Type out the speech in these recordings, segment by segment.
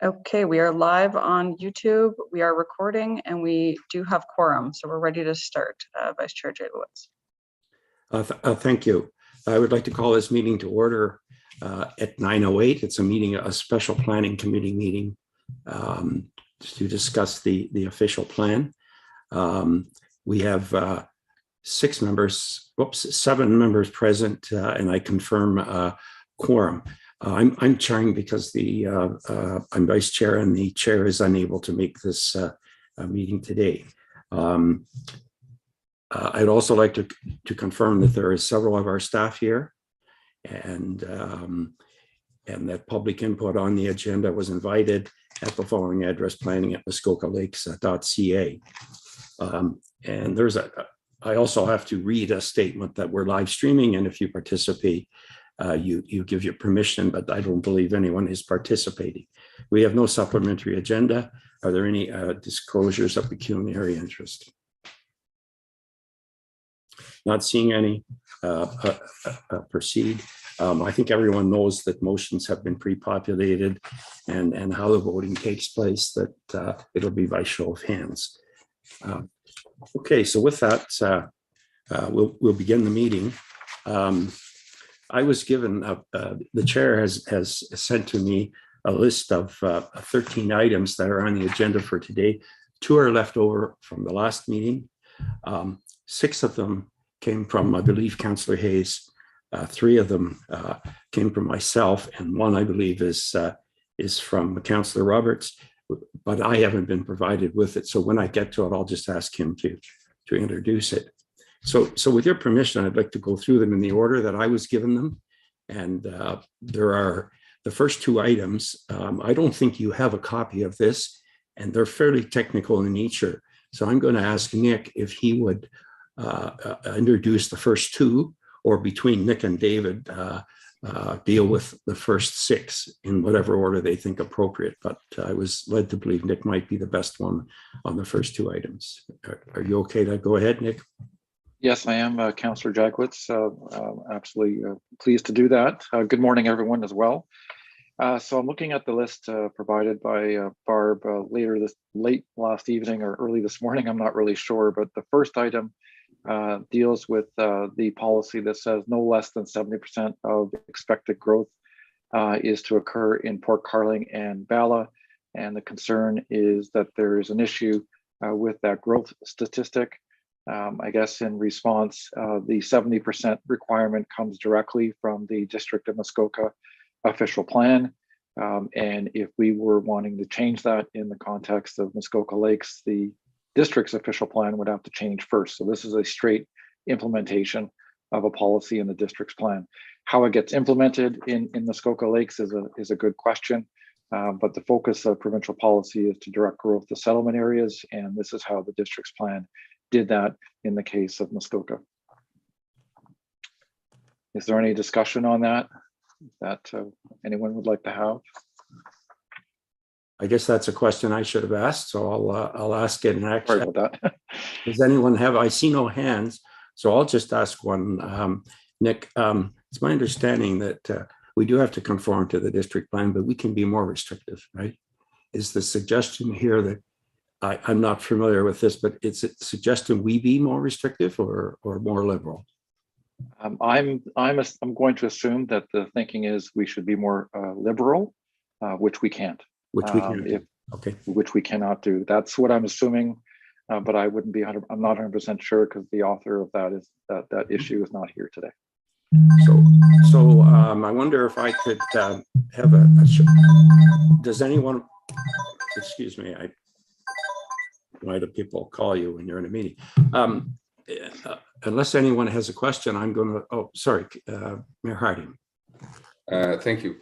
Okay, we are live on YouTube. We are recording and we do have quorum, so we're ready to start. Vice Chair Jablowitz. Thank you. I would like to call this meeting to order at 9:08. It's a special planning committee meeting to discuss the official plan. We have seven members present, and I confirm quorum. I'm chairing because I'm vice chair and the chair is unable to make this meeting today. I'd also like to confirm that there is several of our staff here, and that public input on the agenda was invited at the following address: planning@muskokalakes.ca. And I also have to read a statement that we're live streaming, and if you participate, you give your permission, but I don't believe anyone is participating. We have no supplementary agenda. Are there any disclosures of pecuniary interest? Not seeing any. Proceed. I think everyone knows that motions have been pre-populated and how the voting takes place, that it'll be by show of hands. Okay, so with that, we'll begin the meeting. I was given, the chair has sent to me a list of 13 items that are on the agenda for today. 2 are left over from the last meeting. 6 of them came from, I believe, Councillor Hayes. 3 of them came from myself, and 1, I believe, is from Councillor Roberts, but I haven't been provided with it. So when I get to it, I'll just ask him to introduce it. So with your permission, I'd like to go through them in the order that I was given them. And there are the first 2 items. I don't think you have a copy of this, and they're fairly technical in nature. So I'm going to ask Nick if he would introduce the first 2, or between Nick and David, deal with the first 6 in whatever order they think appropriate. But I was led to believe Nick might be the best one on the first 2 items. Are you okay to go ahead, Nick? Yes, I am, Councillor Jaglowitz. Absolutely pleased to do that. Good morning, everyone, as well. So I'm looking at the list provided by Barb late last evening or early this morning. I'm not really sure, but the first item deals with the policy that says no less than 70% of expected growth is to occur in Port Carling and Bala. And the concern is that there is an issue with that growth statistic. I guess in response, the 70% requirement comes directly from the District of Muskoka official plan. And if we were wanting to change that in the context of Muskoka Lakes, the district's official plan would have to change first. So this is a straight implementation of a policy in the district's plan. How it gets implemented in Muskoka Lakes is a good question. But the focus of provincial policy is to direct growth to settlement areas. And this is how the district's plan did that in the case of Muskoka. Is there any discussion on that anyone would like to have? I guess that's a question I should have asked, so I'll ask it. Sorry about that. Does anyone have? I see no hands, so I'll just ask one. Nick, it's my understanding that we do have to conform to the district plan, but we can be more restrictive, right? Is the suggestion here that I'm not familiar with this, but it's a suggestion we be more restrictive or more liberal? I'm going to assume that the thinking is we should be more liberal, which we can't. Which we can do. Okay. Which we cannot do. That's what I'm assuming, but I wouldn't be I'm not 100% sure because the author of that is that issue is not here today. So I wonder if I could have does anyone? Excuse me. Why do people call you when you're in a meeting? Unless anyone has a question, I'm going to. Oh, sorry, Mayor Harding. Thank you.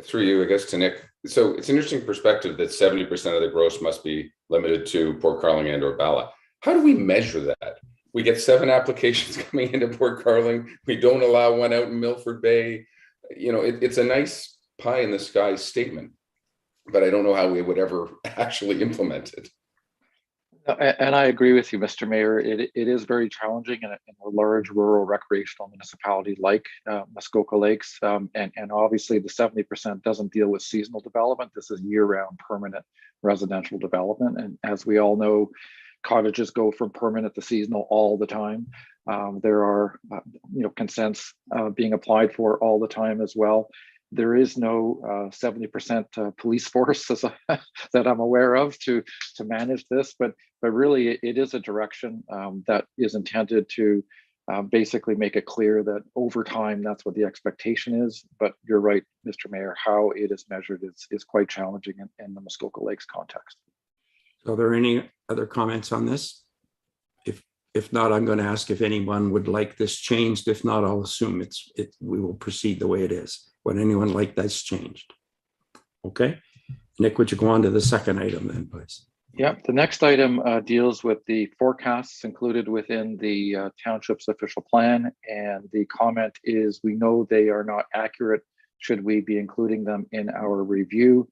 Through you, I guess, to Nick. So it's an interesting perspective that 70% of the gross must be limited to Port Carling and or Bala. How do we measure that? We get 7 applications coming into Port Carling. We don't allow one out in Milford Bay. You know, it's a nice pie in the sky statement, but I don't know how we would ever actually implement it. And I agree with you, Mr. Mayor. It is very challenging in a large rural recreational municipality like Muskoka Lakes. And obviously the 70% doesn't deal with seasonal development. This is year-round permanent residential development. And as we all know, cottages go from permanent to seasonal all the time. There are consents being applied for all the time as well. There is no 70% police force that I'm aware of to manage this, but really it is a direction that is intended to basically make it clear that over time that's what the expectation is. But you're right, Mr. Mayor, how it is measured is quite challenging in the Muskoka Lakes context. So are there any other comments on this? If not, I'm going to ask if anyone would like this changed. If not, I'll assume we will proceed the way it is. Would anyone like this changed? Okay. Nick, would you go on to the second item then, please? Yeah, the next item deals with the forecasts included within the township's official plan. And the comment is, we know they are not accurate. Should we be including them in our review?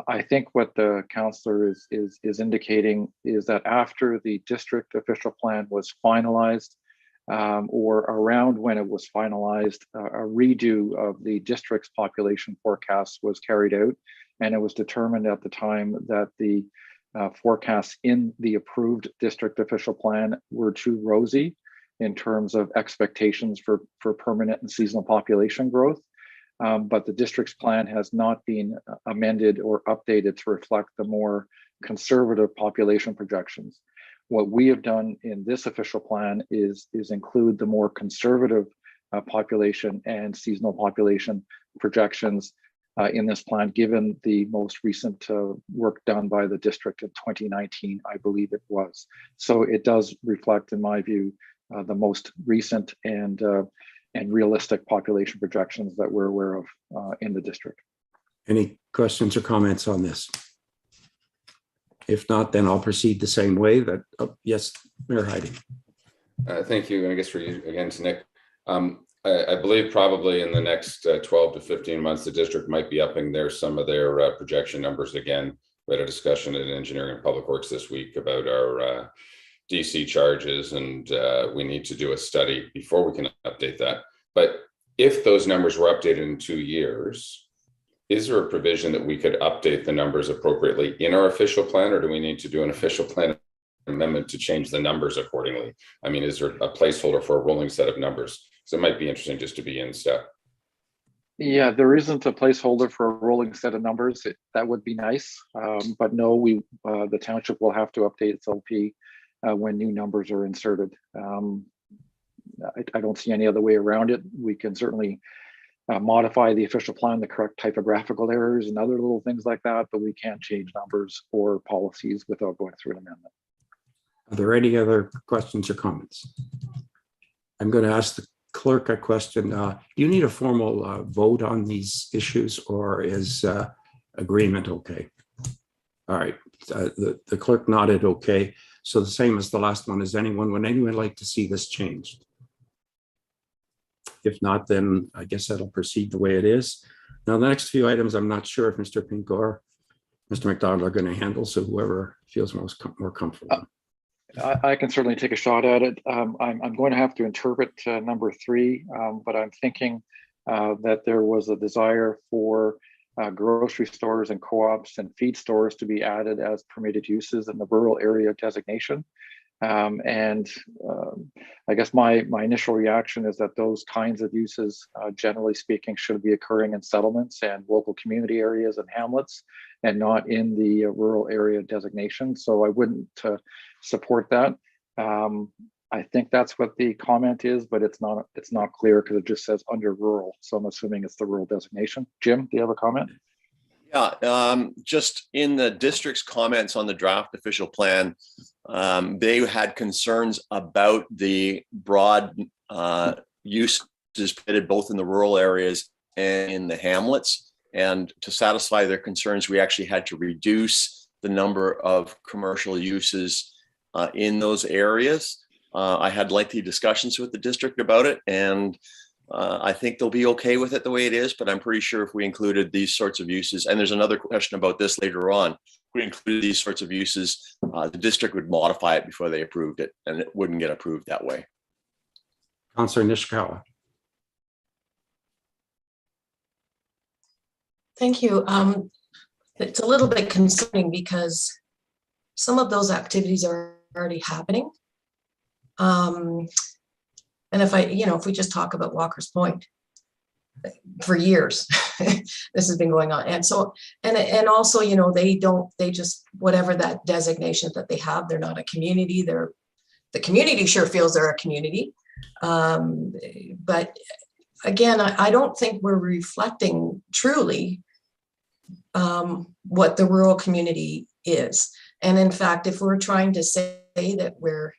I think what the councillor is indicating is that after the district official plan was finalized, or around when it was finalized, a redo of the district's population forecast was carried out, and it was determined at the time that the forecasts in the approved district official plan were too rosy in terms of expectations for permanent and seasonal population growth. But the district's plan has not been amended or updated to reflect the more conservative population projections. What we have done in this official plan is include the more conservative population and seasonal population projections in this plan, given the most recent work done by the district in 2019, I believe it was. So it does reflect, in my view, the most recent and realistic population projections that we're aware of in the district. Any questions or comments on this? If not, then I'll proceed the same way. Yes, Mayor Heidi. Thank you. And I guess for you again, to Nick, I believe probably in the next 12 to 15 months, the district might be upping some of their projection numbers again. We had a discussion at Engineering and Public Works this week about our DC charges, and we need to do a study before we can update that. But if those numbers were updated in 2 years, is there a provision that we could update the numbers appropriately in our official plan, or do we need to do an official plan amendment to change the numbers accordingly? I mean, is there a placeholder for a rolling set of numbers? So it might be interesting just to be in step. Yeah, there isn't a placeholder for a rolling set of numbers. That would be nice, but no, the township will have to update its LP when new numbers are inserted. I don't see any other way around it. We can certainly modify the official plan, the correct typographical errors and other little things like that, but we can't change numbers or policies without going through an amendment. Are there any other questions or comments? I'm going to ask the clerk a question. Do you need a formal vote on these issues, or is agreement okay? All right, the clerk nodded okay. So the same as the last one. Would anyone like to see this changed? If not, then I guess that'll proceed the way it is. Now, the next few items, I'm not sure if Mr. Pink or Mr. McDonald are going to handle, so whoever feels more comfortable. I can certainly take a shot at it. I'm going to have to interpret number 3, but I'm thinking that there was a desire for grocery stores and co-ops and feed stores to be added as permitted uses in the rural area designation. I guess my initial reaction is that those kinds of uses, generally speaking, should be occurring in settlements and local community areas and hamlets, and not in the rural area designation. So I wouldn't support that. I think that's what the comment is, but it's not clear because it just says under rural. So I'm assuming it's the rural designation. Jim, do you have a comment? Yeah, just in the district's comments on the draft official plan, they had concerns about the broad uses permitted both in the rural areas and in the hamlets. And to satisfy their concerns, we actually had to reduce the number of commercial uses in those areas. I had lengthy discussions with the district about it, and I think they'll be okay with it the way it is, but I'm pretty sure if we included these sorts of uses, and there's another question about this later on, we included these sorts of uses, the district would modify it before they approved it, and it wouldn't get approved that way. Councillor Nishikawa. Thank you. It's a little bit concerning because some of those activities are already happening. And if we just talk about Walker's Point, for years, this has been going on. And so, and also, they just, whatever that designation that they have, they're not a community. The community sure feels they're a community. But again, I don't think we're reflecting truly what the rural community is. And in fact, if we're trying to say that we're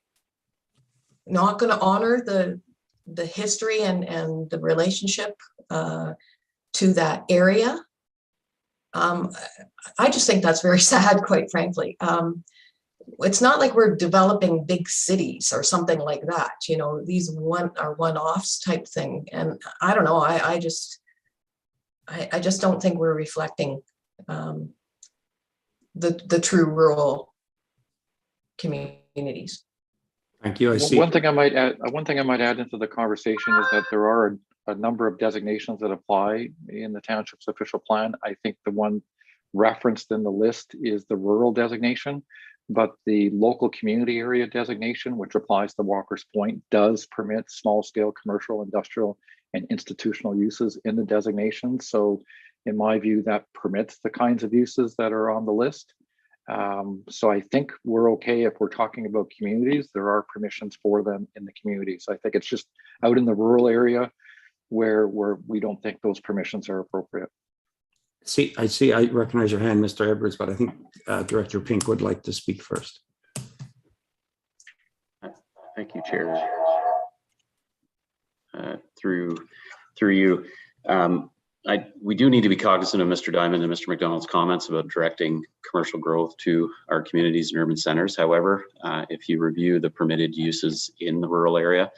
not going to honor the history and the relationship to that area, I just think that's very sad, quite frankly. It's not like we're developing big cities or something like that. These are one-offs type thing. And I don't know, I just don't think we're reflecting the true rural communities. Thank you. I see. One thing I might add into the conversation is that there are a number of designations that apply in the township's official plan. I think the one referenced in the list is the rural designation, but the local community area designation, which applies to Walker's Point, does permit small scale commercial, industrial, and institutional uses in the designation. So in my view, that permits the kinds of uses that are on the list. So I think we're okay if we're talking about communities. There are permissions for them in the communities. I think it's just out in the rural area where we don't think those permissions are appropriate. I recognize your hand, Mr. Edwards, but I think Director Pink would like to speak first. Thank you, Chair. Through you, we do need to be cognizant of Mr. Diamond and Mr. McDonald's comments about directing commercial growth to our communities and urban centers. However, if you review the permitted uses in the rural area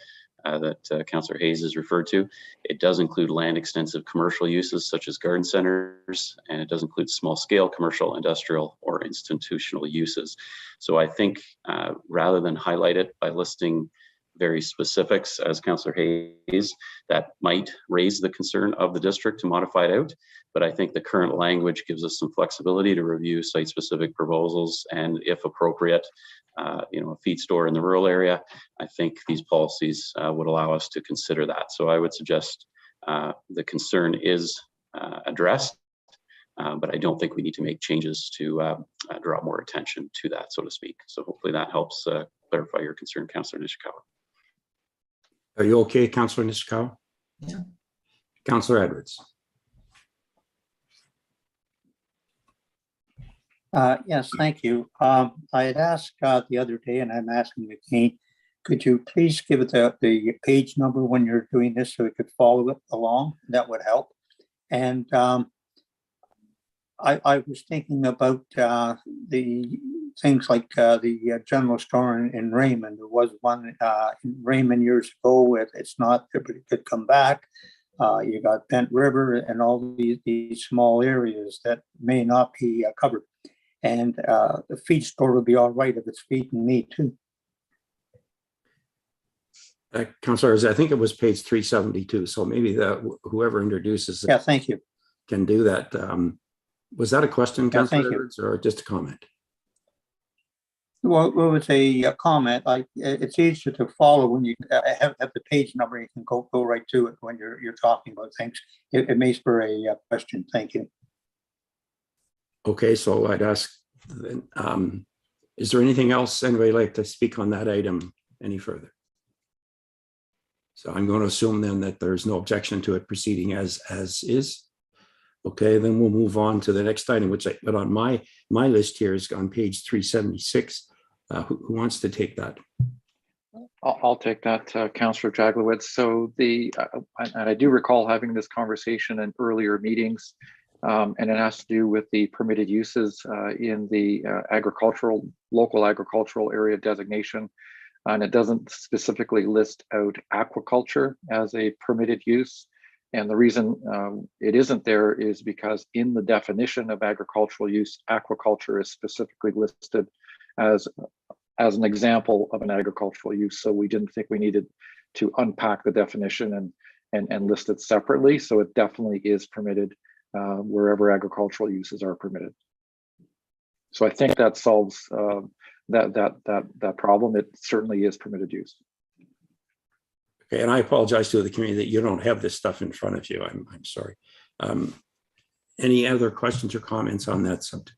that Councillor Hayes has referred to, it does include land extensive commercial uses such as garden centers, and it does include small scale commercial, industrial, or institutional uses. So I think rather than highlight it by listing very specifics, as Councillor Hayes, that might raise the concern of the district to modify it out. But I think the current language gives us some flexibility to review site-specific proposals, and if appropriate, a feed store in the rural area. I think these policies would allow us to consider that. So I would suggest the concern is addressed, but I don't think we need to make changes to draw more attention to that, so to speak. So hopefully that helps clarify your concern, Councillor Nishikawa. Are you okay, Councillor Nishikawa? Yeah. Councillor Edwards. Yes, thank you. I had asked the other day, and I'm asking again, could you please give it the page number when you're doing this so we could follow it along? That would help. And I was thinking about the things like the general store in Raymond. There was one in Raymond years ago. It's not, but it could come back. You got Bent River and all these small areas that may not be covered. And the feed store would be all right if it's feeding me too. Councillors, I think it was page 372. So maybe whoever introduces it, Yeah, thank you. can do that. Was that a question, Councillor thank you. Edwards, or just a comment? Well, it was a comment. It's easier to follow when you have the page number. You can go right to it when you're talking about things. It makes for a question. Thank you. Okay, so I'd ask, is there anything else anybody like to speak on that item any further? So I'm going to assume then that there's no objection to it proceeding as is. Okay, then we'll move on to the next item, but on my list here is on page 376. Who wants to take that? I'll take that, Councillor Jaglowitz. So and I do recall having this conversation in earlier meetings, and it has to do with the permitted uses in the local agricultural area designation. And it doesn't specifically list out aquaculture as a permitted use. And the reason it isn't there is because in the definition of agricultural use, aquaculture is specifically listed as an example of an agricultural use. So we didn't think we needed to unpack the definition and list it separately. So it definitely is permitted wherever agricultural uses are permitted. So I think that solves that problem. It certainly is permitted use. Okay, and I apologize to the community that you don't have this stuff in front of you. I'm sorry. Any other questions or comments on that subject?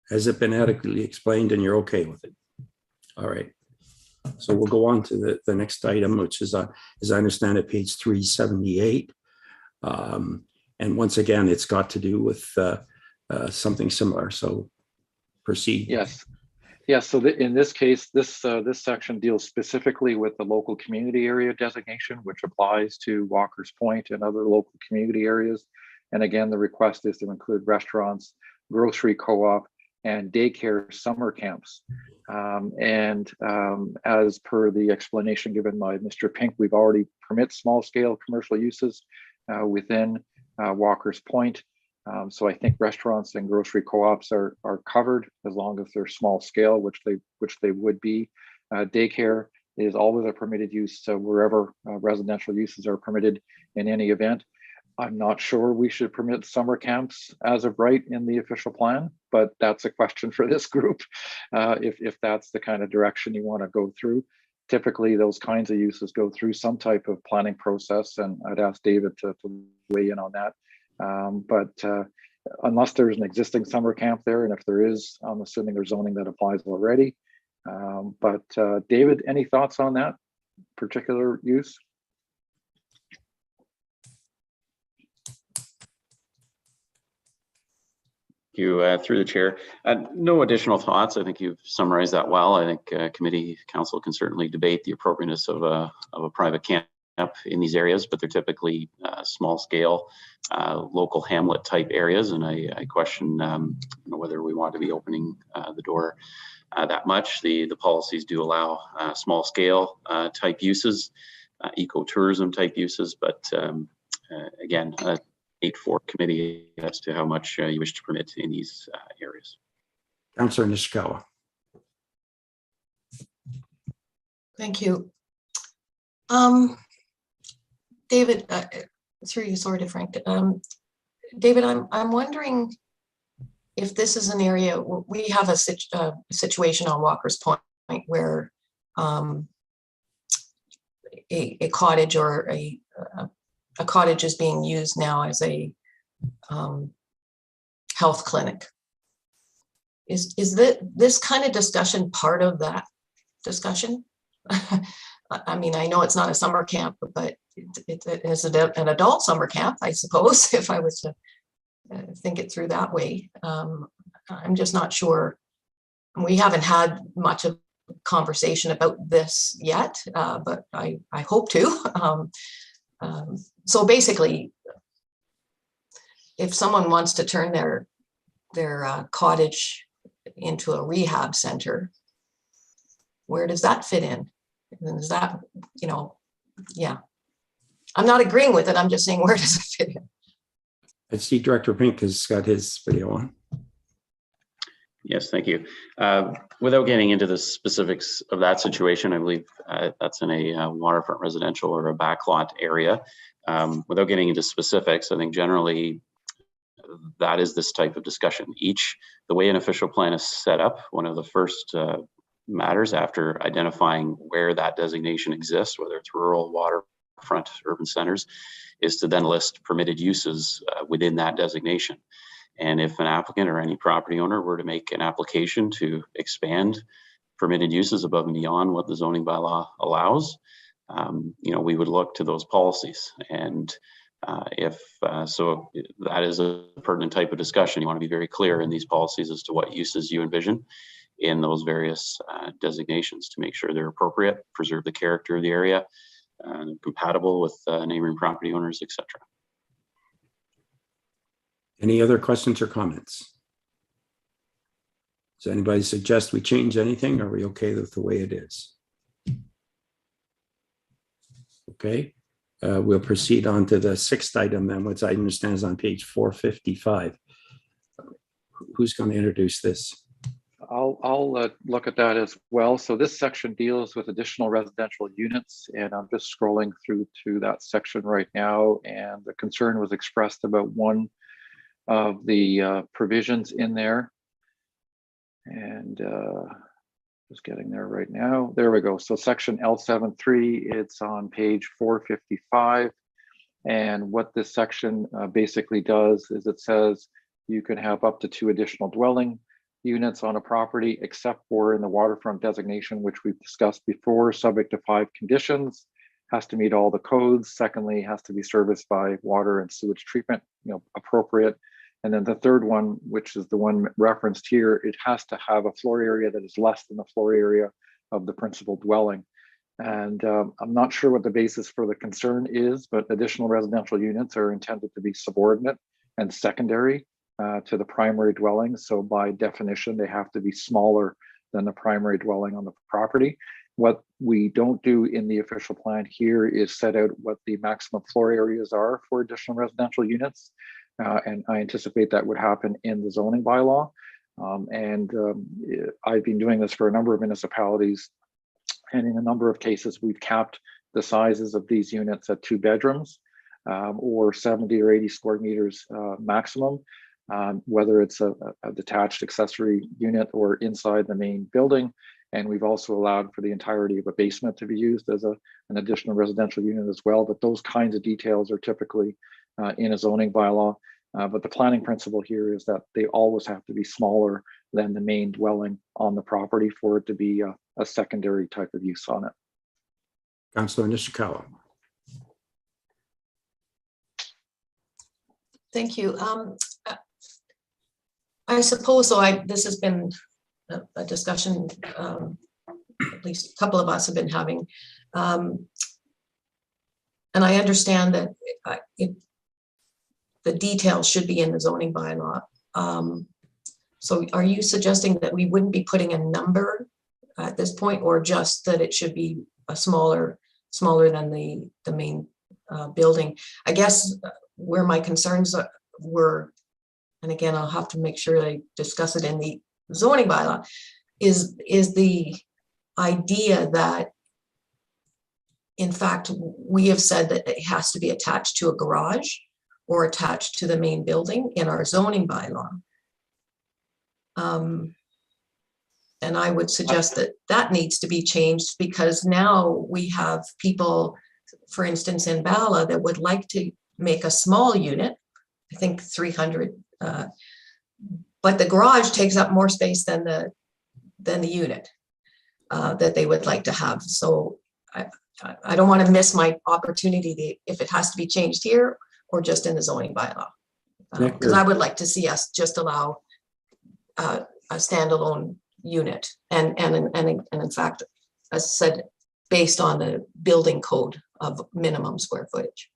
Has it been adequately explained and you're okay with it? All right. So we'll go on to the next item, which is, as I understand it, page 378. And once again, it's got to do with something similar. So proceed. Yes. Yes. So in this case, this section deals specifically with the local community area designation, which applies to Walker's Point and other local community areas. And again, the request is to include restaurants, grocery co-op, and daycare summer camps. As per the explanation given by Mr. Pink, we've already permit small scale commercial uses within Walker's Point. So I think restaurants and grocery co-ops are covered as long as they're small scale, which they would be. Daycare is always a permitted use, so wherever residential uses are permitted in any event. I'm not sure we should permit summer camps as of right in the official plan, but that's a question for this group. If that's the kind of direction you want to go through. Typically, those kinds of uses go through some type of planning process, and I'd ask David to weigh in on that. Unless there's an existing summer camp there, and if there is, I'm assuming there's zoning that applies already. David, any thoughts on that particular use? You through the chair. No additional thoughts. I think you've summarized that well. I think committee council can certainly debate the appropriateness of a private camp in these areas, but they're typically small scale, local hamlet type areas. And I question whether we want to be opening the door that much. The policies do allow small scale type uses, ecotourism type uses, but again, 8-4 committee as to how much you wish to permit in these areas. Councillor Nishikawa. Thank you. David, through you, sort of, Frank. David, I'm wondering if this is an area where we have a situation on Walker's Point where a cottage or a cottage is being used now as a health clinic. Is this kind of discussion part of that discussion? I mean, I know it's not a summer camp, but it is an adult summer camp, I suppose, if I was to think it through that way. I'm just not sure. We haven't had much of a conversation about this yet, but I hope to. So basically, if someone wants to turn their cottage into a rehab center, where does that fit in? Is that, yeah. I'm not agreeing with it. I'm just saying, where does it fit in? I see Director Pink has got his video on. Yes, thank you. Without getting into the specifics of that situation, I believe that's in a waterfront residential or a backlot area. Without getting into specifics, I think generally that is this type of discussion. The way an official plan is set up, one of the first matters after identifying where that designation exists, whether it's rural, waterfront, urban centers, is to then list permitted uses within that designation. And if an applicant or any property owner were to make an application to expand permitted uses above and beyond what the zoning bylaw allows, we would look to those policies. And so that is a pertinent type of discussion. You want to be very clear in these policies as to what uses you envision in those various designations to make sure they're appropriate, preserve the character of the area, compatible with neighboring property owners, etc. Any other questions or comments? Does anybody suggest we change anything? Are we okay with the way it is? Okay. we'll proceed on to the sixth item, and which I understand is on page 455. Who's going to introduce this? I'll look at that as well. So this section deals with additional residential units, and I'm just scrolling through to that section right now. And the concern was expressed about one of the provisions in there. And just getting there right now. There we go. So section L73, it's on page 455. And what this section basically does is it says you can have up to 2 additional dwelling units on a property, except for in the waterfront designation, which we've discussed before, subject to 5 conditions, has to meet all the codes. Secondly, has to be serviced by water and sewage treatment, appropriate. And then the third one, which is the one referenced here, it has to have a floor area that is less than the floor area of the principal dwelling. And I'm not sure what the basis for the concern is, but additional residential units are intended to be subordinate and secondary to the primary dwelling. So by definition, they have to be smaller than the primary dwelling on the property. What we don't do in the official plan here is set out what the maximum floor areas are for additional residential units. And I anticipate that would happen in the zoning bylaw. I've been doing this for a number of municipalities. And in a number of cases, we've capped the sizes of these units at 2 bedrooms or 70 or 80 square meters maximum. Whether it's a detached accessory unit or inside the main building. And we've also allowed for the entirety of a basement to be used as an additional residential unit as well. But those kinds of details are typically in a zoning bylaw. But the planning principle here is that they always have to be smaller than the main dwelling on the property for it to be a secondary type of use on it. Councillor Nishikawa. Thank you. I suppose so. This has been a discussion at least a couple of us have been having. And I understand that the details should be in the zoning bylaw. So are you suggesting that we wouldn't be putting a number at this point, or just that it should be a smaller than the main building? I guess where my concerns were, and again, I'll have to make sure I discuss it in the zoning bylaw, is the idea that, in fact, we have said that it has to be attached to a garage or attached to the main building in our zoning bylaw. And I would suggest that that needs to be changed, because now we have people, for instance, in Bala, that would like to make a small unit, I think 300, but the garage takes up more space than the unit that they would like to have. So I don't want to miss my opportunity if it has to be changed here or just in the zoning bylaw, because I would like to see us just allow a standalone unit, and in fact, as I said, based on the building code of minimum square footage.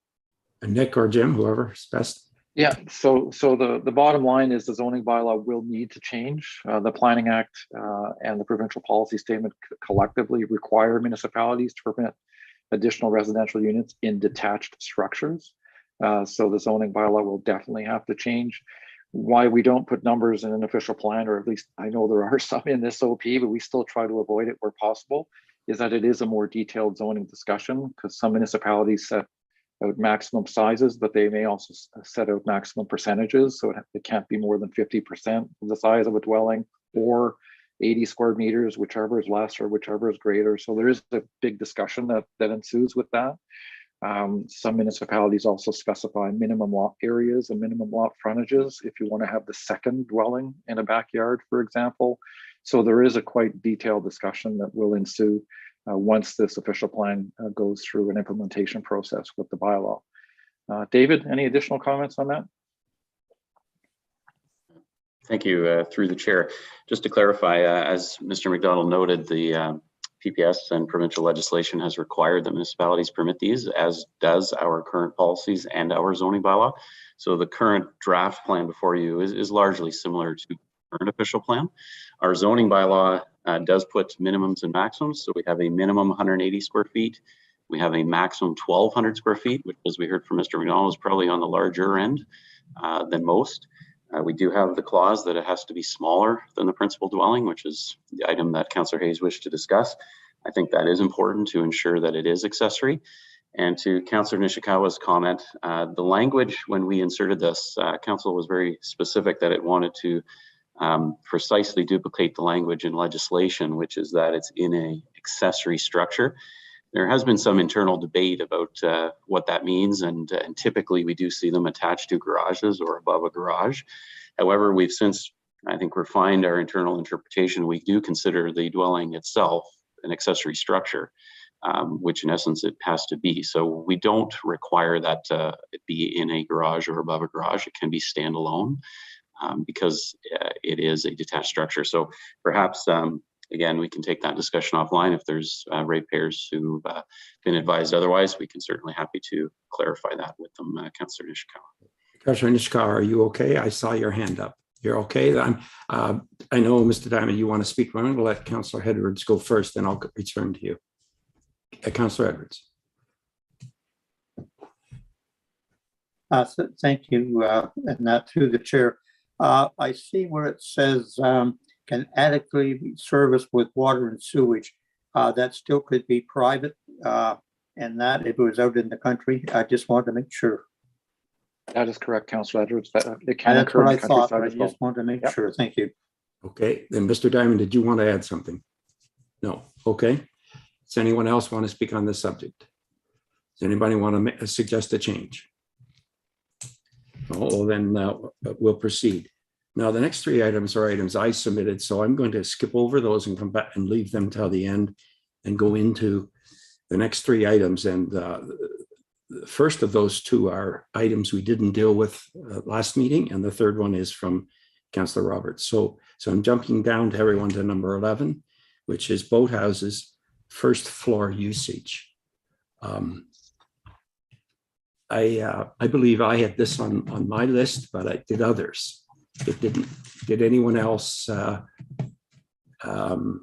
And Nick or Jim, whoever's best. Yeah, so the bottom line is the zoning bylaw will need to change. The Planning Act and the provincial policy statement collectively require municipalities to permit additional residential units in detached structures. So the zoning bylaw will definitely have to change. Why we don't put numbers in an official plan, or at least I know there are some in this OP, but we still try to avoid it where possible, is that it is a more detailed zoning discussion, because some municipalities set out maximum sizes, but they may also set out maximum percentages. So it can't be more than 50% of the size of a dwelling, or 80 square meters, whichever is less or whichever is greater. So there is a big discussion that ensues with that. Some municipalities also specify minimum lot areas and minimum lot frontages if you want to have the second dwelling in a backyard, for example. So there is a quite detailed discussion that will ensue once this official plan goes through an implementation process with the bylaw. David, any additional comments on that? Thank you, through the chair. Just to clarify, as Mr. McDonald noted, the PPS and provincial legislation has required that municipalities permit these, as does our current policies and our zoning bylaw. So the current draft plan before you is largely similar to the current official plan. Our zoning bylaw does put minimums and maximums. So we have a minimum 180 square feet We have a maximum 1,200 square feet, which, as we heard from Mr. McDonald, is probably on the larger end than most. We do have the clause that it has to be smaller than the principal dwelling, which is the item that Councillor Hayes wished to discuss. I think that is important to ensure that it is accessory. And to Councillor Nishikawa's comment, the language when we inserted this, Council was very specific that it wanted to precisely duplicate the language in legislation, which is that it's in a accessory structure. There has been some internal debate about what that means, and typically we do see them attached to garages or above a garage. However, we've since, I think, refined our internal interpretation. We do consider the dwelling itself an accessory structure, which in essence it has to be. So we don't require that it be in a garage or above a garage. It can be standalone because it is a detached structure. So perhaps again, we can take that discussion offline. If there's ratepayers who've been advised otherwise, we can certainly happy to clarify that with them, Councillor Nishikawa. Councillor Nishikawa, are you okay? I saw your hand up. You're okay? I know, Mr. Diamond, you want to speak. I'm going to let Councillor Edwards go first, then I'll return to you. Councillor Edwards. So thank you, and that through the chair. I see where it says can adequately be serviced with water and sewage. That still could be private, and that if it was out in the country. I just want to make sure. That is correct, Councillor Edwards. That it can That's occur what in I the thought. countryside I as well. just want to make Yep. sure. Thank you. Okay, then Mr. Diamond, did you want to add something? No. Okay. Does anyone else want to speak on this subject? Does anybody want to suggest a change? Oh, then we'll proceed. Now, the next three items are items I submitted, so I'm going to skip over those and come back and leave them till the end and go into the next three items. And the first of those two are items we didn't deal with last meeting, and the third one is from Councillor Roberts. So I'm jumping down to everyone to number 11, which is boathouses, first floor usage. I believe I had this on my list, but I did others. It didn't. Did anyone else? The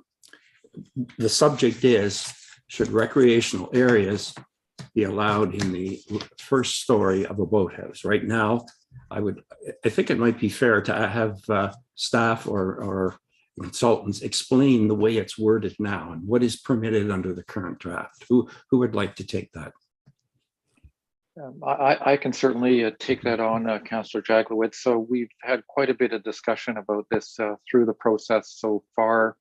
subject is, should recreational areas be allowed in the first story of a boathouse? Right now, I think it might be fair to have staff or consultants explain the way it's worded now and what is permitted under the current draft. Who would like to take that? I can certainly take that on, Councillor Jaglowitz. So we've had quite a bit of discussion about this through the process so far.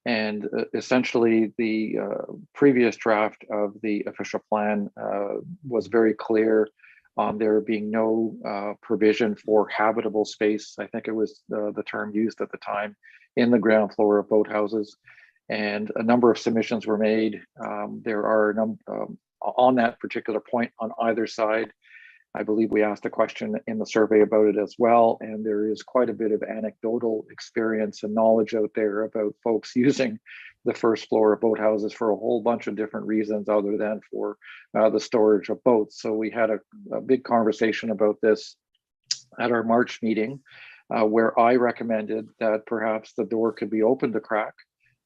And essentially the previous draft of the official plan was very clear on there being no provision for habitable space. I think it was the term used at the time in the ground floor of boathouses. And a number of submissions were made. There are on that particular point on either side. I believe we asked a question in the survey about it as well, and there is quite a bit of anecdotal experience and knowledge out there about folks using the first floor of boathouses for a whole bunch of different reasons other than for the storage of boats. So we had a big conversation about this at our March meeting, where I recommended that perhaps the door could be opened a crack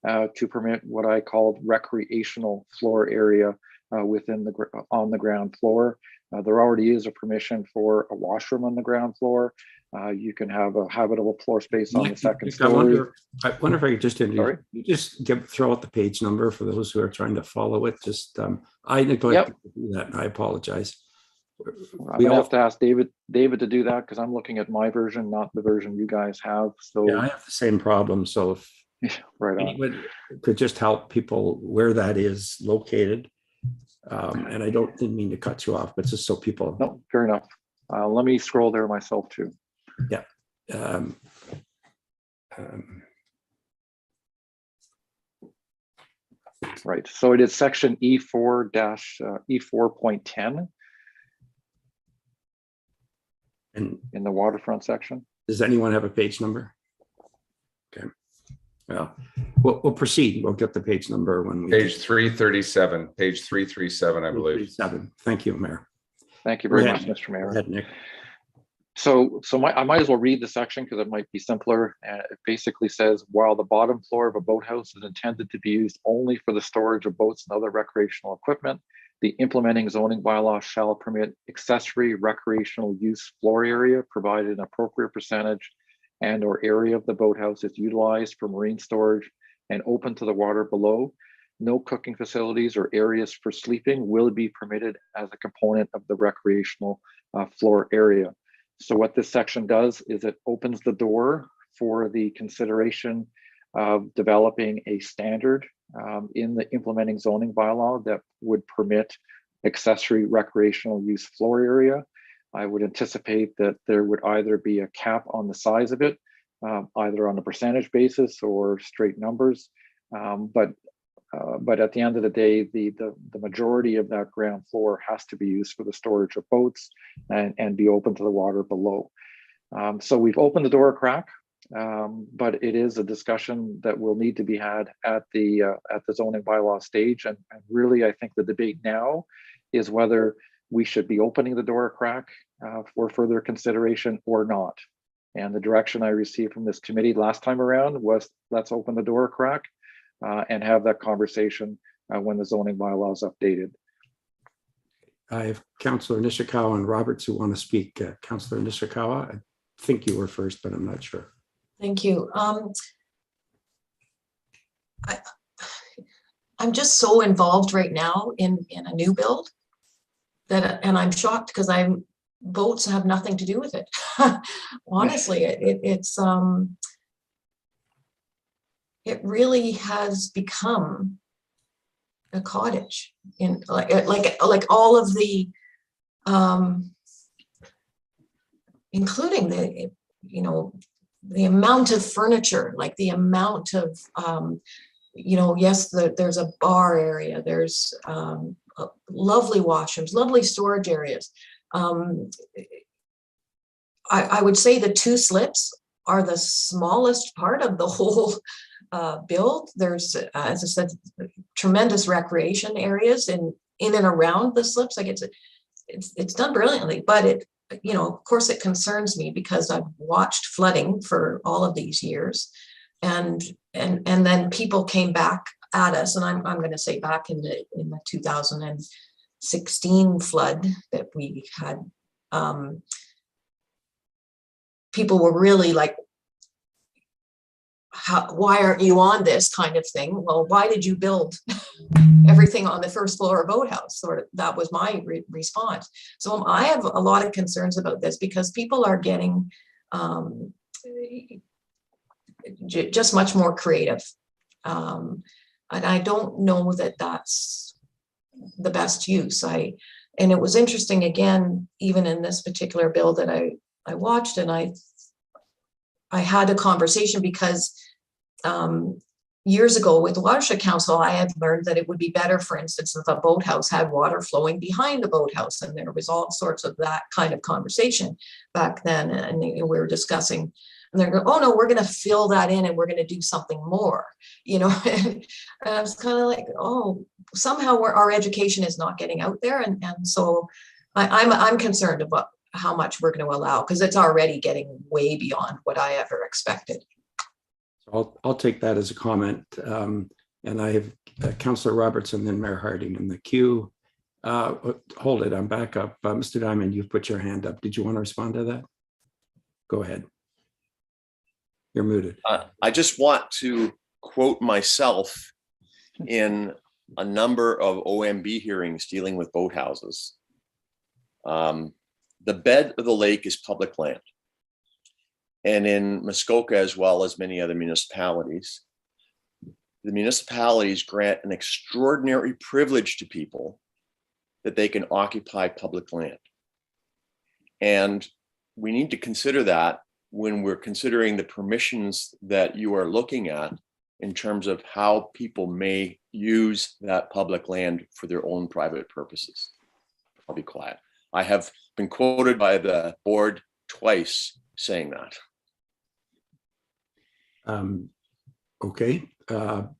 to permit what I called recreational floor area within on the ground floor. There already is a permission for a washroom on the ground floor. You can have a habitable floor space on the second story. I wonder if I could just throw out the page number for those who are trying to follow it. Just I neglected to do that, and I apologize. I'm gonna have to ask David to do that because I'm looking at my version, not the version you guys have. So yeah, I have the same problem. So if right on. anyone could just help people where that is located. And I didn't mean to cut you off, but just so people. No, fair enough. Let me scroll there myself too. Yeah. Right. So it is section E4-E4.10 And in the waterfront section. does anyone have a page number? Okay. Well, we'll proceed. We'll get the page number when we Page 337, page 337, I believe. 337. Thank you, Mayor. Thank you very Go much, ahead. Mr. Mayor. Go ahead, Nick. So I might as well read the section because it might be simpler. It basically says, while the bottom floor of a boathouse is intended to be used only for the storage of boats and other recreational equipment, The implementing zoning bylaw shall permit accessory recreational use floor area provided an appropriate percentage and or area of the boathouse is utilized for marine storage and open to the water below. No cooking facilities or areas for sleeping will be permitted as a component of the recreational floor area. So what this section does is it opens the door for the consideration of developing a standard in the implementing zoning bylaw that would permit accessory recreational use floor area. I would anticipate that there would either be a cap on the size of it, either on a percentage basis or straight numbers. But at the end of the day, the majority of that ground floor has to be used for the storage of boats and be open to the water below. So we've opened the door a crack, but it is a discussion that will need to be had at the zoning bylaw stage. And really, I think the debate now is whether we should be opening the door a crack for further consideration or not. And the direction I received from this committee last time around was, let's open the door a crack and have that conversation when the zoning bylaw is updated. I have Councillor Nishikawa and Roberts who want to speak. Councillor Nishikawa, I think you were first, but I'm not sure. Thank you. I'm just so involved right now in a new build that, and I'm shocked because boats have nothing to do with it. Honestly, it really has become a cottage in like all of the including the, you know, the amount of furniture, like the amount of you know, yes, there's a bar area, there's lovely washrooms, lovely storage areas. I would say the 2 slips are the smallest part of the whole build. There's, as I said, tremendous recreation areas in and around the slips. Like it's done brilliantly, but it, you know, of course it concerns me because I've watched flooding for all of these years, and then people came back at us, and I'm going to say back in the 2016 flood that we had. People were really like, why aren't you on this kind of thing? Well, why did you build everything on the first floor of boathouse? Sort of, that was my response. So I have a lot of concerns about this because people are getting just much more creative. And I don't know that that's the best use. And it was interesting, again, even in this particular bill that I watched, and I had a conversation because years ago with the Watershed Council, I had learned that it would be better, for instance, if a boathouse had water flowing behind the boathouse, and there was all sorts of that kind of conversation back then, and we were discussing, and they're going, oh no, we're going to fill that in and we're going to do something more, you know. And I was kind of like, oh, somehow our education is not getting out there, and so I'm concerned about how much we're going to allow, because it's already getting way beyond what I ever expected. So I'll take that as a comment. And I have Councillor Roberts and then Mayor Harding in the queue. Hold it, I'm back up. Mr. Diamond, you've put your hand up. Did you want to respond to that? Go ahead. You're muted. I just want to quote myself in a number of OMB hearings dealing with boathouses. The bed of the lake is public land. And in Muskoka, as well as many other municipalities, the municipalities grant an extraordinary privilege to people that they can occupy public land. And we need to consider that when we're considering the permissions that you are looking at in terms of how people may use that public land for their own private purposes. I'll be quiet. I have been quoted by the board twice saying that. Okay. I'm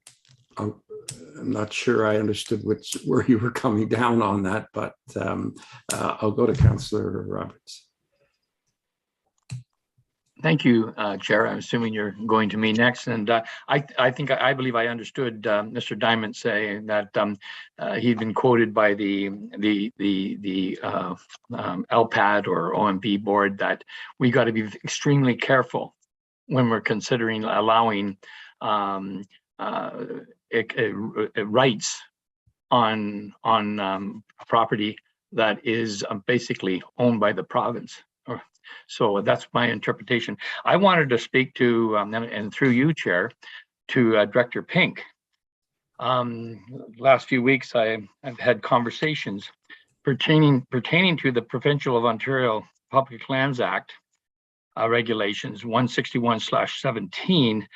not sure I understood where you were coming down on that, but I'll go to Councillor Roberts. Thank you, Chair. I'm assuming you're going to me next. And I believe I understood Mr. Diamond saying that he'd been quoted by the LPAD or OMB board that we got to be extremely careful when we're considering allowing rights on property that is basically owned by the province. So that's my interpretation. I wanted to speak to, and through you, Chair, to Director Pink. Last few weeks, I've had conversations pertaining to the Provincial of Ontario Public Lands Act regulations 161/17,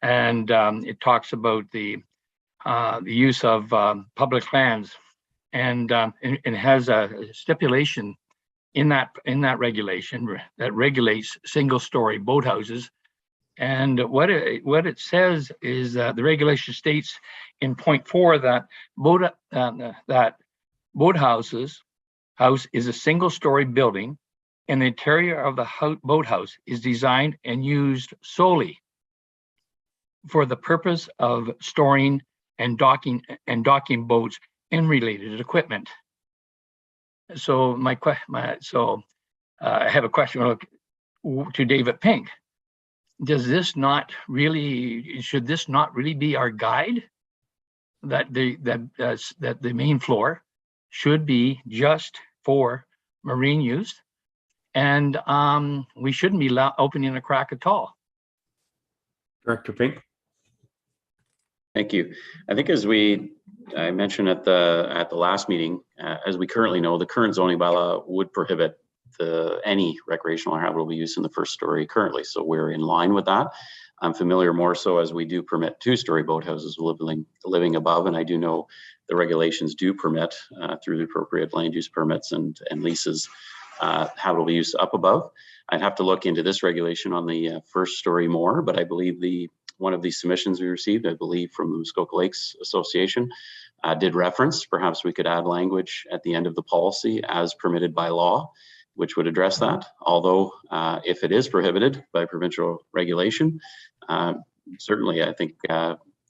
and it talks about the use of public lands, and it has a stipulation in that regulation that regulates single-story boathouses. And what it says is that the regulation states in point 4 that boathouse is a single-story building, and the interior of the boathouse is designed and used solely for the purpose of storing and docking boats and related equipment. So I have a question to David Pink. Should this not really be our guide? That the main floor should be just for marine use, and we shouldn't be opening a crack at all. Director Pink. Thank you. I think I mentioned at the last meeting, as we currently know, the current zoning bylaw would prohibit any recreational or habitable use in the first story currently. So we're in line with that. I'm familiar more so as we do permit 2-story boathouses living above, and I do know the regulations do permit through the appropriate land use permits and leases habitable use up above. I'd have to look into this regulation on the first story more, but I believe one of the submissions we received, I believe from the Muskoka Lakes Association, did reference perhaps we could add language at the end of the policy as permitted by law, which would address that. Although if it is prohibited by provincial regulation, certainly I think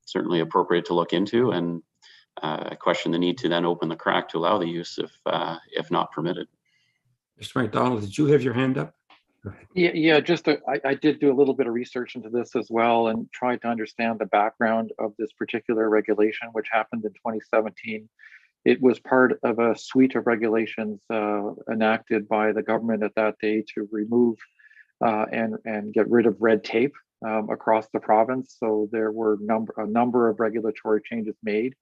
certainly appropriate to look into, and question the need to then open the crack to allow the use if not permitted. Mr. McDonald, did you have your hand up? Yeah, I did do a little bit of research into this as well and tried to understand the background of this particular regulation, which happened in 2017. It was part of a suite of regulations enacted by the government at that day to remove and get rid of red tape across the province. So there were a number of regulatory changes made.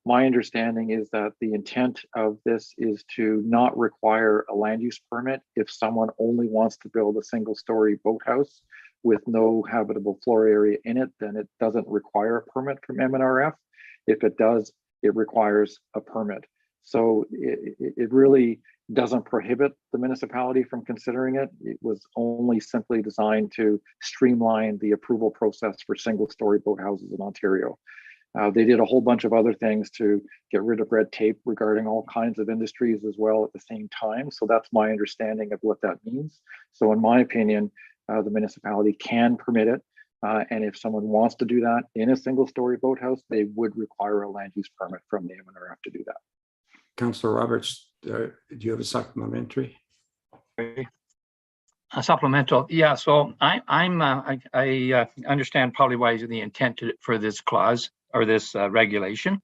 My understanding is that the intent of this is to not require a land use permit if someone only wants to build a single-story boathouse with no habitable floor area in it. Then it doesn't require a permit from MNRF. If it does, it requires a permit. So it really doesn't prohibit the municipality from considering it. It was only simply designed to streamline the approval process for single-story boathouses in Ontario. They did a whole bunch of other things to get rid of red tape regarding all kinds of industries as well at the same time. So that's my understanding of what that means. So in my opinion, the municipality can permit it. And if someone wants to do that in a single-story boathouse, they would require a land use permit from the MNRF to do that. Councillor Roberts, do you have a supplementary? A supplemental, yeah. So I understand probably why the intent for this clause or this regulation,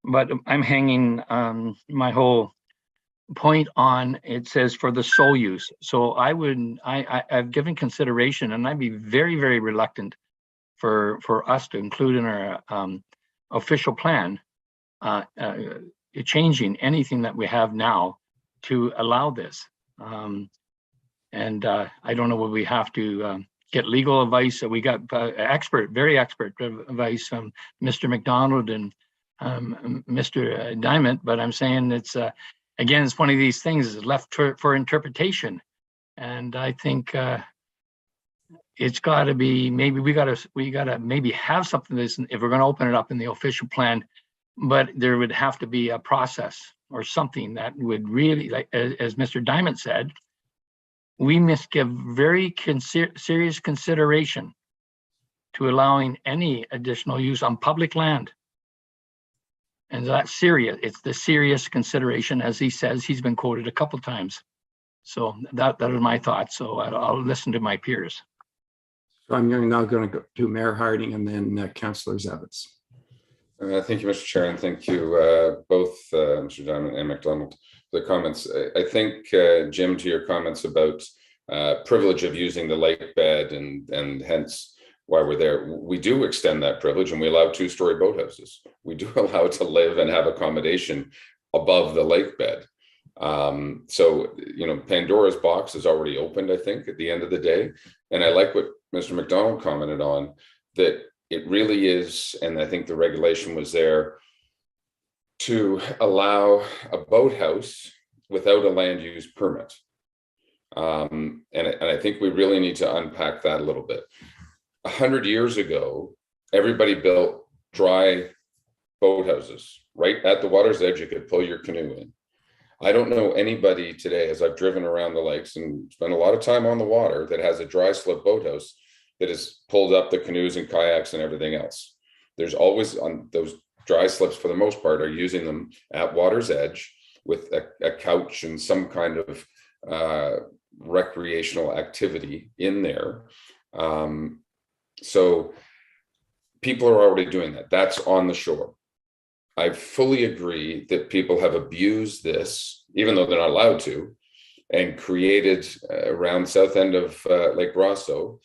but I'm hanging my whole point on, it says for the sole use. So I've given consideration, and I'd be very, very reluctant for us to include in our official plan changing anything that we have now to allow this. And I don't know, will we have to get legal advice? We got very expert advice from Mr. McDonald and Mr. Diamond, but I'm saying it's, again, it's one of these things is left for interpretation. And I think it's got to be, maybe we got to maybe have something this if we're going to open it up in the official plan, but there would have to be a process or something that would really, like as Mr. Diamond said, we must give very serious consideration to allowing any additional use on public land. And that's serious. It's the serious consideration, as he says. He's been quoted a couple times. So that are my thoughts. So I'll listen to my peers. So I'm now going to go to Mayor Harding and then Councillor Zavitz. Thank you, Mr. Chair, and thank you both, Mr. Diamond and McDonald, for the comments. I think, Jim, to your comments about privilege of using the lake bed and hence why we're there, we do extend that privilege and we allow two-story boathouses. We do allow it to live and have accommodation above the lake bed. So, you know, Pandora's box is already opened, I think, at the end of the day. And I like what Mr. McDonald commented on, that it really is, and I think the regulation was there to allow a boathouse without a land use permit. And I think we really need to unpack that a little bit. 100 years ago, everybody built dry boathouses right at the water's edge. You could pull your canoe in. I don't know anybody today, as I've driven around the lakes and spent a lot of time on the water, that has a dry slip boathouse that has pulled up the canoes and kayaks and everything else. There's always, on those dry slips, for the most part, are using them at water's edge with a couch and some kind of recreational activity in there. So people are already doing that. That's on the shore. I fully agree that people have abused this, even though they're not allowed to, and created around south end of Lake Rosso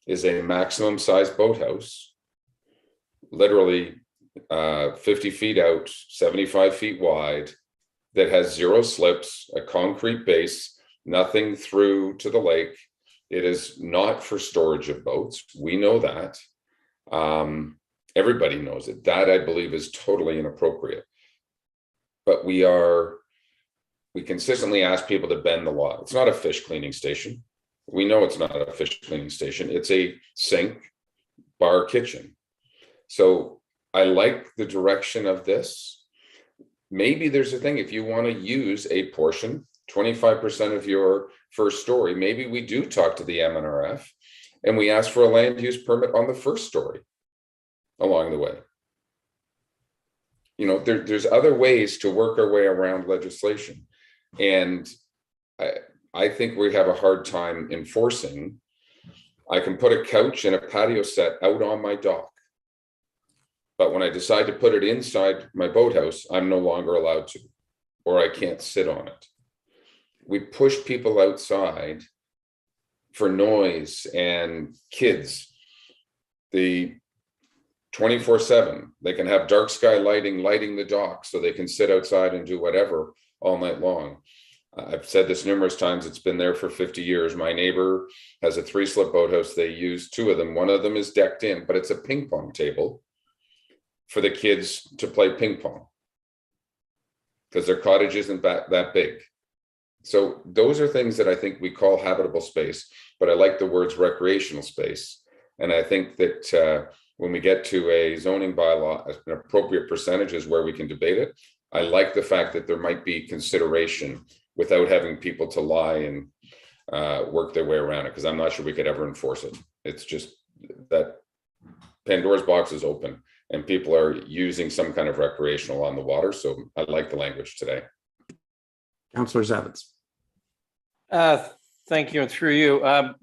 is a maximum size boathouse, literally 50 feet out, 75 feet wide, that has 0 slips, a concrete base, nothing through to the lake. It is not for storage of boats. We know that. Everybody knows it. That, I believe, is totally inappropriate. But we consistently ask people to bend the law. It's not a fish cleaning station. We know it's not a fish cleaning station. It's a sink, bar, kitchen. So I like the direction of this. Maybe there's a thing, if you want to use a portion, 25% of your first story, maybe we do talk to the MNRF and we ask for a land use permit on the first story along the way. You know, there's other ways to work our way around legislation. And I think we have a hard time enforcing. I can put a couch and a patio set out on my dock, but when I decide to put it inside my boathouse, I'm no longer allowed to, or I can't sit on it. We push people outside for noise and kids. The 24/7, they can have dark sky lighting the dock so they can sit outside and do whatever all night long. I've said this numerous times. It's been there for 50 years. My neighbor has a 3-slip boathouse. They use 2 of them. One of them is decked in, but it's a ping pong table for the kids to play ping pong because their cottage isn't that big. So those are things that I think we call habitable space, but I like the words recreational space. And I think that when we get to a zoning bylaw, an appropriate percentage is where we can debate it. I like the fact that there might be consideration without having people to lie and work their way around it, because I'm not sure we could ever enforce it. It's just that Pandora's box is open and people are using some kind of recreational on the water. So I like the language today. Councillor Zavitz. Thank you, and through you. I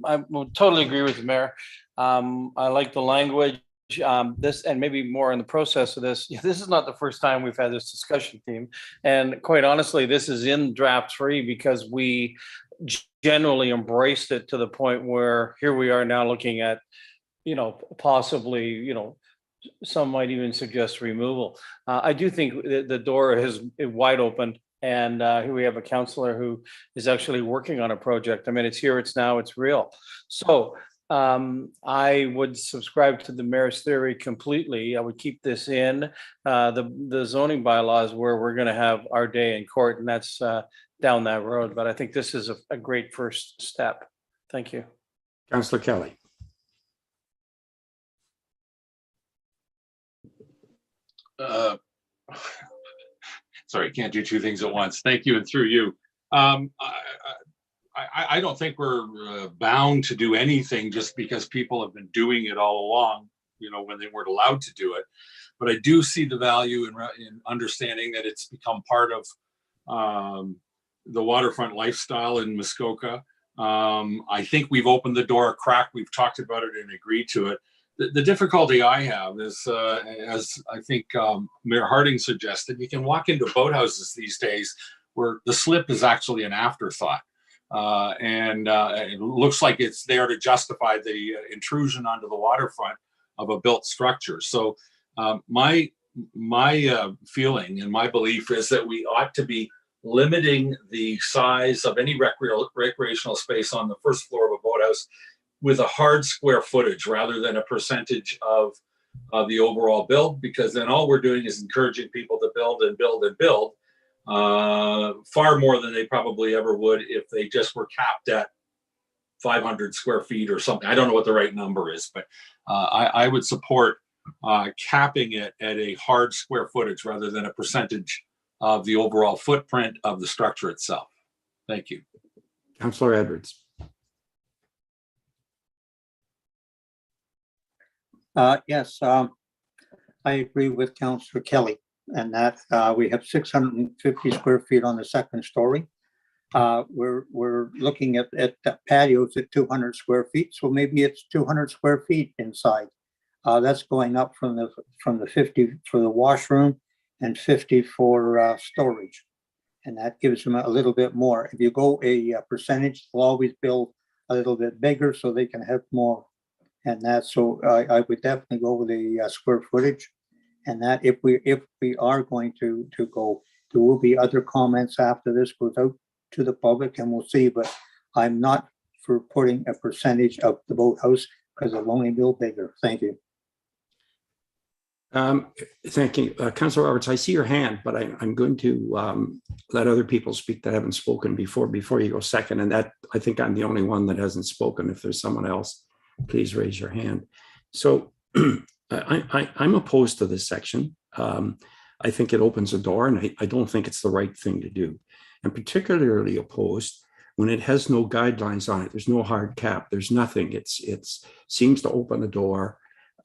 totally agree with the mayor. I like the language. This, and maybe more in the process of this. This is not the first time we've had this discussion, team. And quite honestly, this is in draft 3 because we generally embraced it to the point where here we are now looking at, you know, possibly, you know, some might even suggest removal. I do think the door is wide open. And here we have a councillor who is actually working on a project. I mean, it's here, it's now, it's real. So I would subscribe to the mayor's theory completely. I would keep this in the zoning bylaws where we're going to have our day in court, and that's down that road. But I think this is a great first step. Thank you. Councillor Kelly. Sorry, can't do 2 things at once. Thank you, and through you. I I don't think we're bound to do anything just because people have been doing it all along, when they weren't allowed to do it. But I do see the value in understanding that it's become part of the waterfront lifestyle in Muskoka. I think we've opened the door a crack. We've talked about it and agreed to it. The difficulty I have is, as I think Mayor Harding suggested, you can walk into boathouses these days where the slip is actually an afterthought. And it looks like it's there to justify the intrusion onto the waterfront of a built structure. So my feeling and my belief is that we ought to be limiting the size of any recreational space on the first floor of a boathouse with a hard square footage rather than a percentage of the overall build, because then all we're doing is encouraging people to build and build and build far more than they probably ever would if they just were capped at 500 square feet or something. I don't know what the right number is, but I would support capping it at a hard square footage rather than a percentage of the overall footprint of the structure itself. Thank you. Councillor Edwards. Yes, I agree with Councillor Kelly, and that we have 650 square feet on the second story. We're looking at patios at 200 square feet, so maybe it's 200 square feet inside. That's going up from the 50 for the washroom and 50 for storage, and that gives them a little bit more. If you go a percentage, they'll always build a little bit bigger so they can have more. And that's so I would definitely go with the square footage, and that if we are going to go, there will be other comments after this goes out to the public, and we'll see. But I'm not for putting a percentage of the boathouse because it'll only build bigger. Thank you. Thank you, Councillor Roberts. I see your hand, but I'm going to let other people speak that haven't spoken before you go second. And that I think I'm the only one that hasn't spoken. If there's someone else, please raise your hand. So I'm opposed to this section. I think it opens a door, and I don't think it's the right thing to do. And particularly opposed when it has no guidelines on it. There's no hard cap. There's nothing. It seems to open a door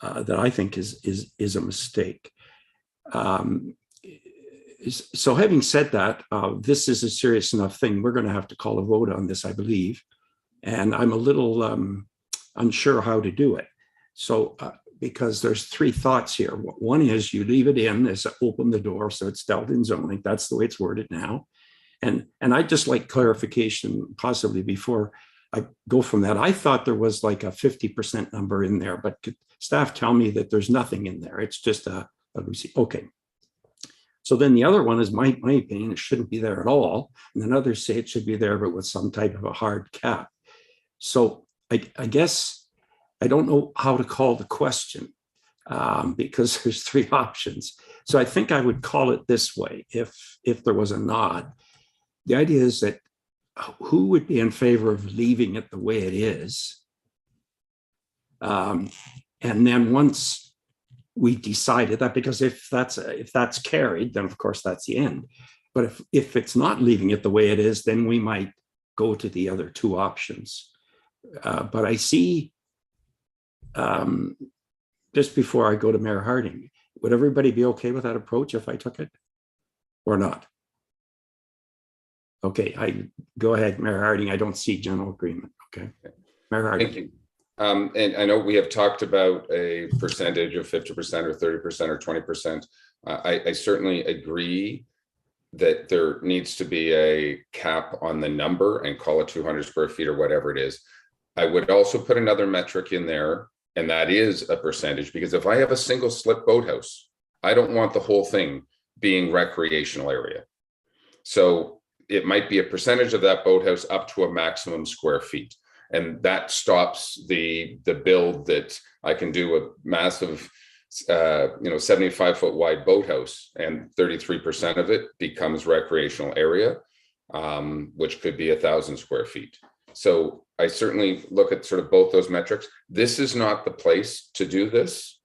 that I think is a mistake. So having said that, this is a serious enough thing. We're going to have to call a vote on this, I believe. And I'm a little unsure how to do it. So because there's three thoughts here. One is you leave it in as open the door, so it's dealt in zoning. That's the way it's worded now. And I'd just like clarification possibly before I go from that. I thought there was like a 50% number in there, but staff tell me that there's nothing in there. It's just a receipt. Okay. So then the other one is my opinion, it shouldn't be there at all. And then others say it should be there, but with some type of a hard cap. So I guess I don't know how to call the question because there's three options. So I think I would call it this way if there was a nod. The idea is that who would be in favor of leaving it the way it is? And then once we decided that, because if that's carried, then of course that's the end. But if it's not leaving it the way it is, then we might go to the other two options. But I see, just before I go to Mayor Harding, would everybody be okay with that approach if I took it or not? Okay, I go ahead, Mayor Harding. I don't see general agreement. Okay, Mayor Harding. Thank you. And I know we have talked about a percentage of 50% or 30% or 20%. I certainly agree that there needs to be a cap on the number and call it 200 square feet or whatever it is. I would also put another metric in there, and that is a percentage, because if I have a single slip boathouse, I don't want the whole thing being recreational area. So it might be a percentage of that boathouse up to a maximum square feet. And that stops the build that I can do a massive, 75-foot wide boathouse, and 33% of it becomes recreational area, which could be 1,000 square feet. So I certainly look at sort of both those metrics. This is not the place to do this.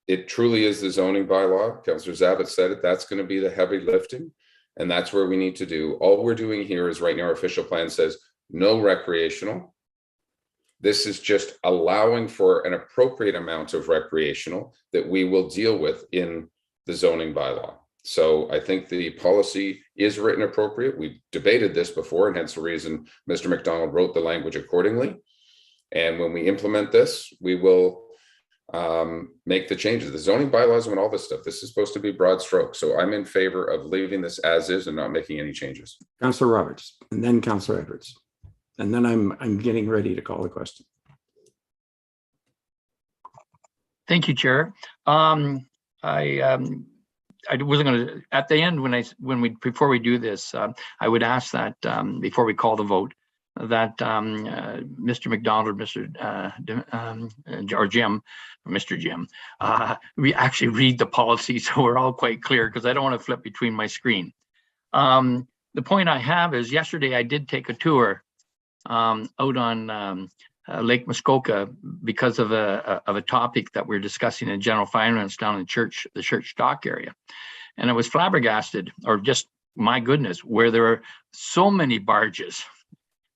It truly is the zoning bylaw. Councillor Zabit said it. That's going to be the heavy lifting. And that's where we need to do. All we're doing here is right now our official plan says no recreational. This is just allowing for an appropriate amount of recreational that we will deal with in the zoning bylaw. So I think the policy is written appropriate. We debated this before, and hence the reason Mr. McDonald wrote the language accordingly. And when we implement this, we will make the changes. The zoning bylaws and all this stuff, this is supposed to be broad strokes. So I'm in favor of leaving this as is and not making any changes. Councillor Roberts, and then Councillor Edwards. And then I'm getting ready to call the question. Thank you, Chair. I wasn't going to, at the end, before we do this, I would ask that before we call the vote, that Mr. McDonald, or Jim, or Mr. Jim, we actually read the policy so we're all quite clear, because I don't want to flip between my screen. The point I have is yesterday I did take a tour out on Lake Muskoka because of a topic that we're discussing in general finance down in the church dock area. And I was flabbergasted, or just, my goodness, where there are so many barges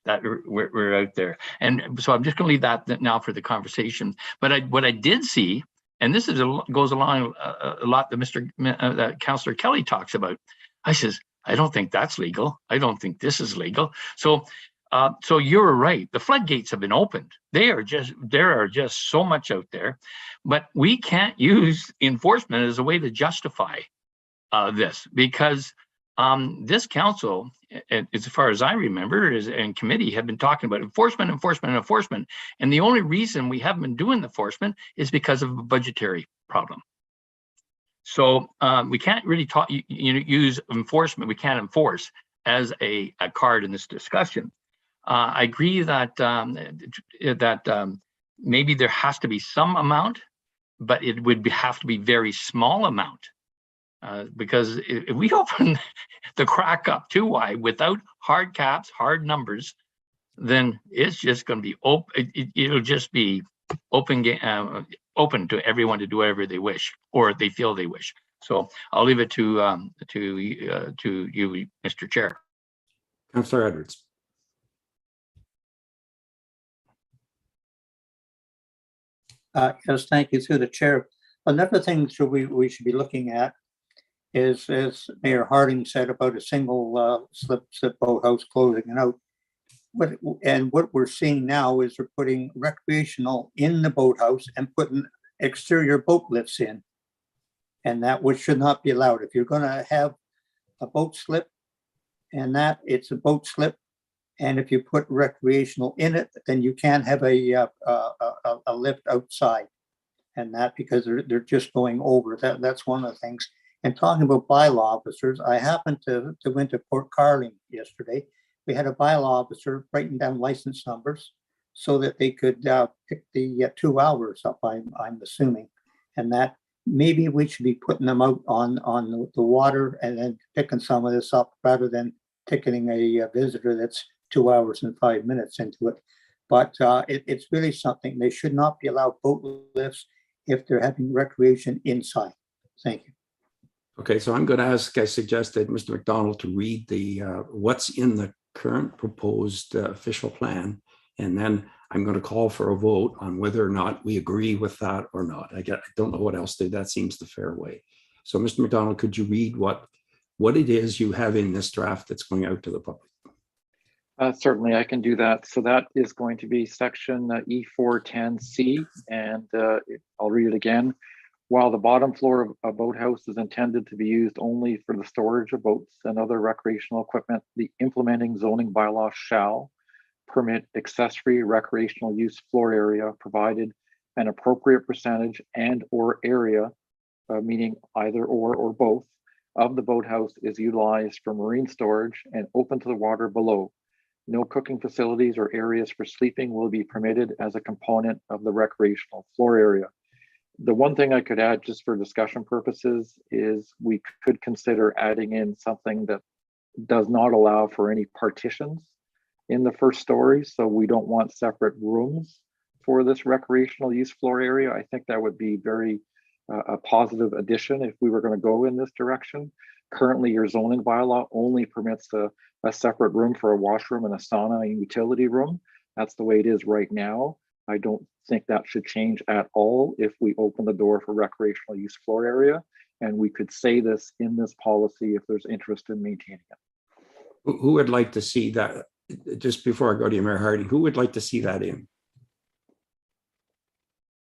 that were out there. And so I'm just going to leave that now for the conversation. But what I did see, and this goes along a lot that Councillor Kelly talks about. I says, I don't think that's legal. I don't think this is legal. So you're right. The floodgates have been opened. There are just so much out there, but we can't use enforcement as a way to justify this, because this council, as far as I remember, and committee have been talking about enforcement. And the only reason we haven't been doing the enforcement is because of a budgetary problem. So we can't really use enforcement. We can't enforce as a card in this discussion. I agree that maybe there has to be some amount, but it would have to be very small amount. Because if we open the crack up too wide without hard caps, hard numbers, then it's just going to be open. It'll just be open to everyone to do whatever they wish or they feel they wish. So I'll leave it to you, Mr. Chair. Councillor Edwards. Yes, thank you, through the chair. Another thing we should be looking at is, as Mayor Harding said about a single slip boathouse closing and out. What we're seeing now is they're putting recreational in the boathouse and putting exterior boat lifts in. And that which should not be allowed. If you're going to have a boat slip, and that it's a boat slip, and if you put recreational in it, then you can't have a lift outside. And that because they're just going over. That's one of the things. And talking about bylaw officers, I happened to went to Port Carling yesterday. We had a bylaw officer writing down license numbers so that they could pick the 2 hours up, I'm assuming. And that maybe we should be putting them out on the water and then picking some of this up rather than ticketing a visitor that's 2 hours and 5 minutes into it. But it's really something. They should not be allowed boat lifts if they're having recreation inside. Thank you. Okay, so I'm going to ask, I suggested Mr. McDonald to read the what's in the current proposed official plan, and then I'm going to call for a vote on whether or not we agree with that or not. I don't know what else to do. That seems the fair way. So, Mr. McDonald, could you read what it is you have in this draft that's going out to the public? Certainly, I can do that. So that is going to be section E410C, and I'll read it again. While the bottom floor of a boathouse is intended to be used only for the storage of boats and other recreational equipment, the implementing zoning bylaw shall permit accessory recreational use floor area provided an appropriate percentage and or area, meaning either or both, of the boathouse is utilized for marine storage and open to the water below. No cooking facilities or areas for sleeping will be permitted as a component of the recreational floor area. The one thing I could add just for discussion purposes is we could consider adding in something that does not allow for any partitions in the first story. So we don't want separate rooms for this recreational use floor area. I think that would be very a positive addition if we were going to go in this direction. Currently, your zoning bylaw only permits a separate room for a washroom and a sauna and utility room. That's the way it is right now. I don't think that should change at all if we open the door for recreational use floor area. And we could say this in this policy if there's interest in maintaining it. Who would like to see that? Just before I go to you, Mayor Harding, who would like to see that in?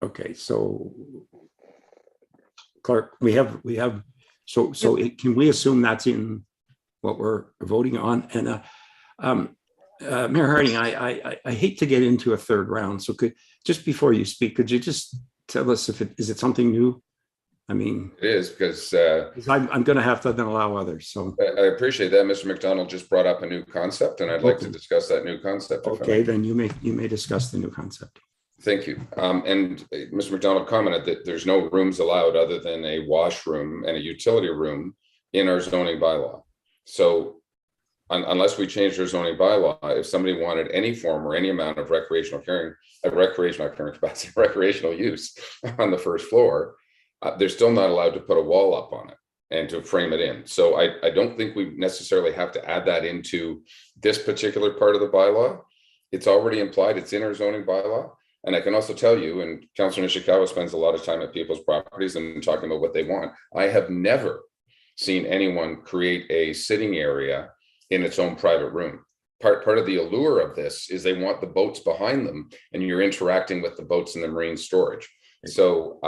Okay, so Clark, we have so can we assume that's in what we're voting on? And Mayor Harding, I hate to get into a third round, so just before you speak, could you just tell us if is it something new? I mean, It is because I'm going to have to then allow others. So I appreciate that Mr. McDonald just brought up a new concept, and I'd like to discuss that new concept. Okay, then you may discuss the new concept. Thank you. And Mr. McDonald commented that there's no rooms allowed other than a washroom and a utility room in our zoning bylaw. So unless we change our zoning bylaw, if somebody wanted any form or any amount of recreational use on the first floor, they're still not allowed to put a wall up on it and to frame it in. So I don't think we necessarily have to add that into this particular part of the bylaw. It's already implied, it's in our zoning bylaw. And I can also tell you, and Councillor Nishikawa spends a lot of time at people's properties and talking about what they want. I have never seen anyone create a sitting area in its own private room. Part of the allure of this is they want the boats behind them and you're interacting with the boats in the marine storage. So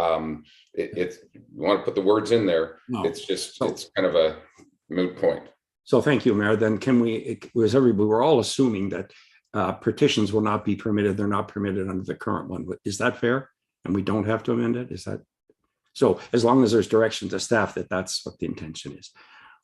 you want to put the words in there. No. It's kind of a moot point. So thank you, Mayor. Then we're all assuming that partitions will not be permitted. They're not permitted under the current one. Is that fair? And we don't have to amend it? Is that? So as long as there's direction to staff that that's what the intention is.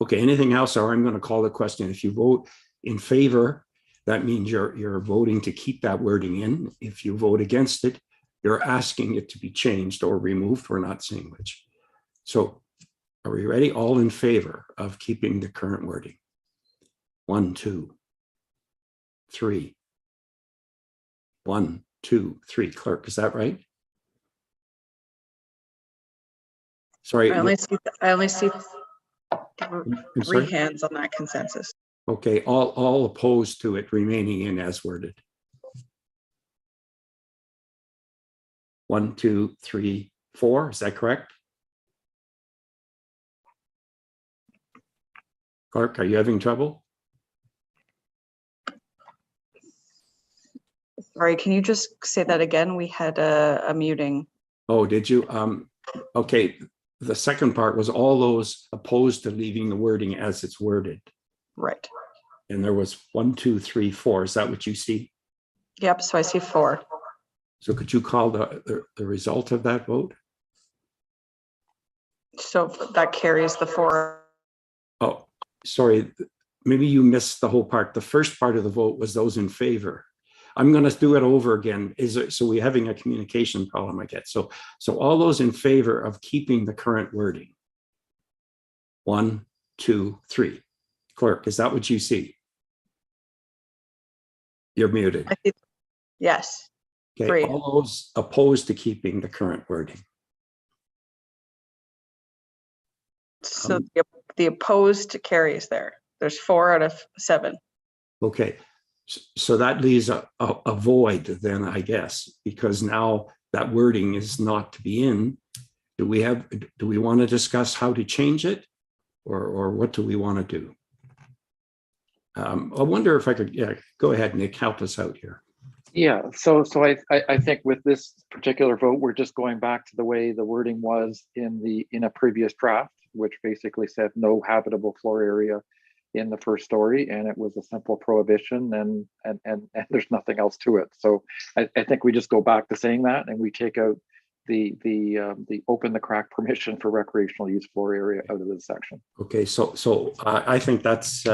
Okay, anything else? Or I'm going to call the question. If you vote in favor, that means you're voting to keep that wording in. If you vote against it, you're asking it to be changed or removed. We're not saying which. So are we ready? All in favor of keeping the current wording? 1, 2, 3. 1, 2, 3. Clerk, is that right? Sorry. I only see 3 hands on that consensus. Okay, all opposed to it remaining in as worded. 1, 2, 3, 4. Is that correct? Clark, are you having trouble? Sorry, can you just say that again? We had a muting. Oh, did you? Okay, the second part was all those opposed to leaving the wording as it's worded. Right. And there was 1, 2, 3, 4. Is that what you see? Yep, so I see 4. So could you call the result of that vote? So that carries the 4. Oh, sorry. Maybe you missed the whole part. The first part of the vote was those in favor. I'm going to do it over again. So we're having a communication problem, I guess. So all those in favor of keeping the current wording. 1, 2, 3. Clerk, is that what you see? You're muted. Yes. Okay, 3. all those opposed to keeping the current wording. So the opposed carries there. There's 4 out of 7. Okay, so that leaves a void then, I guess, because now that wording is not to be in. Do we want to discuss how to change it, or what do we want to do? I wonder if I could, go ahead, Nick, help us out here. Yeah, so I think with this particular vote, we're just going back to the way the wording was in a previous draft, which basically said no habitable floor area in the first story, and it was a simple prohibition, and there's nothing else to it. So I think we just go back to saying that, and we take out the open the crack permission for recreational use floor area out of this section. Okay, so I think that's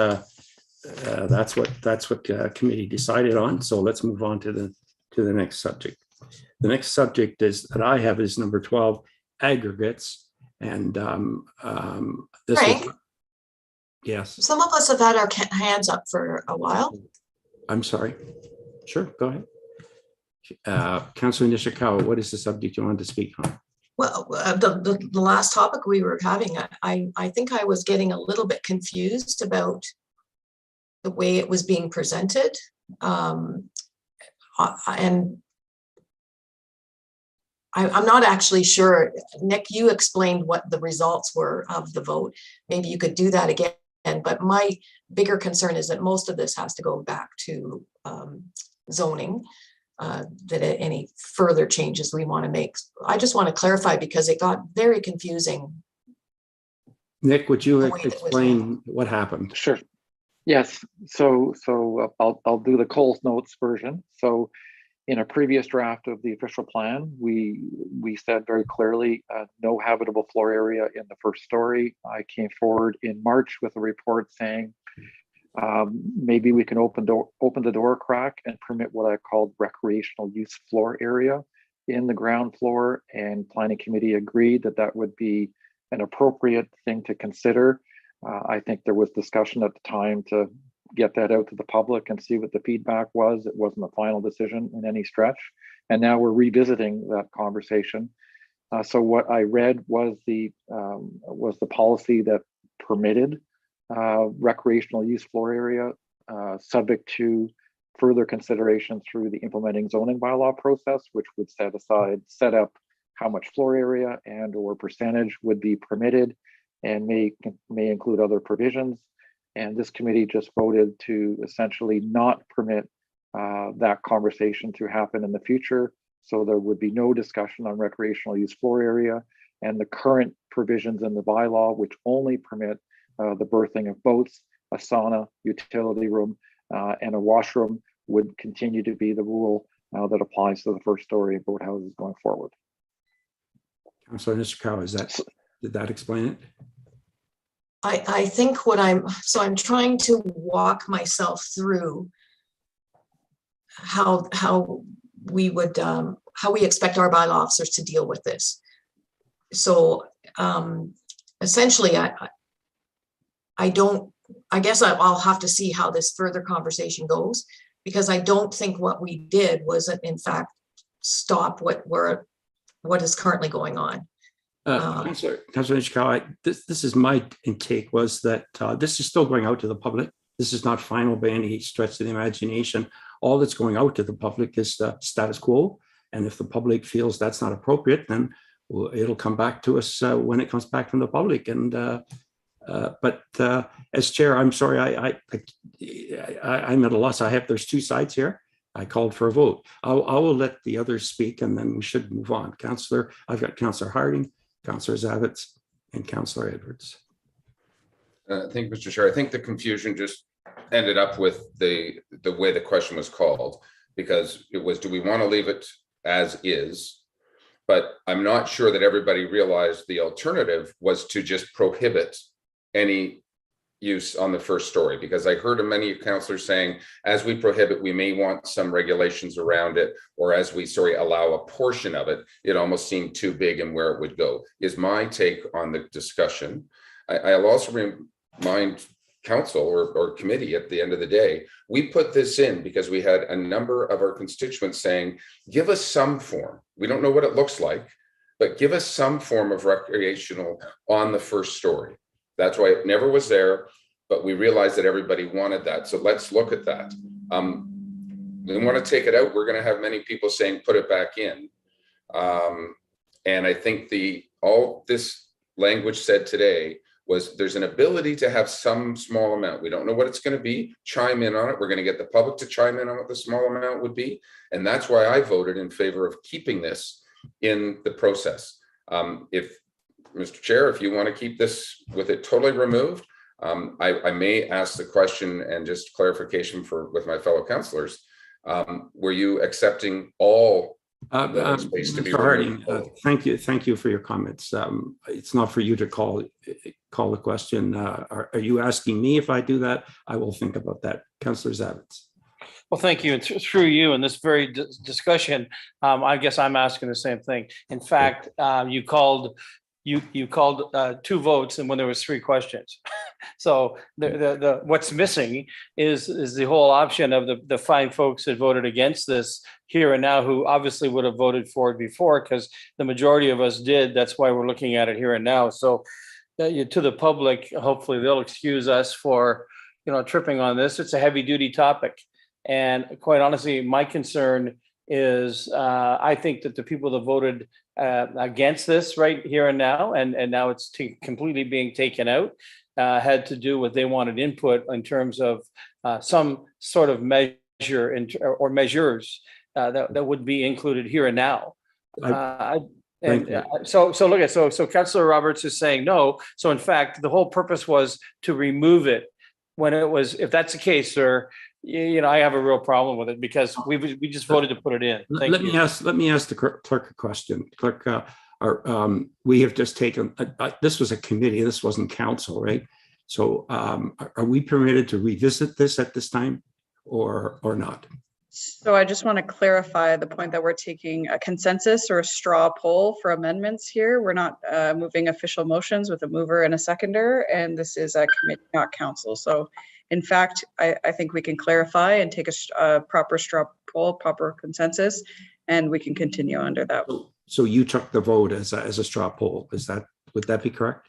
what committee decided on. So let's move on to the next subject. The next subject that I have is number 12, aggregates, and this Frank? is, yes. Some of us have had our hands up for a while. I'm sorry. Sure, go ahead. Councilor Nishikawa, what is the subject you wanted to speak on? Well, the last topic we were having, I think I was getting a little bit confused about the way it was being presented. And I'm not actually sure. Nick, you explained what the results were of the vote. Maybe you could do that again. But my bigger concern is that most of this has to go back to zoning, that any further changes we want to make. I just want to clarify because it got very confusing. Nick, would you The way that was explain what happened? Sure. Yes. So I'll do the Coles Notes version. So in a previous draft of the official plan, we said very clearly no habitable floor area in the first story. I came forward in March with a report saying maybe we can open the door crack and permit what I called recreational use floor area in the ground floor, and planning committee agreed that that would be an appropriate thing to consider. I think there was discussion at the time to get that out to the public and see what the feedback was. It wasn't a final decision in any stretch. And now we're revisiting that conversation. So what I read was the policy that permitted recreational use floor area, subject to further consideration through the implementing zoning bylaw process, which would set up how much floor area and or percentage would be permitted, and may include other provisions. And this committee just voted to essentially not permit that conversation to happen in the future. So there would be no discussion on recreational use floor area, and the current provisions in the bylaw, which only permit the berthing of boats, a sauna, utility room, and a washroom, would continue to be the rule that applies to the first story of boathouses going forward. Councilor Nisrakawa, did that explain it? I think I'm trying to walk myself through how we would, how we expect our bylaw officers to deal with this. So essentially, I guess I'll have to see how this further conversation goes, because I don't think what we did was in fact stop what is currently going on. Councilor Nisrakawa, this is my intake, was that this is still going out to the public. This is not final by any stretch of the imagination. All that's going out to the public is the status quo. And if the public feels that's not appropriate, then it'll come back to us when it comes back from the public. And but as chair, I'm sorry, I'm at a loss. There's two sides here. I called for a vote. I will let the others speak, and then we should move on. I've got Councillor Harding, Councillor Zavitz, and Councillor Edwards. Thank you, Mr. Chair. I think the confusion just ended up with the way the question was called, because it was, do we want to leave it as is? But I'm not sure that everybody realized the alternative was to just prohibit any use on the first story, because I heard many councillors saying, as we prohibit, we may want some regulations around it, or as we allow a portion of it, it almost seemed too big and where it would go, is my take on the discussion. I'll also remind council or committee, at the end of the day, we put this in because we had a number of our constituents saying, give us some form. We don't know what it looks like, but give us some form of recreational on the first story. That's why it never was there, but we realized that everybody wanted that. So let's look at that. We want to take it out. We're going to have many people saying, put it back in. And I think all this language said today was there's an ability to have some small amount. We don't know what it's going to be. Chime in on it. We're going to get the public to chime in on what the small amount would be. And that's why I voted in favor of keeping this in the process. If Mr. Chair, if you want to keep this with it totally removed, I may ask the question and just clarification with my fellow councillors. Were you accepting all space to be Harding, thank you for your comments. It's not for you to call the question. Are you asking me if I do that? I will think about that. Councillor Zavitz. Well, thank you. And through you in this very discussion, I guess I'm asking the same thing. In fact, you called two votes and when there was three questions. So the what's missing is the whole option of the fine folks that voted against this here and now, who obviously would have voted for it before, because the majority of us did. That's why we're looking at it here and now. So to the public, hopefully they'll excuse us for, tripping on this. It's a heavy duty topic. And quite honestly, my concern is I think that the people that voted against this right here and now, and now it's completely being taken out, had to do with they wanted input in terms of some sort of measure or measures that would be included here and now. So Councillor Roberts is saying no. So in fact, the whole purpose was to remove it. When it was, if that's the case, sir, I have a real problem with it, because we just voted to put it in. Let me ask the clerk a question. Clerk, we have just taken, this was a committee, this wasn't council, right? So are we permitted to revisit this at this time or not? So I just want to clarify the point that we're taking a consensus or a straw poll for amendments here. We're not moving official motions with a mover and a seconder, and this is a committee, not council. So in fact, I think we can clarify and take a proper straw poll, proper consensus, and we can continue under that. So you took the vote as a straw poll. Would that be correct?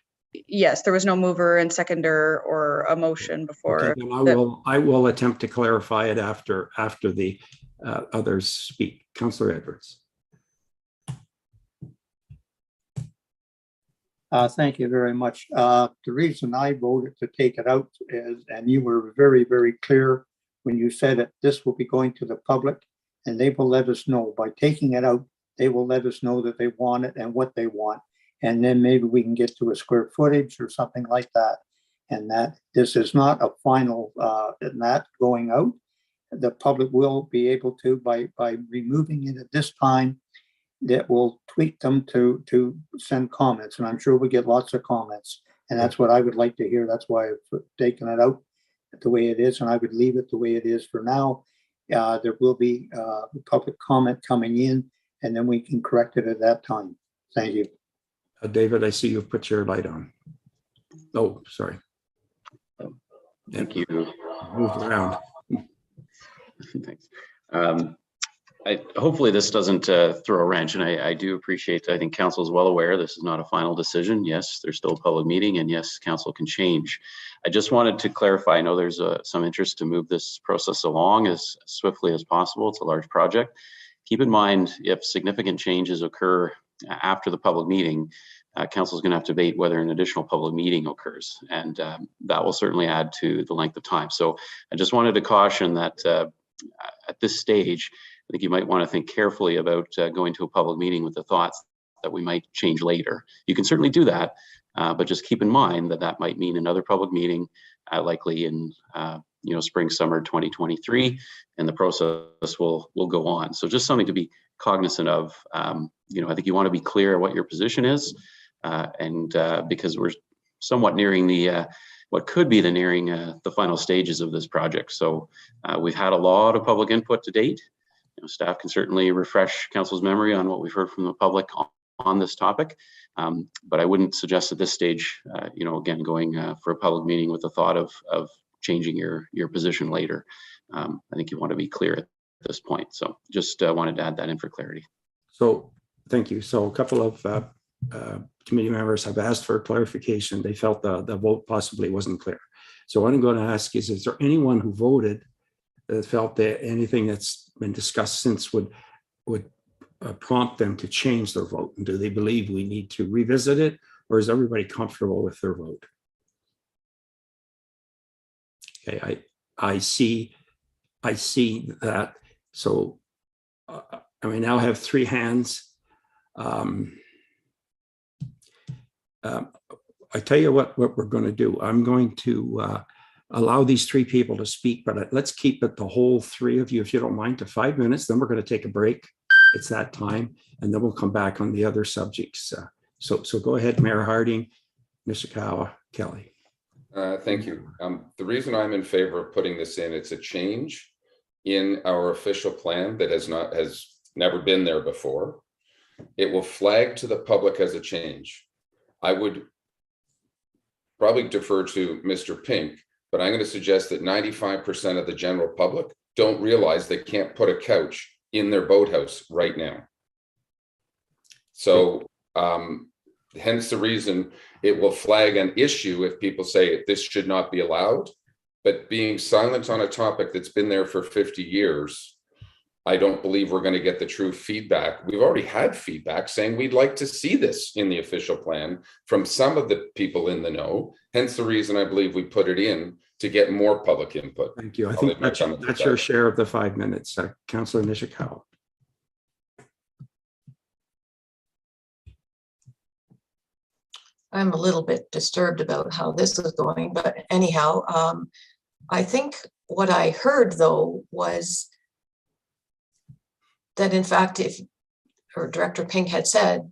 Yes, there was no mover and seconder or a motion before. Okay, I will attempt to clarify it after the others speak. Councillor Edwards. Thank you very much. The reason I voted to take it out is, and you were very, very clear when you said that this will be going to the public, and they will let us know. By taking it out, they will let us know that they want it and what they want. And then maybe we can get to a square footage or something like that. And that this is not a final that going out. The public will be able to, by removing it at this time, that will tweak them to send comments. And I'm sure we get lots of comments. And that's what I would like to hear. That's why I've taken it out the way it is. And I would leave it the way it is for now. There will be public comment coming in, and then we can correct it at that time. Thank you. David, I see you've put your light on. Oh, sorry. Thank you. Moved around. Thanks. Hopefully this doesn't throw a wrench, and I do appreciate, I think council is well aware this is not a final decision. Yes, there's still a public meeting, and yes, council can change. I just wanted to clarify, I know there's some interest to move this process along as swiftly as possible. It's a large project. Keep in mind, if significant changes occur after the public meeting, council is going to have to debate whether an additional public meeting occurs, and that will certainly add to the length of time. So I just wanted to caution that at this stage, I think you might want to think carefully about going to a public meeting with the thoughts that we might change later. You can certainly do that, but just keep in mind that that might mean another public meeting, likely in spring, summer 2023, and the process will go on. So just something to be cognizant of. I think you want to be clear what your position is, and because we're somewhat nearing the what could be the final stages of this project. So we've had a lot of public input to date. Staff can certainly refresh council's memory on what we've heard from the public on this topic, but I wouldn't suggest at this stage, again, going for a public meeting with the thought of changing your position later. I think you want to be clear at this point. So just wanted to add that in for clarity. So thank you. So a couple of committee members have asked for clarification. They felt the vote possibly wasn't clear. So what I'm going to ask is there anyone who voted that felt that anything that's been discussed since would prompt them to change their vote? And do they believe we need to revisit it, or is everybody comfortable with their vote? Okay, I see that. So I now have 3 hands. I tell you what we're going to do. I'm going to allow these 3 people to speak, but let's keep it the whole 3 of you, if you don't mind, to 5 minutes. Then we're going to take a break. It's that time, and then we'll come back on the other subjects. So go ahead, Mayor Harding, Nishikawa, Kelly. Thank you. The reason I'm in favor of putting this in, it's a change in our official plan that has never been there before. It will flag to the public as a change. I would probably defer to Mr. Pink, but I'm going to suggest that 95% of the general public don't realize they can't put a couch in their boathouse right now. So hence the reason it will flag an issue if people say this should not be allowed, but being silent on a topic that's been there for 50 years, I don't believe we're going to get the true feedback. We've already had feedback saying we'd like to see this in the official plan from some of the people in the know. Hence the reason I believe we put it in to get more public input. Thank you. I think that's your share of the 5 minutes. Councillor Nishikawa. I'm a little bit disturbed about how this is going, but anyhow, I think what I heard though was that in fact, or Director Pink had said,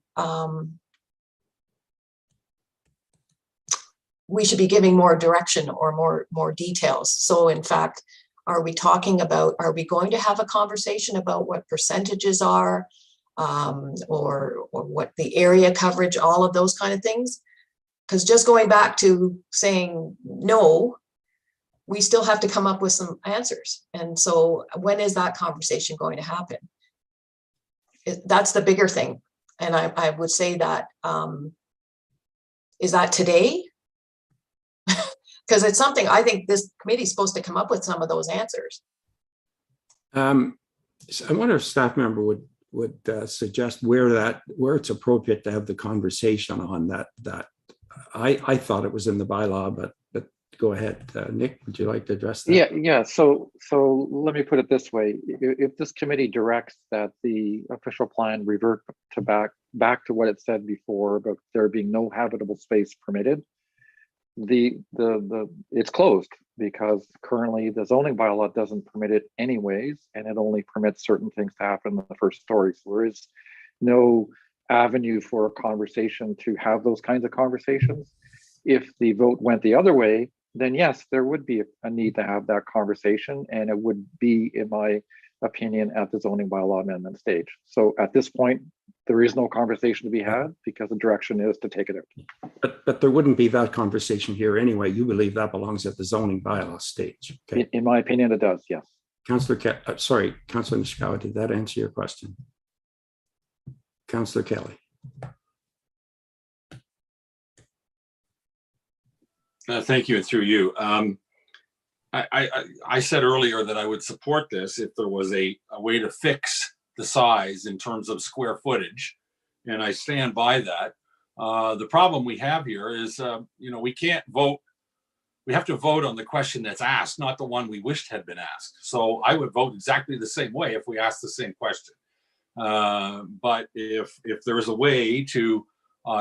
we should be giving more direction or more details. So in fact, are we going to have a conversation about what percentages are, or what the area coverage, all of those kind of things? Because just going back to saying no, we still have to come up with some answers. And so when is that conversation going to happen? That's the bigger thing. And I would say that, is that today? Because it's something I think this committee is supposed to come up with some of those answers. So I wonder if staff member would suggest where it's appropriate to have the conversation on that. I thought it was in the bylaw, but go ahead, Nick. Would you like to address that? Yeah. So let me put it this way: if this committee directs that the official plan revert to back to what it said before about there being no habitable space permitted, it's closed, because currently the zoning bylaw doesn't permit it anyways, and it only permits certain things to happen in the first story. So there is no avenue for a conversation to have those kinds of conversations. If the vote went the other way, then yes, there would be a need to have that conversation, and it would be, in my opinion, at the zoning bylaw amendment stage. So at this point, there is no conversation to be had because the direction is to take it out. But there wouldn't be that conversation here anyway. You believe that belongs at the zoning bylaw stage. Okay. In my opinion, it does, yes. Councillor Nishikawa, did that answer your question? Councillor Kelly. Thank you, and through you. I said earlier that I would support this if there was a way to fix the size in terms of square footage, and I stand by that. The problem we have here is, we can't vote. We have to vote on the question that's asked, not the one we wished had been asked. So I would vote exactly the same way if we asked the same question. But if there is a way to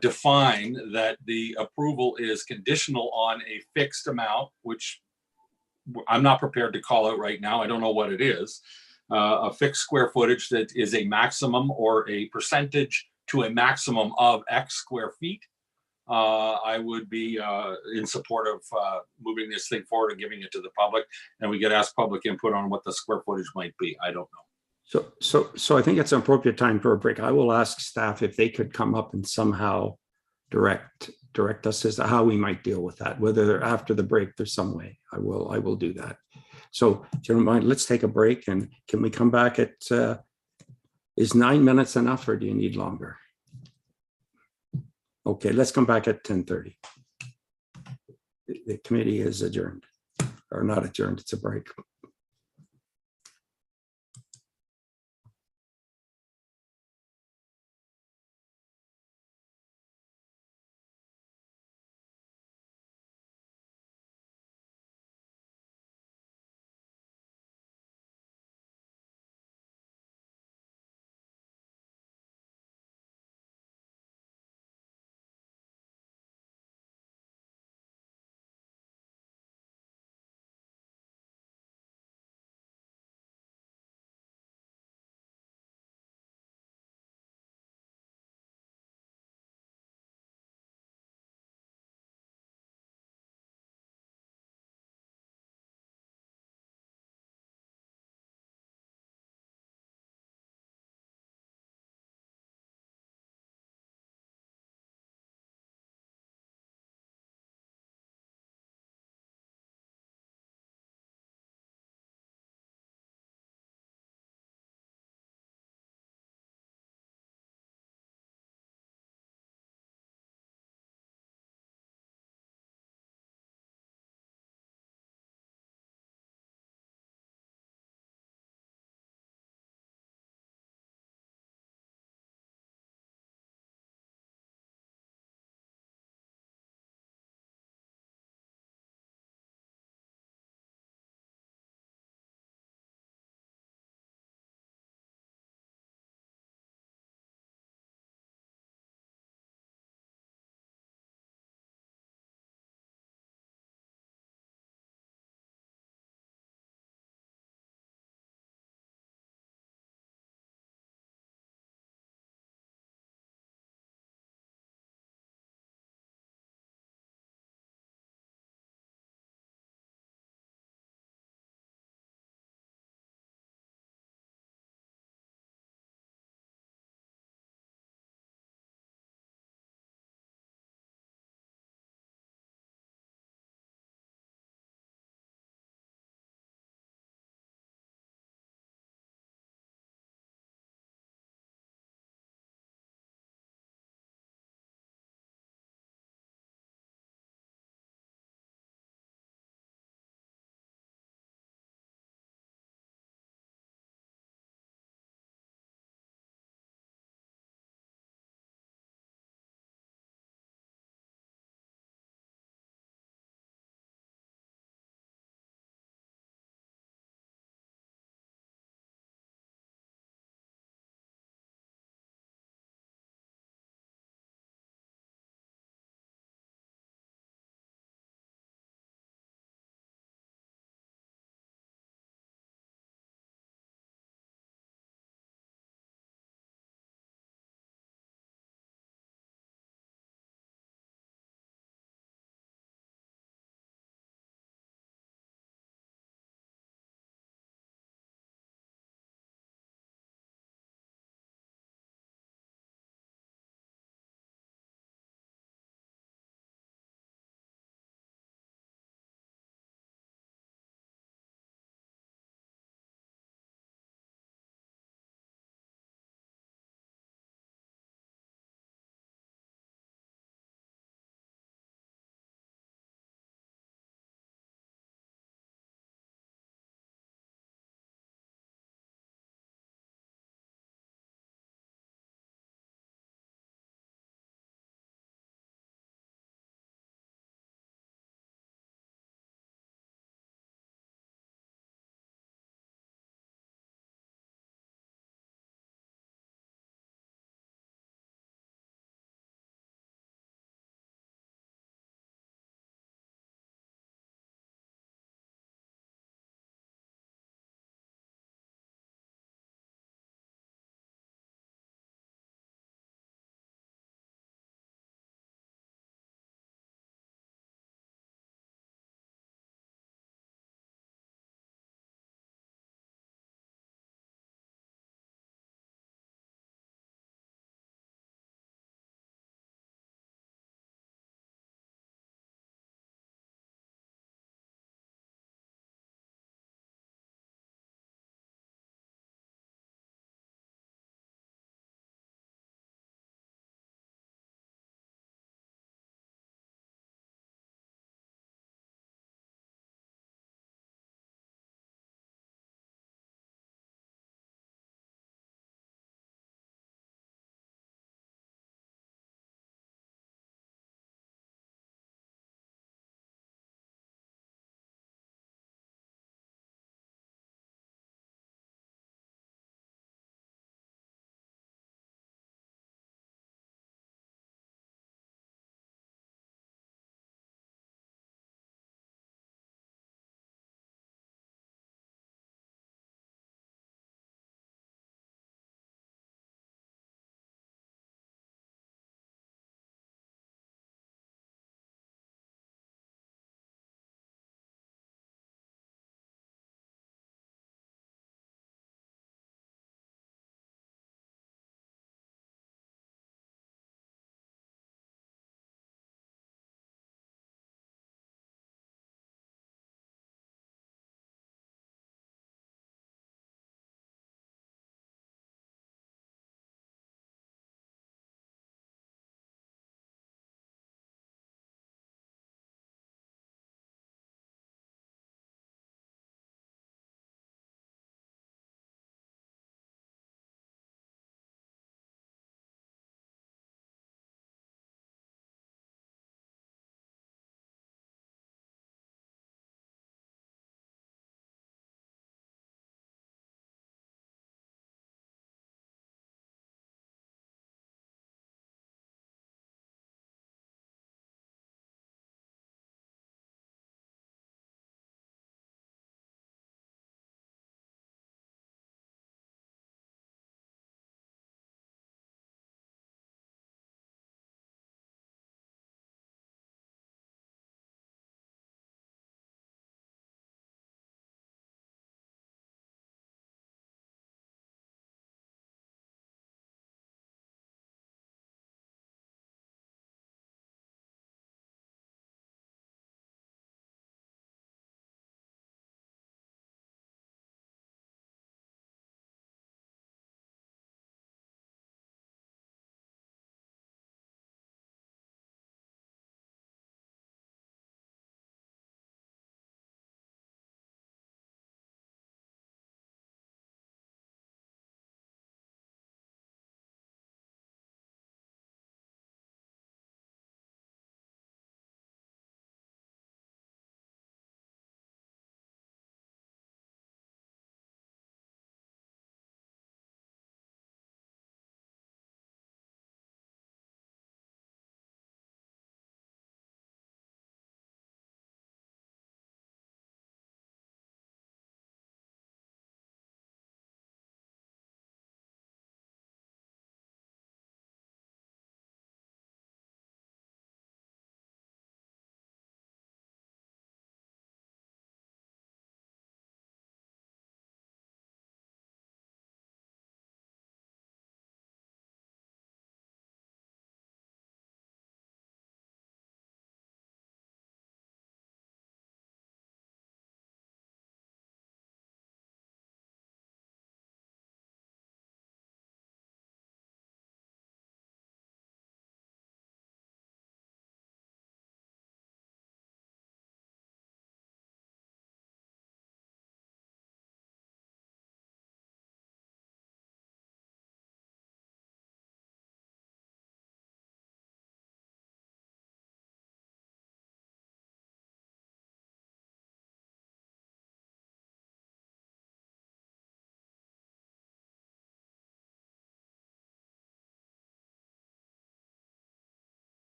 define that the approval is conditional on a fixed amount, which I'm not prepared to call out right now. I don't know what it is. A fixed square footage that is a maximum or a percentage to a maximum of X square feet. I would be in support of moving this thing forward and giving it to the public, and we get asked public input on what the square footage might be. I don't know. So I think it's an appropriate time for a break. I will ask staff if they could come up and somehow direct us as to how we might deal with that. Whether after the break there's some way, I will do that. So if you don't mind, let's take a break, and can we come back at? Is 9 minutes enough, or do you need longer? Okay, let's come back at 10:30. The committee is adjourned, or not adjourned. It's a break.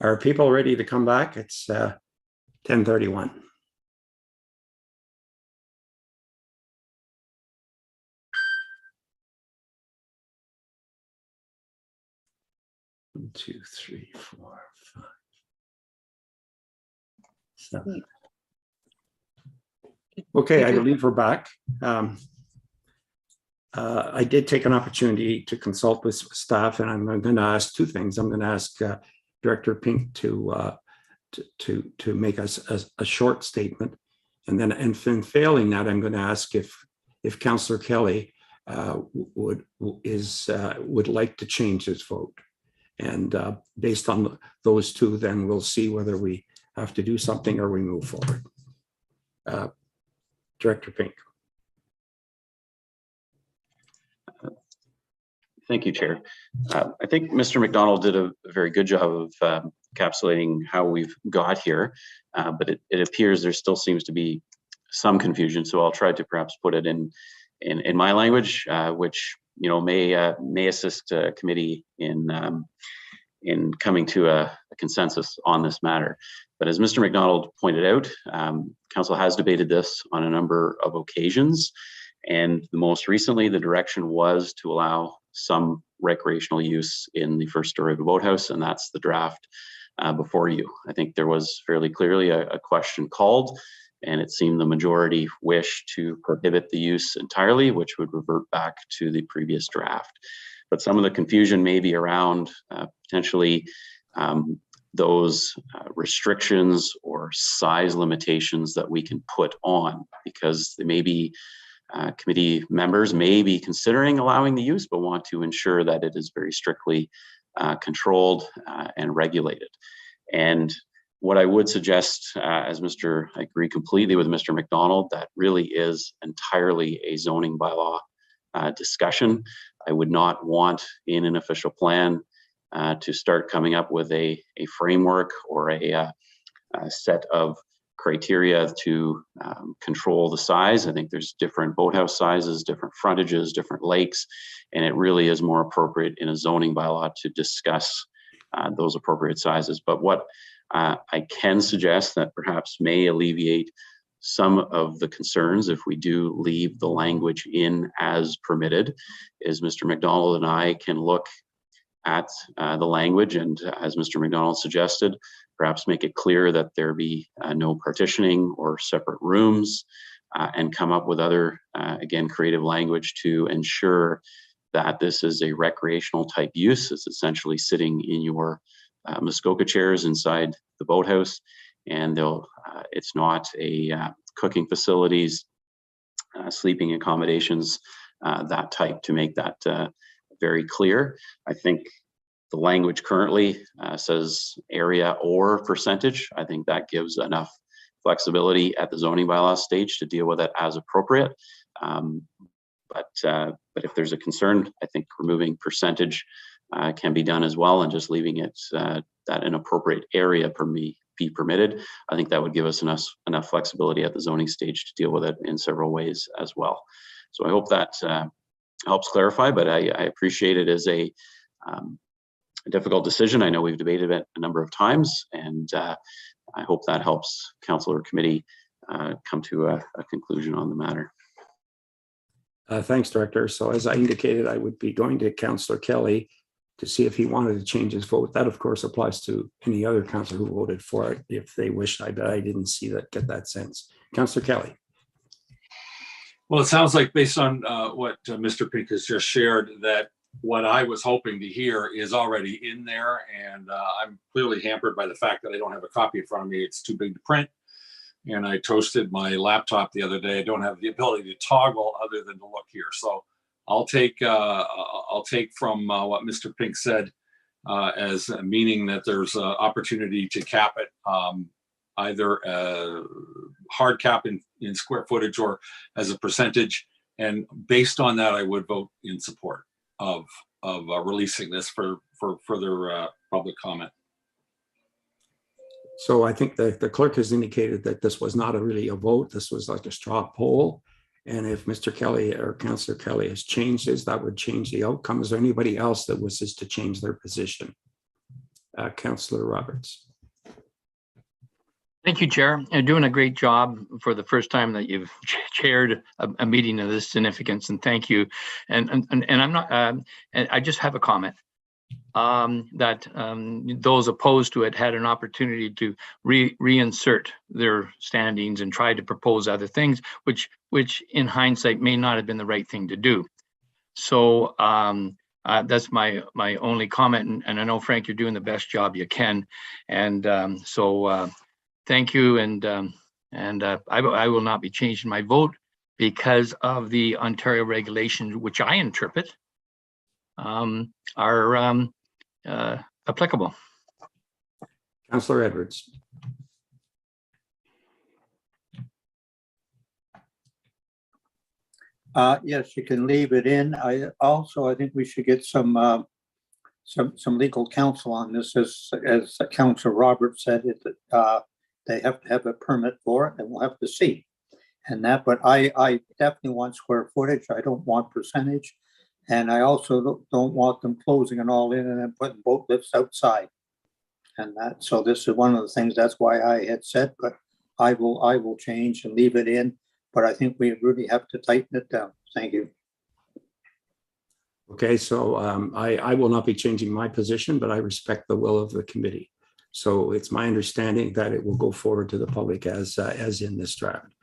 Are people ready to come back? It's 10:31. One, two, three, four, five, seven. Okay, I believe we're back. I did take an opportunity to consult with staff, and I'm going to ask two things. I'm going to ask Director Pink to make us a short statement, and then failing that, I'm going to ask if Councillor Kelly would like to change his vote. And based on those two, then we'll see whether we have to do something or we move forward. Director Pink. Thank you, Chair. I think Mr. McDonald did a very good job of encapsulating how we've got here, but it appears there still seems to be some confusion. So I'll try to perhaps put it in my language, which may assist committee in coming to a consensus on this matter. But as Mr. McDonald pointed out, Council has debated this on a number of occasions, and most recently the direction was to allow some recreational use in the first story of a boathouse, and that's the draft before you. I think there was fairly clearly a question called, and it seemed the majority wished to prohibit the use entirely, which would revert back to the previous draft. But some of the confusion may be around potentially those restrictions or size limitations that we can put on, because they may be committee members may be considering allowing the use, but want to ensure that it is very strictly controlled and regulated. And what I would suggest, I agree completely with Mr. McDonald, that really is entirely a zoning bylaw discussion. I would not want in an official plan to start coming up with a framework or a set of criteria to control the size. I think there's different boathouse sizes, different frontages, different lakes, and it really is more appropriate in a zoning bylaw to discuss those appropriate sizes. But what I can suggest that perhaps may alleviate some of the concerns if we do leave the language in as permitted is Mr. McDonald and I can look at the language, and as Mr. McDonald suggested, perhaps make it clear that there be no partitioning or separate rooms, and come up with other, again, creative language to ensure that this is a recreational type use. It's essentially sitting in your Muskoka chairs inside the boathouse, and it's not a cooking facilities, sleeping accommodations, that type, to make that very clear. I think the language currently says area or percentage. I think that gives enough flexibility at the zoning bylaw stage to deal with it as appropriate. But if there's a concern, I think removing percentage can be done as well, and just leaving it that an appropriate area be permitted. I think that would give us enough flexibility at the zoning stage to deal with it in several ways as well. So I hope that helps clarify, but I appreciate it as a difficult decision. I know we've debated it a number of times, and I hope that helps council or committee come to a conclusion on the matter. Thanks, Director. So as I indicated, I would be going to Councillor Kelly to see if he wanted to change his vote. That, of course, applies to any other councillor who voted for it if they wished. I didn't get that sense. Councillor Kelly. Well, it sounds like, based on what Mr. Pink has just shared, that what I was hoping to hear is already in there, and I'm clearly hampered by the fact that I don't have a copy in front of me. It's too big to print, and I toasted my laptop the other day. I don't have the ability to toggle other than to look here. So I'll take from what Mr. Pink said as meaning that there's an opportunity to cap it, either a hard cap in square footage or as a percentage. And based on that, I would vote in support of releasing this for further public comment. So I think the clerk has indicated that this was not really a vote. This was like a straw poll. And if Mr. Kelly or Councillor Kelly has changed his, that would change the outcome. Is there anybody else that wishes to change their position? Councillor Roberts. Thank you, Chair. You're doing a great job for the first time that you've chaired a meeting of this significance, and thank you. And I'm not. And I just have a comment that those opposed to it had an opportunity to reinsert their standings and try to propose other things, which in hindsight may not have been the right thing to do. So that's my only comment. And I know, Frank, you're doing the best job you can. And so. Thank you, and I will not be changing my vote because of the Ontario regulations, which I interpret are applicable. Councillor Edwards. Yes, you can leave it in. I think we should get some legal counsel on this, as Councillor Roberts said, they have to have a permit for it, and we'll have to see. And that, but I definitely want square footage. I don't want percentage. And I also don't want them closing it all in and then putting boat lifts outside. And that, so this is one of the things, that's why I had said, but I will change and leave it in. But I think we really have to tighten it down. Thank you. Okay, so I will not be changing my position, but I respect the will of the committee. So it's my understanding that it will go forward to the public as in this draft.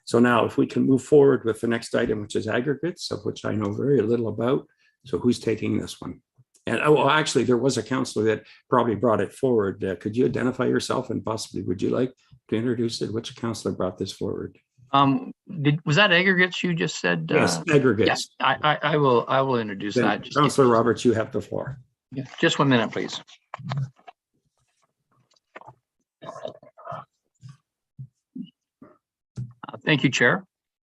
So now if we can move forward with the next item, which is aggregates, of which I know very little about. So who's taking this one? And well, actually, there was a councillor that probably brought it forward. Could you identify yourself, and possibly would you like to introduce it? Which councillor brought this forward? Was that aggregates you just said? Yes, aggregates. Yeah, I will introduce that. Councillor Roberts, you have the floor. Yeah, just 1 minute, please. Thank you, Chair.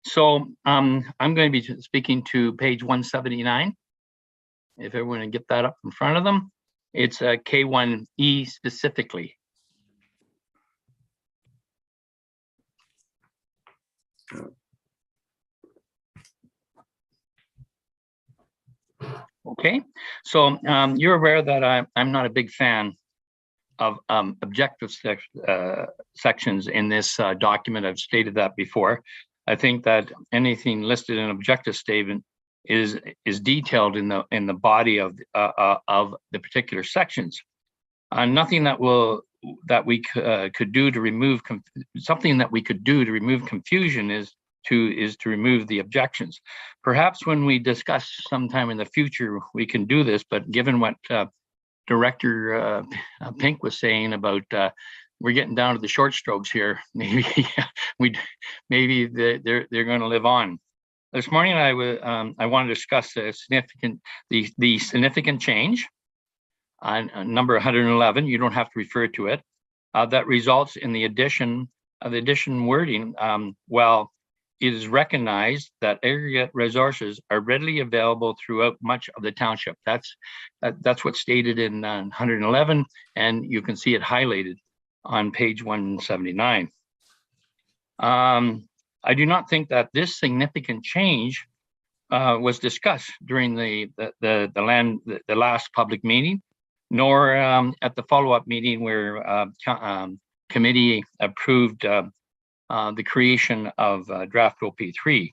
So I'm going to be speaking to page 179. If everyone can get that up in front of them, it's K1E specifically. Okay, so you're aware that I'm not a big fan of objective sections in this document. I've stated that before. I think that anything listed in an objective statement is detailed in the body of the particular sections. Nothing that we could do to remove something that we could do to remove confusion is to remove the objections. Perhaps when we discuss sometime in the future we can do this, but given what Director Pink was saying about we're getting down to the short strokes here, maybe they're going to live on. This morning I want to discuss the significant change on number 111. You don't have to refer to it. That results in the addition wording. Well, it is recognized that aggregate resources are readily available throughout much of the township. That's what's stated in 111, and you can see it highlighted on page 179. I do not think that this significant change was discussed during the last public meeting, nor at the follow-up meeting where committee approved the creation of draft OP3.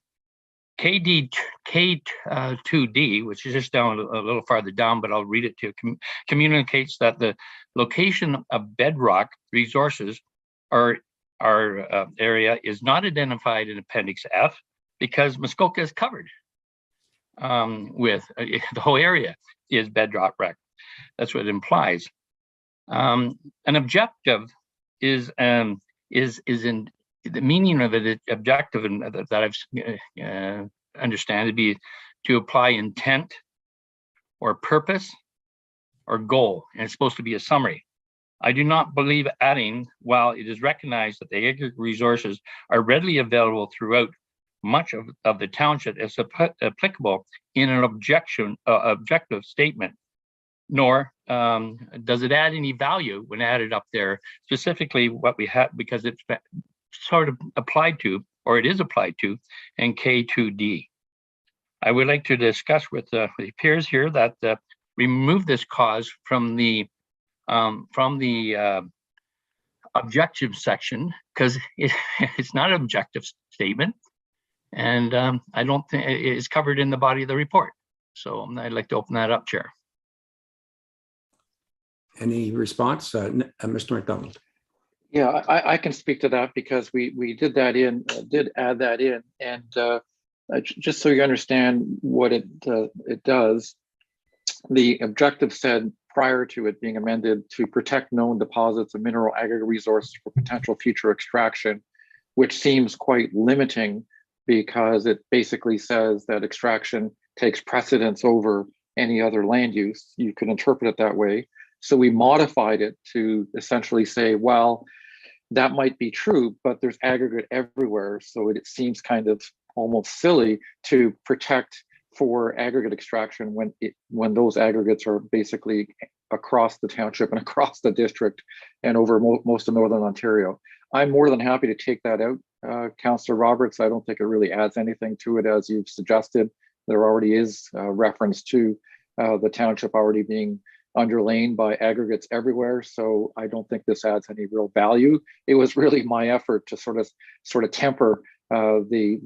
K2D, which is just down a little farther down, but I'll read it to you, communicates that the location of bedrock resources area is not identified in Appendix F because Muskoka is covered with the whole area is bedrock wreck. That's what it implies. An objective is in the meaning of it. Objective, and that I've understand to be to apply intent or purpose or goal, and it's supposed to be a summary. I do not believe adding, while it is recognized that the aggregate resources are readily available throughout much of the township, is applicable in an objective statement, nor does it add any value when added up there, specifically what we have, because it's sort of applied to, or it is applied to, in K2D. I would like to discuss with the peers here that remove this clause from the from the objective section, because it's not an objective statement. And I don't think it's covered in the body of the report. So I'd like to open that up, Chair. Any response, Mr. McDonald? Yeah, I can speak to that because we did add that in, and just so you understand what it does, the objective said prior to it being amended to protect known deposits of mineral aggregate resources for potential future extraction, which seems quite limiting because it basically says that extraction takes precedence over any other land use. You can interpret it that way. So we modified it to essentially say, well, that might be true, but there's aggregate everywhere. So it seems kind of almost silly to protect for aggregate extraction when those aggregates are basically across the township and across the district and over most of Northern Ontario. I'm more than happy to take that out, Councillor Roberts. I don't think it really adds anything to it, as you've suggested. There already is reference to the township already being underlain by aggregates everywhere. So I don't think this adds any real value. It was really my effort to sort of temper the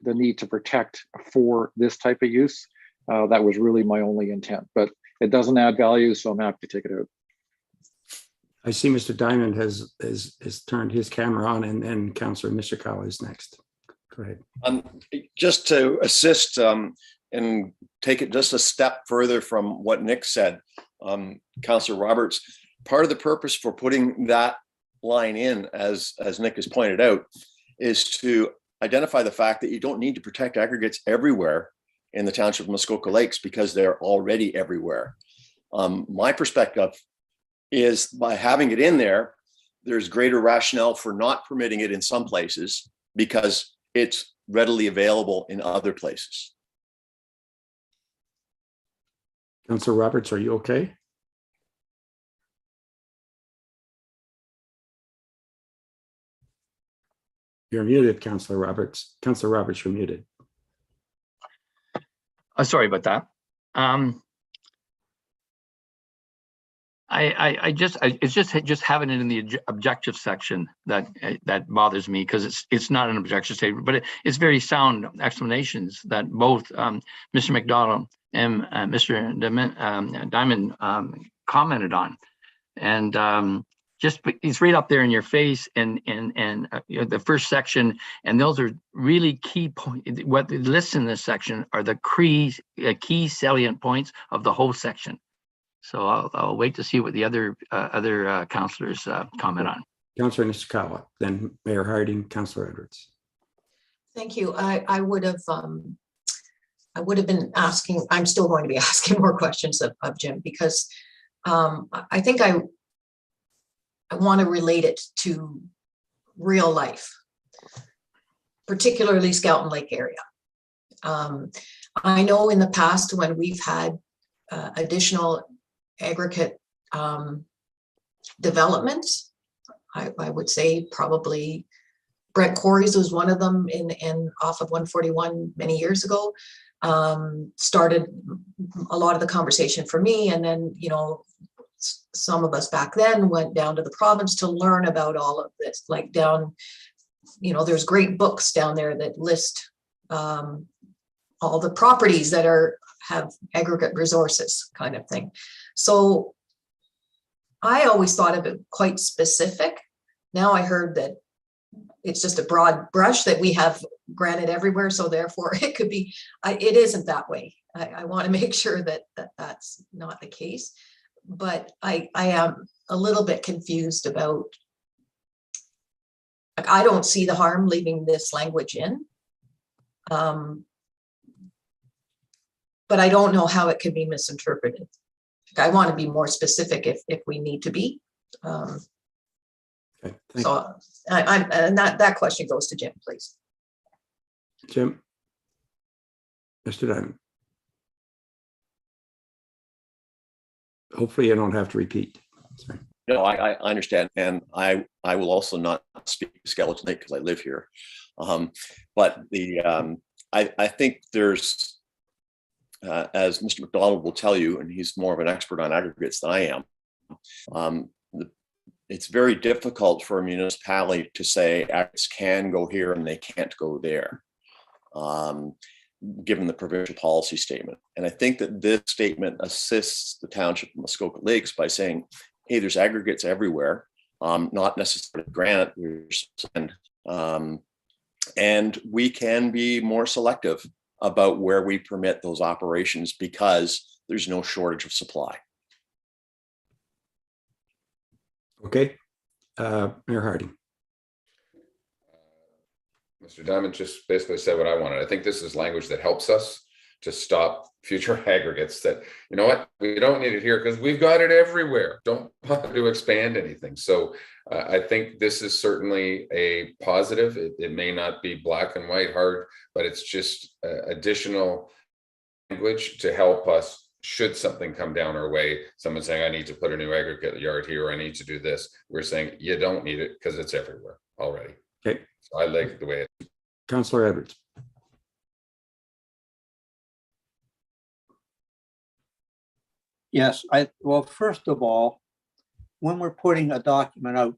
need to protect for this type of use. That was really my only intent, but it doesn't add value, so I'm happy to take it out. I see Mr. Diamond has turned his camera on, and Councillor Mishikawa is next. Go ahead. Just to assist and take it just a step further from what Nick said, Councillor Roberts, part of the purpose for putting that line in, as Nick has pointed out, is to identify the fact that you don't need to protect aggregates everywhere in the township of Muskoka Lakes because they're already everywhere. My perspective is by having it in there, there's greater rationale for not permitting it in some places because it's readily available in other places. Councillor Roberts, are you okay? You're muted, Councillor Roberts. Councillor Roberts, you're muted. Sorry about that. It's just having it in the objective section that bothers me, because it's not an objection statement, but it's very sound explanations that both Mr. McDonald and Mr. Diamond commented on, and just it's right up there in your face, and the first section, and those are really key points. What lists in this section are the key salient points of the whole section. So I'll wait to see what the other councillors comment on. Councillor Nishikawa, then Mayor Harding, Councillor Edwards. Thank you. I would have been asking, I'm still going to be asking more questions of Jim, because I think I want to relate it to real life, particularly Skelton Lake area. I know in the past when we've had additional aggregate developments, I would say probably Brent Corey's was one of them in off of 141 many years ago. Started a lot of the conversation for me, and then some of us back then went down to the province to learn about all of this. Like down, there's great books down there that list all the properties that have aggregate resources, kind of thing. So I always thought of it quite specific. Now I heard that it's just a broad brush that we have granted everywhere, so therefore it could be, it isn't that way. I want to make sure that that's not the case, but I am a little bit confused about, like, I don't see the harm leaving this language in, but I don't know how it can be misinterpreted. I want to be more specific if we need to be. Okay, so and that question goes to Jim, please. Jim, Mr. Diamond. Hopefully, I don't have to repeat. Sorry. No, I understand, and I will also not speak Skeleton Lake because I live here. But I think there's, as Mr. McDonald will tell you, and he's more of an expert on aggregates than I am, It's very difficult for a municipality to say acts can go here and they can't go there, given the provincial policy statement. And I think that this statement assists the township of Muskoka Lakes by saying, hey, there's aggregates everywhere, not necessarily granite, and we can be more selective about where we permit those operations because there's no shortage of supply. Okay, Mayor Harding. Mr. Diamond just basically said what I wanted. I think this is language that helps us to stop future aggregates that, you know what, we don't need it here because we've got it everywhere. Don't want to expand anything. So I think this is certainly a positive. It may not be black and white hard, but it's just additional language to help us should something come down our way. Someone saying, I need to put a new aggregate yard here, or I need to do this. We're saying you don't need it because it's everywhere already. Okay. So I like the way it. Councillor Edwards. Yes, well, first of all, when we're putting a document out,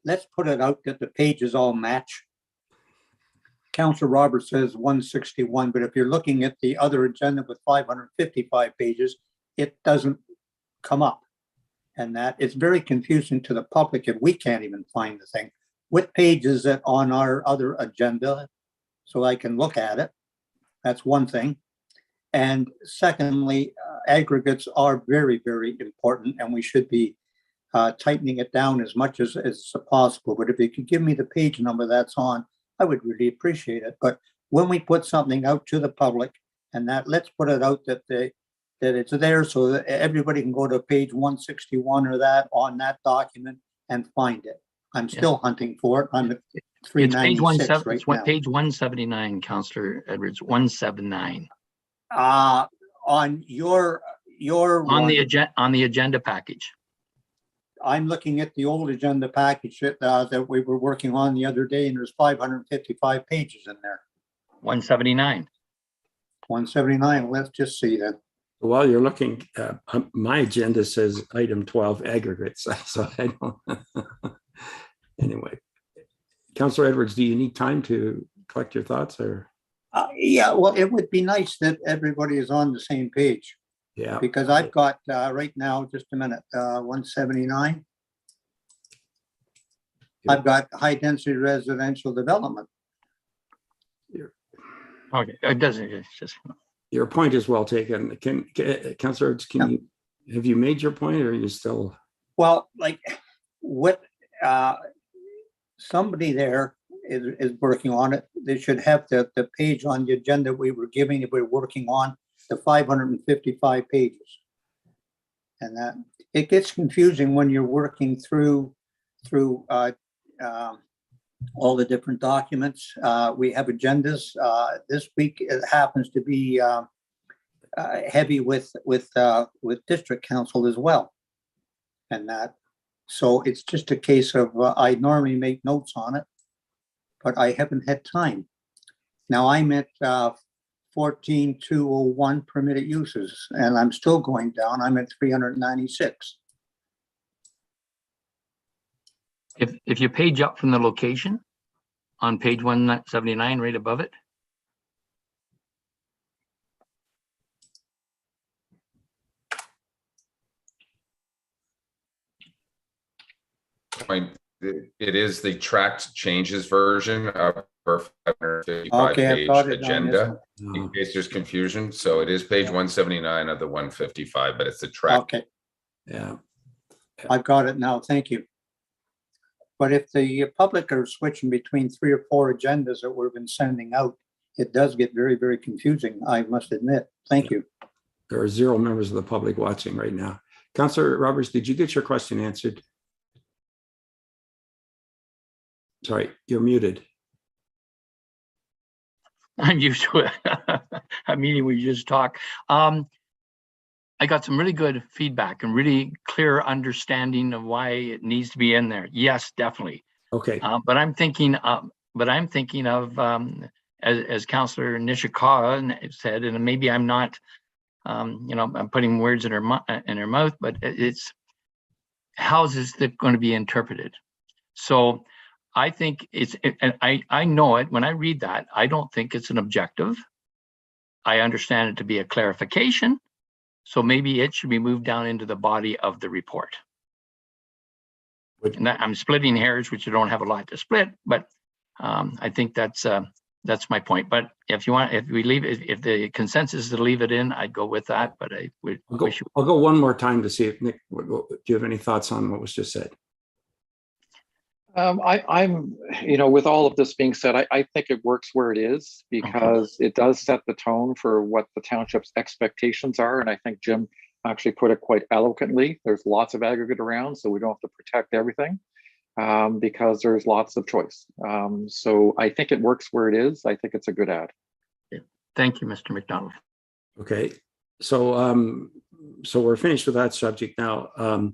let's put it out that the pages all match. Councillor Roberts says 161, but if you're looking at the other agenda with 555 pages, it doesn't come up. And that it's very confusing to the public if we can't even find the thing. What page is it on our other agenda? So I can look at it. That's one thing. And secondly, aggregates are very, very important, and we should be tightening it down as much as possible. But if you could give me the page number that's on, I would really appreciate it. But when we put something out to the public, and that let's put it out that it's there so that everybody can go to page 161 or that on that document and find it. I'm still hunting for it. I'm at 396 right now. Page 179, Councillor Edwards, 179. On your on the agenda package. I'm looking at the old agenda package that we were working on the other day, and there's 555 pages in there. 179. 179. Let's just see then. While you're looking, my agenda says item 12 aggregates. So I don't. Anyway, Councillor Edwards, do you need time to collect your thoughts, or? Yeah, well, it would be nice that everybody is on the same page. Yeah. Because I've got right now, just a minute, 179. Yeah. I've got high density residential development. Okay, it doesn't. It's just. Your point is well taken. Councillor, have you made your point, or are you still? Well, like what somebody there is working on it. They should have the page on the agenda we were giving, if we're working on the 555 pages. And that it gets confusing when you're working through all the different documents. We have agendas. This week it happens to be heavy with district council as well. And that, so it's just a case of I normally make notes on it, but I haven't had time. Now I'm at 14,201 permitted uses, and I'm still going down. I'm at 396. If you page up from the location on page 179, right above it. It is the tracked changes version of our 555 Okay, page agenda, in case there's confusion. So it is page 179 of the 155, but it's the track. Okay, Yeah. I've got it now. Thank you. But if the public are switching between 3 or 4 agendas that we've been sending out, it does get very, very confusing, I must admit. Thank you. There are 0 members of the public watching right now. Councillor Roberts, did you get your question answered? Sorry, you're muted. I'm used to it. A meeting we just talked. I got some really good feedback and really clear understanding of why it needs to be in there. Yes, definitely. Okay. But I'm thinking of, as Councillor Nishikawa said, and maybe I'm not, I'm putting words in her mouth, but it's how's this going to be interpreted? So I think and I know it when I read that. I don't think it's an objective. I understand it to be a clarification. So maybe it should be moved down into the body of the report. And I'm splitting hairs, which you don't have a lot to split, but I think that's my point. But if you want, if we leave it, if the consensus is to leave it in, I'd go with that. But I would. I'll go one more time to see if Nick, do you have any thoughts on what was just said? I'm, with all of this being said, I think it works where it is because it does set the tone for what the township's expectations are. And I think Jim actually put it quite eloquently. There's lots of aggregate around, so we don't have to protect everything because there's lots of choice. So I think it works where it is. I think it's a good ad. Thank you, Mr. McDonald. Okay, so so we're finished with that subject now.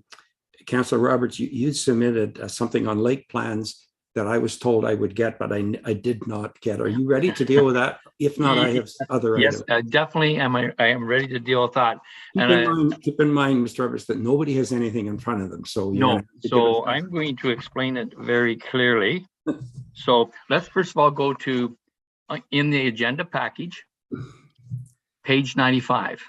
Councillor Roberts, you submitted something on lake plans that I was told I would get, but I did not get. Are you ready to deal with that? If not, I have other items. Yes, definitely am. I am ready to deal with that. Keep in mind, Mr. Roberts, that nobody has anything in front of them. So no, so I'm going to explain it very clearly. So let's first of all go to in the agenda package, page 95.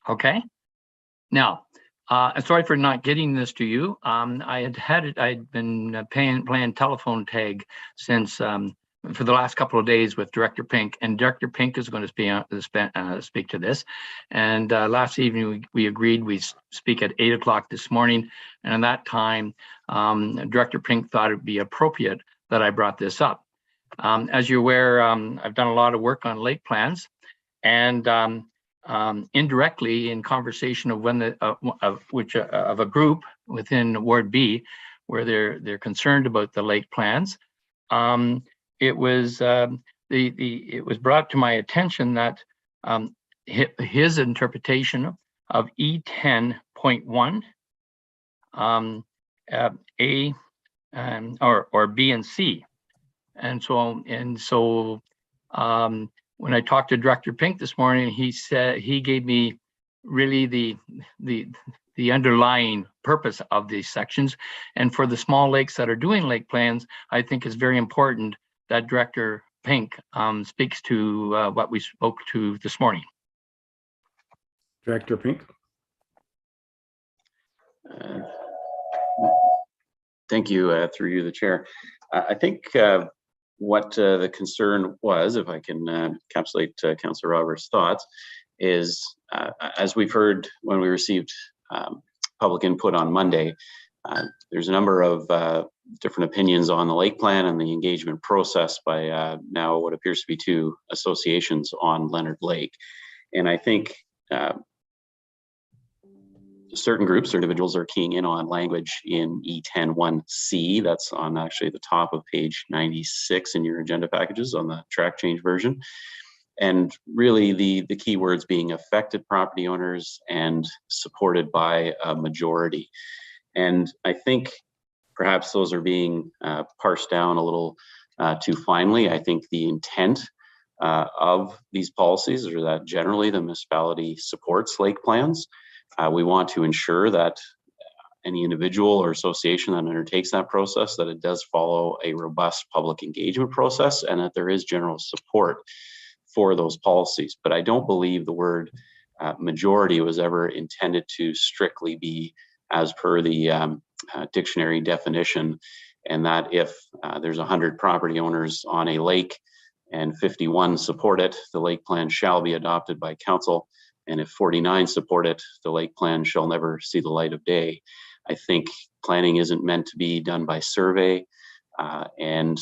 Okay. Now, sorry for not getting this to you. I'd been playing telephone tag since for the last couple of days with Director Pink, and Director Pink is going to speak to this. And last evening we agreed we speak at 8 o'clock this morning, and at that time, Director Pink thought it would be appropriate that I brought this up. As you're aware, I've done a lot of work on lake plans, and indirectly in conversation of when of a group within Ward B, where they're concerned about the lake plans. It was brought to my attention that his interpretation of E10.1 A or B and C, and so when I talked to Director Pink this morning, he said he gave me really the underlying purpose of these sections. And for the small lakes that are doing lake plans, I think it's very important that Director Pink speaks to what we spoke to this morning. Director Pink. Thank you, through you, the chair. I think what the concern was, if I can encapsulate Councillor Roberts' thoughts, is as we've heard when we received public input on Monday, there's a number of different opinions on the lake plan and the engagement process by now what appears to be two associations on Leonard Lake. And I think certain groups or individuals are keying in on language in E10.1C. That's on actually the top of page 96 in your agenda packages on the track change version. And really the key words being affected property owners and supported by a majority. And I think perhaps those are being parsed down a little too finely. I think the intent of these policies are that generally the municipality supports lake plans. We want to ensure that any individual or association that undertakes that process, that it does follow a robust public engagement process and that there is general support for those policies. But I don't believe the word majority was ever intended to strictly be as per the dictionary definition, and that if there's 100 property owners on a lake and 51 support it, the lake plan shall be adopted by council. And if 49 support it, the lake plan shall never see the light of day. I think planning isn't meant to be done by survey, and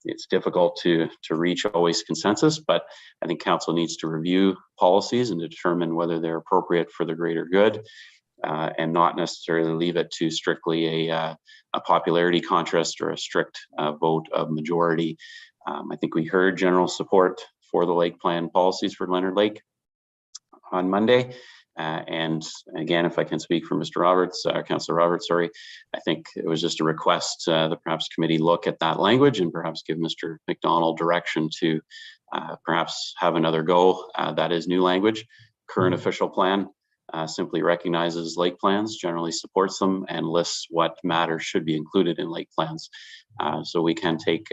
it's difficult to reach always consensus, but I think council needs to review policies and determine whether they're appropriate for the greater good, and not necessarily leave it to strictly a popularity contest or a strict vote of majority. I think we heard general support for the lake plan policies for Leonard Lake on Monday. And again, if I can speak for Mr. Roberts, Councillor Roberts, sorry, I think it was just a request that perhaps committee look at that language and perhaps give Mr. McDonald direction to perhaps have another go. That is new language. Current official plan simply recognizes lake plans, generally supports them, and lists what matters should be included in lake plans. So we can take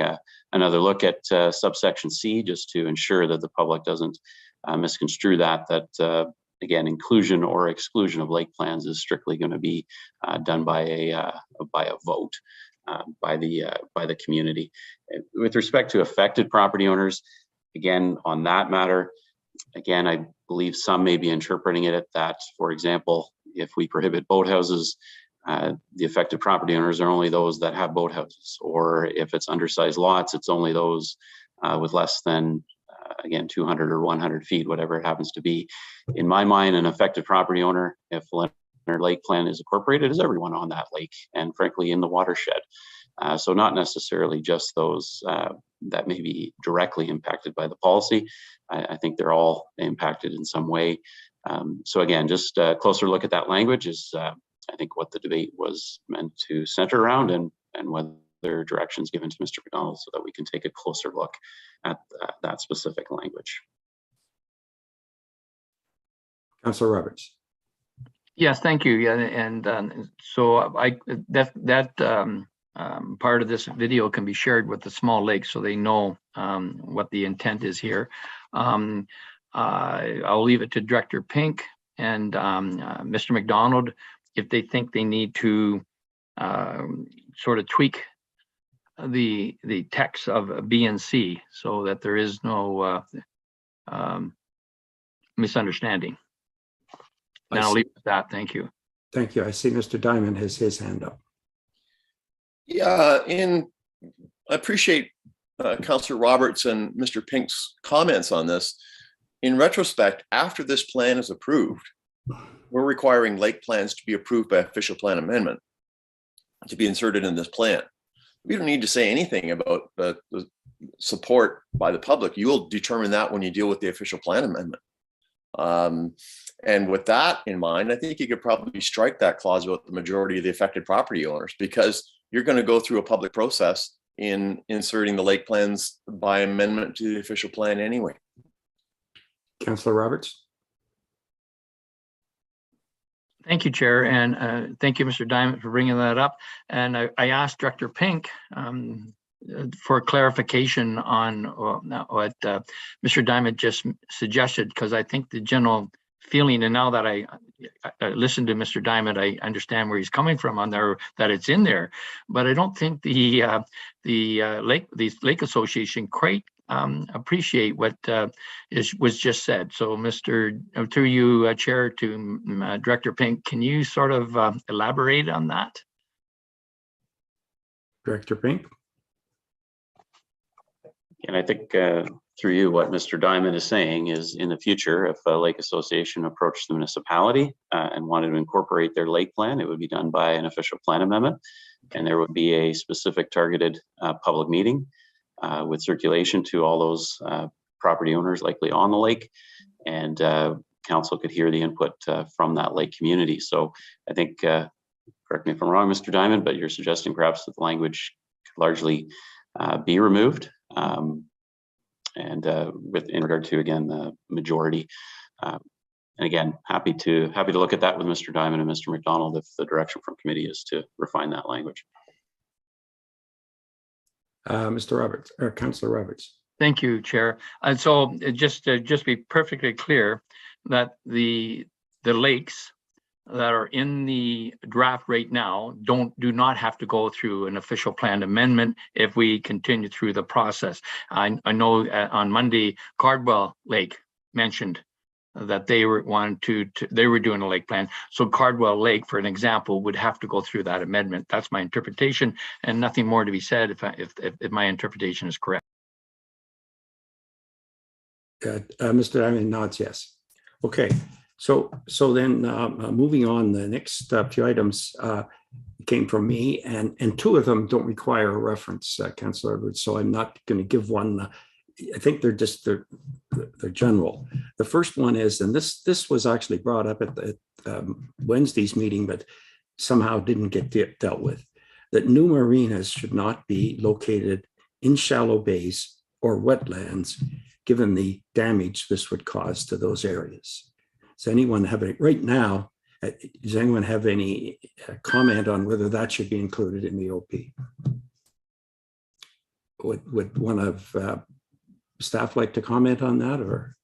another look at subsection C just to ensure that the public doesn't misconstrue that again, inclusion or exclusion of lake plans is strictly going to be done by a vote by the community. With respect to affected property owners, again, on that matter, again, I believe some may be interpreting it that, for example, if we prohibit boathouses, the affected property owners are only those that have boathouses, or if it's undersized lots, it's only those with less than again, 200 or 100 feet, whatever it happens to be. In my mind, an affected property owner, if Leonard Lake Plan is incorporated, is everyone on that lake and frankly in the watershed. So not necessarily just those that may be directly impacted by the policy. I think they're all impacted in some way. So again, just a closer look at that language is I think what the debate was meant to center around, and whether directions given to Mr. McDonald so that we can take a closer look at that specific language. Councillor Roberts. Yes, thank you. Yeah, and so that part of this video can be shared with the small lakes so they know what the intent is here. I'll leave it to Director Pink and Mr. McDonald if they think they need to sort of tweak the text of B and C so that there is no misunderstanding. And I'll leave it at that. Thank you. Thank you. I see Mr. Diamond has his hand up. Yeah, I appreciate Councillor Roberts and Mr. Pink's comments on this. In retrospect, after this plan is approved, we're requiring lake plans to be approved by official plan amendment to be inserted in this plan. We don't need to say anything about the support by the public. You will determine that when you deal with the official plan amendment. And with that in mind, I think you could probably strike that clause about the majority of the affected property owners, because you're going to go through a public process in inserting the lake plans by amendment to the official plan anyway. Councillor Roberts. Thank you, Chair, and thank you, Mr. Diamond, for bringing that up. And I asked Director Pink for clarification on what Mr. Diamond just suggested, because I think the general feeling, and now that I listened to Mr. Diamond, I understand where he's coming from on there, that it's in there, but I don't think the Lake Association quite appreciate what was just said. So, through you, Chair, to Director Pink, can you sort of elaborate on that? Director Pink. And I think through you, what Mr. Diamond is saying is, in the future, if a lake association approached the municipality and wanted to incorporate their lake plan, it would be done by an official plan amendment, and there would be a specific targeted public meeting with circulation to all those property owners likely on the lake, and council could hear the input from that lake community. So I think, correct me if I'm wrong, Mr. Diamond, but you're suggesting perhaps that the language could largely be removed, and in regard to, again, the majority. And again, happy to look at that with Mr. Diamond and Mr. McDonald if the direction from committee is to refine that language. Mr. Roberts, or Councillor Roberts. Thank you, Chair. And so just be perfectly clear that the lakes that are in the draft right now do not have to go through an official plan amendment if we continue through the process. I know on Monday, Cardwell Lake mentioned that they were they were doing a lake plan. So Cardwell Lake, for an example, would have to go through that amendment. That's my interpretation, and nothing more to be said if my interpretation is correct. Mr. Diamond nods yes. Okay. So then moving on, the next few items came from me, and two of them don't require a reference, Councillor Edwards, so I'm not going to give one. I think they're general. The first one is, and this was actually brought up at the Wednesday's meeting, but somehow didn't get dealt with, that new marinas should not be located in shallow bays or wetlands, given the damage this would cause to those areas. Does anyone have any, right now, does anyone have any comment on whether that should be included in the OP? Would one of staff like to comment on that, or?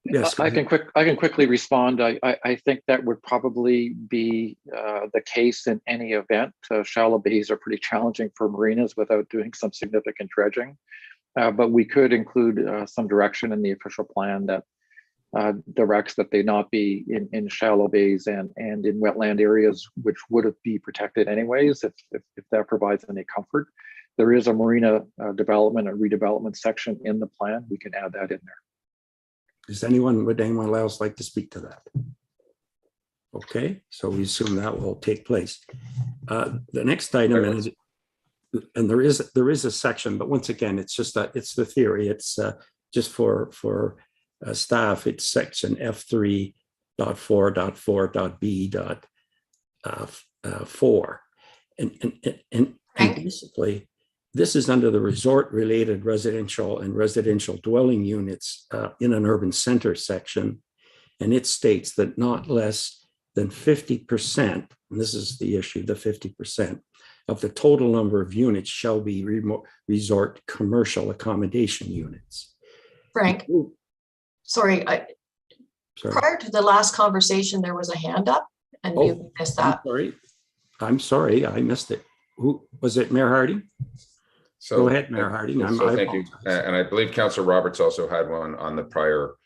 Yes, I can quickly respond. I think that would probably be the case in any event. Shallow bays are pretty challenging for marinas without doing some significant dredging. But we could include some direction in the official plan that directs that they not be in shallow bays and in wetland areas, which would be protected anyways, if that provides any comfort. There is a marina development and redevelopment section in the plan. We can add that in there. Would anyone else like to speak to that? Okay, so we assume that will take place. The next item is, and there is a section, but once again, it's just that it's the theory. It's just for staff. It's section F3.4.4.B.4, and basically, this is under the resort-related residential and residential dwelling units in an urban center section, and it states that not less than 50%, and this is the issue, the 50% of the total number of units shall be resort commercial accommodation units. Frank, sorry, prior to the last conversation, there was a hand up, and we missed that. I'm sorry, I missed it. Who was it? Mayor Harding? So go ahead, Mayor Harding. Thank you. And I believe Councillor Roberts also had one on the prior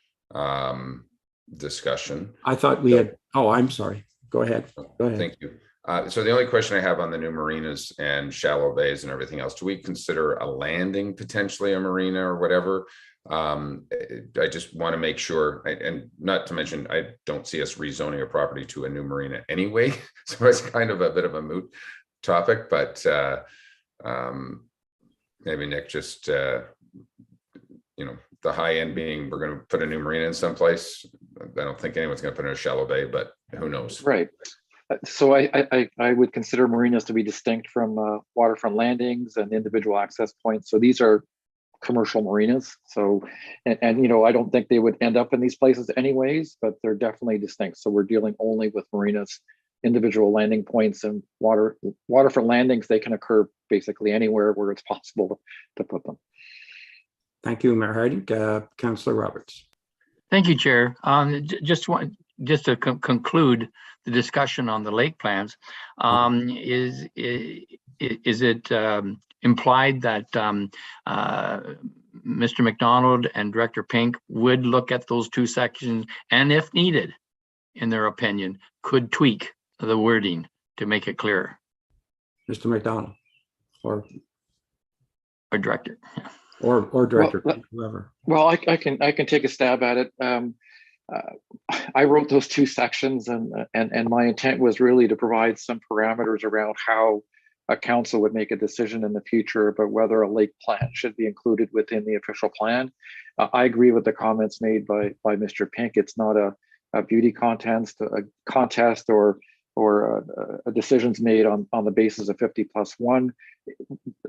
discussion. I thought we had. Oh, I'm sorry. Go ahead. Go ahead. Thank you. So the only question I have on the new marinas and shallow bays and everything else, do we consider a landing potentially a marina or whatever? I just want to make sure, and not to mention, I don't see us rezoning a property to a new marina anyway. So it's kind of a bit of a moot topic, but maybe Nick, just the high end being we're going to put a new marina in someplace. I don't think anyone's going to put in a shallow bay, but who knows? Right. So I would consider marinas to be distinct from waterfront landings and individual access points. So these are commercial marinas. So, and I don't think they would end up in these places anyways, but they're definitely distinct. So we're dealing only with marinas, individual landing points, and waterfront landings. They can occur basically anywhere where it's possible to put them. Thank you, Mayor Harding. Councillor Roberts. Thank you, Chair. Just to conclude the discussion on the lake plans, is it implied that Mr. McDonald and Director Pink would look at those two sections, and if needed, in their opinion, could tweak the wording to make it clearer? Mr. McDonald or Director. Yeah. Or Director, whoever. Well, I can take a stab at it. I wrote those two sections, and my intent was really to provide some parameters around how a council would make a decision in the future about whether a lake plan should be included within the official plan. I agree with the comments made by Mr. Pink. It's not a beauty contest, or decisions made on the basis of 50+1.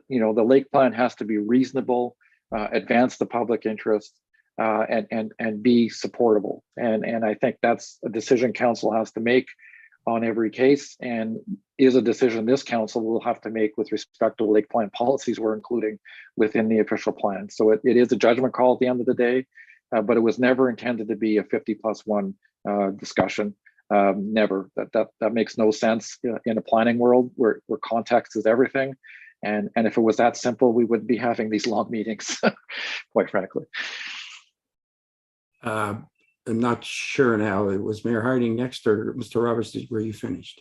The lake plan has to be reasonable, advance the public interest, and be supportable. And I think that's a decision council has to make on every case, and is a decision this council will have to make with respect to lake plan policies we're including within the official plan. So it is a judgment call at the end of the day, but it was never intended to be a 50+1 discussion. Never. That makes no sense in a planning world where context is everything. And if it was that simple, we wouldn't be having these long meetings, quite frankly. I'm not sure now. It was Mayor Harding next, or Mr. Roberts, were you finished?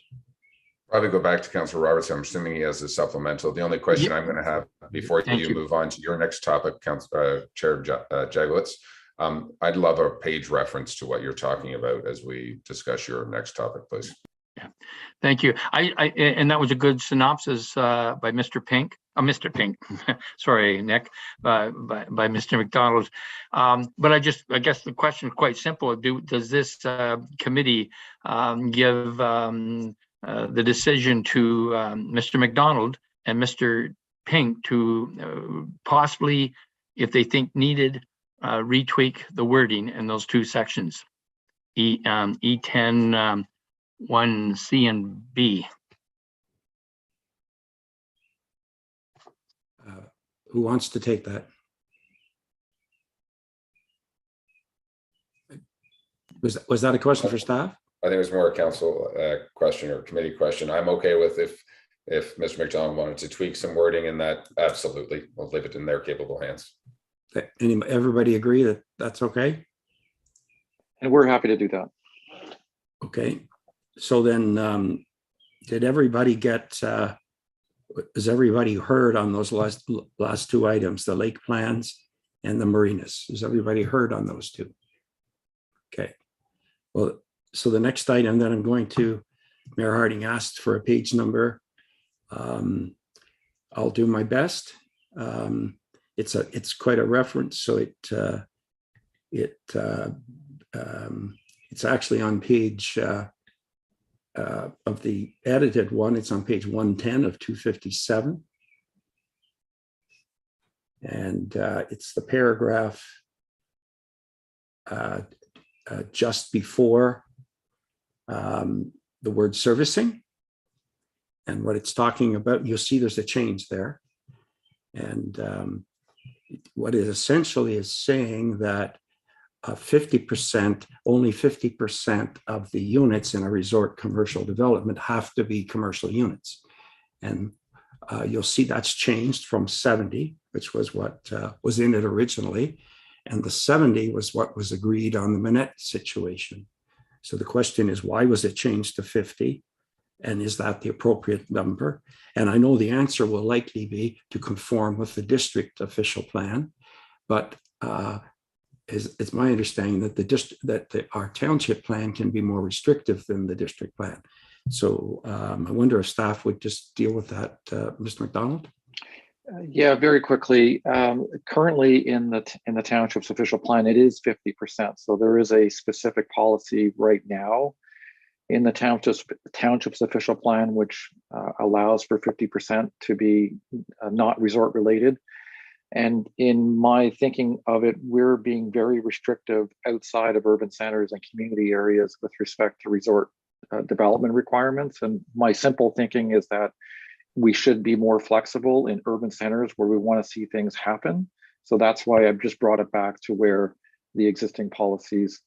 Probably go back to Councillor Roberts. I'm assuming he has a supplemental. The only question I'm going to have before you move on to your next topic, Chair Jagowitz, I'd love a page reference to what you're talking about as we discuss your next topic, please. Thank you. And that was a good synopsis by Mr. Pink. Mr. Pink, sorry, Nick, by Mr. McDonald. But I guess the question is quite simple. Does this committee give the decision to Mr. McDonald and Mr. Pink to possibly, if they think needed, retweak the wording in those two sections, E10 1C and B? Who wants to take that? Was that a question for staff? I think it was more a council question or committee question. I'm okay with if Mr. McDonald wanted to tweak some wording in that, absolutely. We'll leave it in their capable hands. Everybody agree that that's okay? And we're happy to do that. Okay. So then, did everybody get, has everybody heard on those last two items, the lake plans and the marinas? Has everybody heard on those two? Okay. Well, so the next item that I'm going to, Mayor Harding asked for a page number. I'll do my best. It's quite a reference, so it's actually on page of the edited one. It's on page 110 of 257, and it's the paragraph just before the word servicing, and what it's talking about. You'll see there's a change there, and what it essentially is saying that 50%, only 50% of the units in a resort commercial development have to be commercial units. And you'll see that's changed from 70, which was what was in it originally. And the 70 was what was agreed on the Minett situation. So the question is, why was it changed to 50? And is that the appropriate number? And I know the answer will likely be to conform with the district official plan, but it's my understanding that our township plan can be more restrictive than the district plan. So I wonder if staff would just deal with that, Mr. McDonald. Yeah, very quickly. Currently in the township's official plan, it is 50%. So there is a specific policy right now in the township's official plan, which allows for 50% to be not resort related. And in my thinking of it, we're being very restrictive outside of urban centers and community areas with respect to resort development requirements. And my simple thinking is that we should be more flexible in urban centers where we want to see things happen. So that's why I've just brought it back to where the existing policies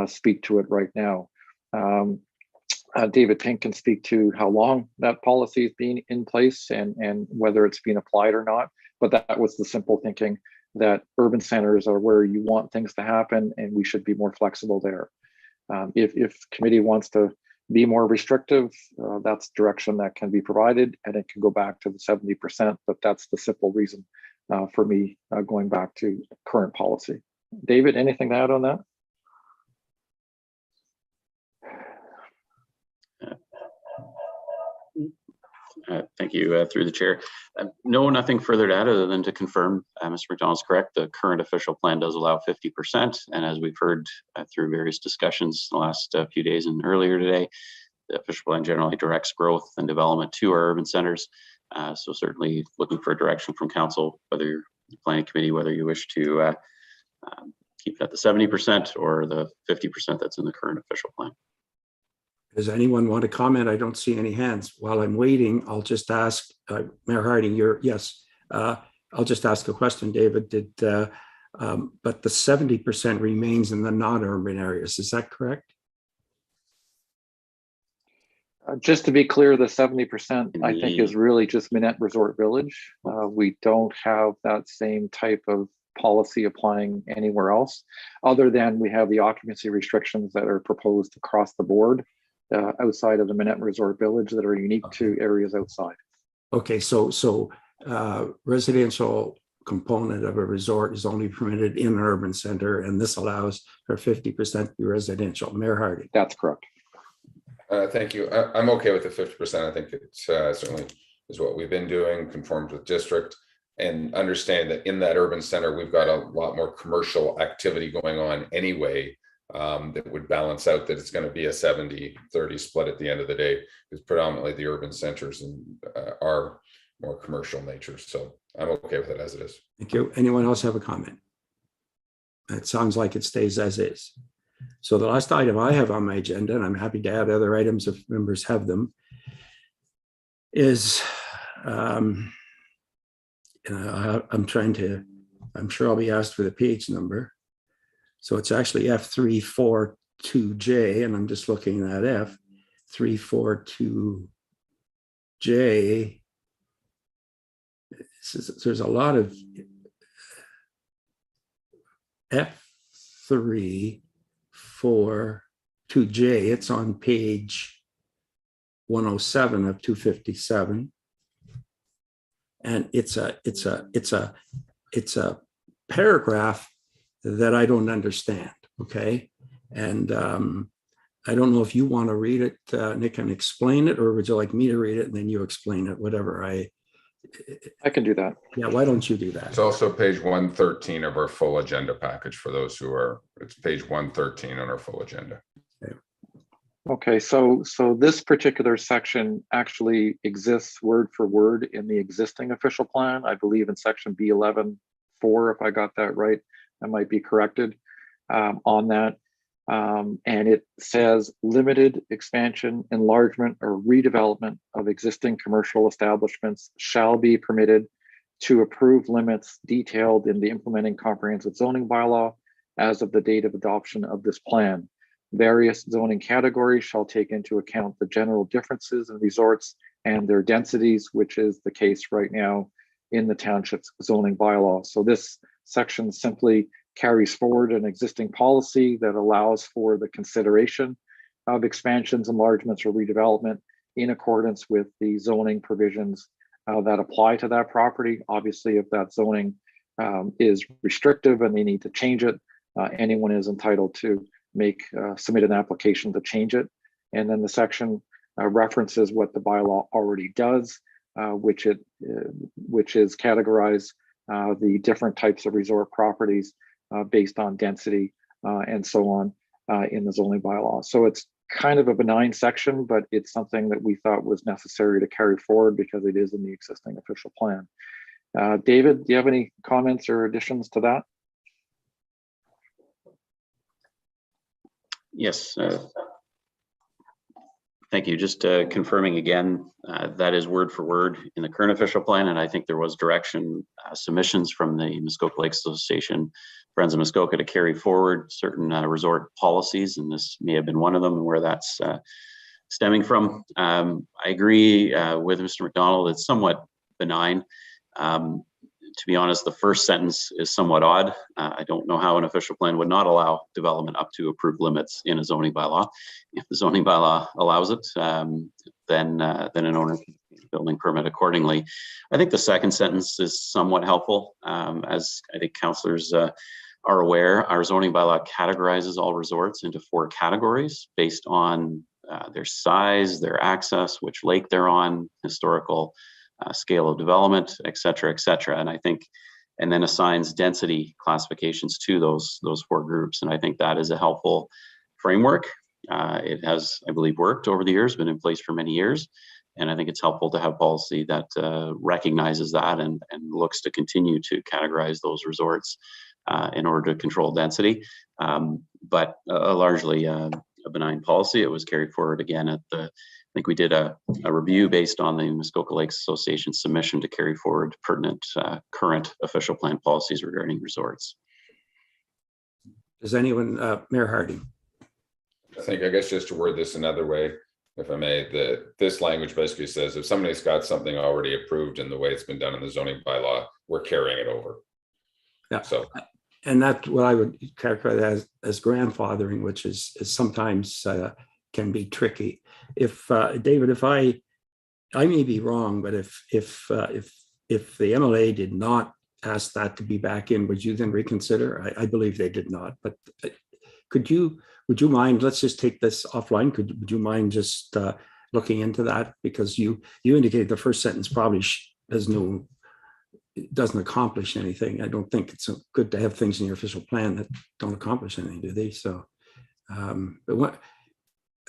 speak to it right now. David Pink can speak to how long that policy has been in place and whether it's been applied or not. But that was the simple thinking, that urban centers are where you want things to happen and we should be more flexible there. If committee wants to be more restrictive, that's direction that can be provided, and it can go back to the 70%, but that's the simple reason for me going back to current policy. David, anything to add on that? Thank you, through the chair. No, nothing further to add other than to confirm Mr. McDonald's correct. The current official plan does allow 50%. And as we've heard through various discussions in the last few days and earlier today, the official plan generally directs growth and development to our urban centers. So certainly looking for a direction from council, whether you're the planning committee, whether you wish to keep it at the 70% or the 50% that's in the current official plan. Does anyone want to comment? I don't see any hands. While I'm waiting, I'll just ask Mayor Harding. Yes. I'll just ask a question, David. But the 70% remains in the non-urban areas. Is that correct? Just to be clear, the 70% I think is really just Minett Resort Village. We don't have that same type of policy applying anywhere else, other than we have the occupancy restrictions that are proposed across the board. Outside of the Minett Resort Village that are unique to areas outside. Okay, so residential component of a resort is only permitted in an urban center, and this allows for 50% to be residential. Mayor Harding. That's correct. Thank you. I'm okay with the 50%. I think it's certainly is what we've been doing, conformed with district, and understand that in that urban center, we've got a lot more commercial activity going on anyway, that would balance out that it's going to be a 70-30 split at the end of the day, because predominantly the urban centers are more commercial nature. So I'm okay with it as it is. Thank you. Anyone else have a comment? It sounds like it stays as is. So the last item I have on my agenda, and I'm happy to add other items if members have them, is I'm sure I'll be asked for the page number. So it's actually F342J, and I'm just looking at F342J. There's a lot of F342J. It's on page 107 of 257, and it's a paragraph that I don't understand. Okay, and I don't know if you want to read it, Nick, and explain it, or would you like me to read it and then you explain it? Whatever. I can do that. Yeah, why don't you do that? It's also page 113 of our full agenda package for those who are. It's page 113 on our full agenda. Okay, so this particular section actually exists word for word in the existing official plan. I believe in section B11(4), if I got that right. I might be corrected on that. And it says limited expansion, enlargement, or redevelopment of existing commercial establishments shall be permitted to approve limits detailed in the implementing comprehensive zoning bylaw as of the date of adoption of this plan. Various zoning categories shall take into account the general differences in resorts and their densities, which is the case right now in the township's zoning bylaw. So this section simply carries forward an existing policy that allows for the consideration of expansions, enlargements, or redevelopment in accordance with the zoning provisions that apply to that property. Obviously, if that zoning is restrictive and they need to change it, anyone is entitled to submit an application to change it. And then the section references what the bylaw already does, which is categorize the different types of resort properties based on density and so on in the zoning bylaw. So it's kind of a benign section, but it's something that we thought was necessary to carry forward because it is in the existing official plan. David, do you have any comments or additions to that? Yes. Thank you. Just confirming again, that is word for word in the current official plan. And I think there was direction submissions from the Muskoka Lakes Association, Friends of Muskoka, to carry forward certain resort policies. And this may have been one of them and where that's stemming from. I agree with Mr. McDonald. It's somewhat benign. To be honest, the first sentence is somewhat odd. I don't know how an official plan would not allow development up to approved limits in a zoning bylaw. If the zoning bylaw allows it, then an owner can get a building permit accordingly. I think the second sentence is somewhat helpful. As I think councillors are aware, our zoning bylaw categorizes all resorts into 4 categories based on their size, their access, which lake they're on, historical scale of development, et cetera, and I think, and then assigns density classifications to those 4 groups. And I think that is a helpful framework. It has, I believe, worked over the years, been in place for many years. And I think it's helpful to have policy that recognizes that and looks to continue to categorize those resorts in order to control density. But largely a benign policy. It was carried forward again at the, I think we did a review based on the Muskoka Lakes Association submission to carry forward pertinent current official plan policies regarding resorts. Does anyone, Mayor Harding? I guess just to word this another way, if I may, this language basically says if somebody's got something already approved in the way it's been done in the zoning bylaw, we're carrying it over. Yeah. So, and that's what I would characterize as grandfathering, which is sometimes can be tricky. If David, if I may be wrong, but if the MLA did not ask that to be back in, would you then reconsider? I believe they did not, but would you mind, let's just take this offline. Would you mind just looking into that? Because you indicated the first sentence probably doesn't accomplish anything. I don't think it's good to have things in your official plan that don't accomplish anything, do they? So, but what,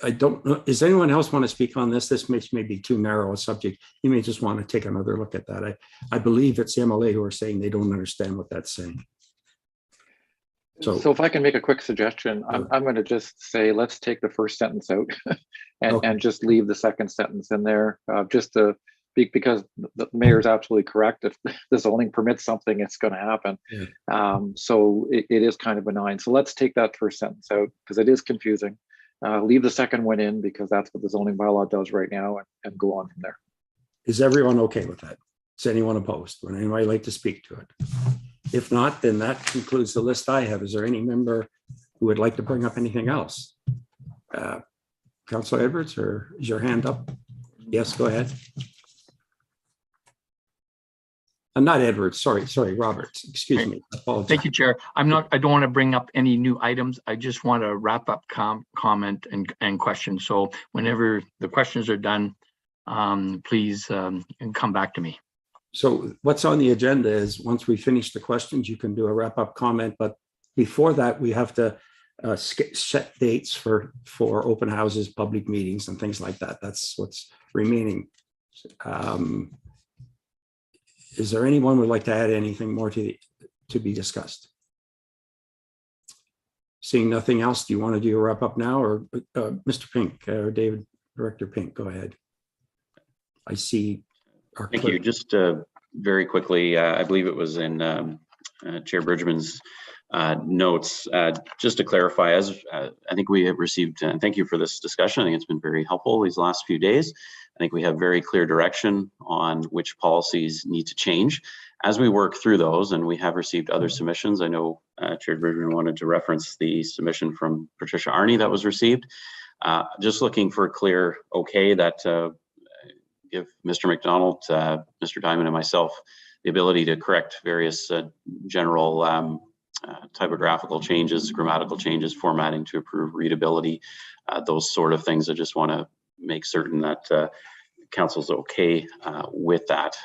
I don't know, does anyone else want to speak on this? This may be too narrow a subject. You may just want to take another look at that. I believe it's MLA who are saying they don't understand what that's saying. So if I can make a quick suggestion, I'm going to just say, let's take the first sentence out and just leave the second sentence in there, just to because the mayor is absolutely correct. If the zoning permits something, it's going to happen. Yeah. So it is kind of benign. So let's take that first sentence out because it is confusing. Leave the second one in because that's what the zoning bylaw does right now, and go on from there. Is everyone okay with that? Is anyone opposed? Would anybody like to speak to it? If not, then that concludes the list I have. Is there any member who would like to bring up anything else? Councillor Edwards, or is your hand up? Yes, go ahead. Not Edwards, sorry, Roberts, excuse me. Apologize. Thank you, Chair. I don't want to bring up any new items. I just want to wrap up comment and question. So whenever the questions are done, please come back to me. So what's on the agenda is once we finish the questions, you can do a wrap up comment. But before that, we have to set dates for open houses, public meetings and things like that. That's what's remaining. Is there anyone who would like to add anything more to be discussed? Seeing nothing else, do you want to do a wrap up now, or Mr. Pink or David, Director Pink, go ahead. I see. Thank you. Just very quickly, I believe it was in Chair Bridgman's notes, just to clarify, as I think we have received, and thank you for this discussion. I think it's been very helpful these last few days. I think we have very clear direction on which policies need to change as we work through those, and we have received other submissions. I know Chair Bridgman wanted to reference the submission from Patricia Arney that was received. Just looking for a clear okay that give Mr. McDonald, Mr. Diamond, and myself the ability to correct various general typographical changes, grammatical changes, formatting to improve readability, those sort of things. I just want to make certain that council's okay with that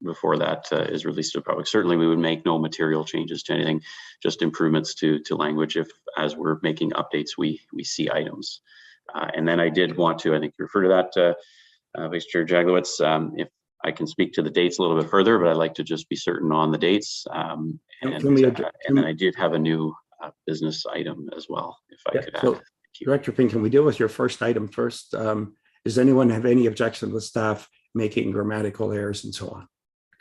before that is released to the public. Certainly, we would make no material changes to anything, just improvements to language if, as we're making updates, we see items. And then I did want to, I think you refer to that, Vice Chair Jaglowitz, if I can speak to the dates a little bit further, but I'd like to just be certain on the dates. And then I did have a new business item as well, if I could add. Director Pink, can we deal with your first item first? Does anyone have any objection with staff making grammatical errors and so on?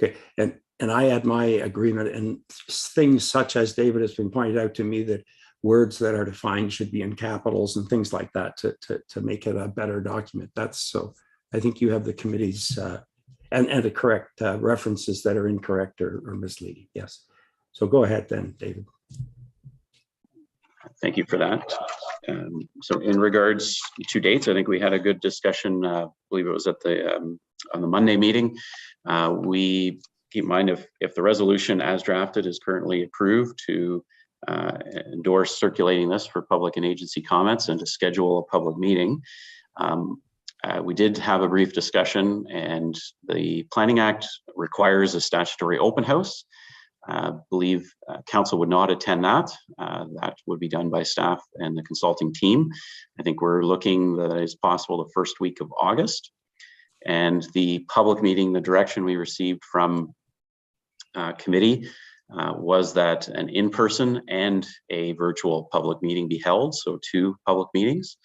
Okay, and I add my agreement, and things such as David has been pointed out to me that words that are defined should be in capitals and things like that to make it a better document. That's so. I think you have the committee's and the correct references that are incorrect or misleading. Yes. So go ahead then, David. Thank you for that. So in regards to dates, I think we had a good discussion. I believe it was at the on the Monday meeting. We keep in mind if the resolution as drafted is currently approved to endorse circulating this for public and agency comments and to schedule a public meeting. We did have a brief discussion, and the Planning Act requires a statutory open house. I believe council would not attend that. That would be done by staff and the consulting team. I think we're looking that it's possible the first week of August. And the public meeting, the direction we received from committee was that an in-person and a virtual public meeting be held, so 2 public meetings.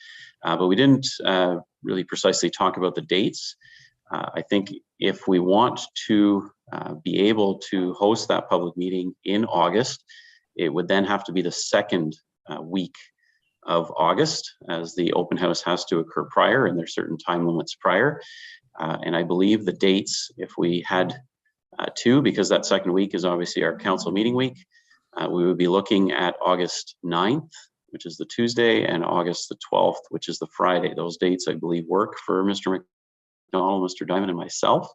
But we didn't really precisely talk about the dates. I think if we want to be able to host that public meeting in August, it would then have to be the second week of August, as the open house has to occur prior, and there's certain time limits prior. And I believe the dates, if we had 2, because that second week is obviously our council meeting week, we would be looking at August 9th, which is the Tuesday, and August the 12th, which is the Friday. Those dates, I believe, work for Mr. McDonald, Mr. Diamond, and myself.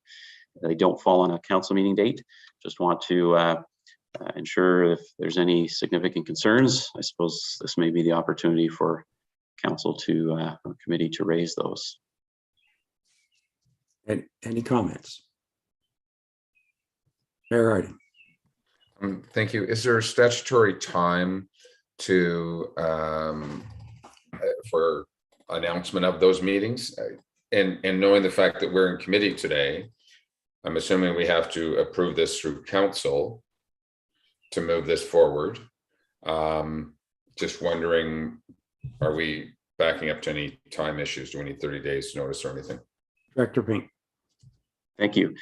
They don't fall on a council meeting date. Just want to ensure if there's any significant concerns, I suppose this may be the opportunity for council to, or committee to raise those. Any comments? Mayor Harding. Thank you. Is there a statutory time to for announcement of those meetings? And knowing the fact that we're in committee today, I'm assuming we have to approve this through council to move this forward. Just wondering, are we backing up to any time issues? Do we need 30 days notice or anything? Director Pink. Thank you.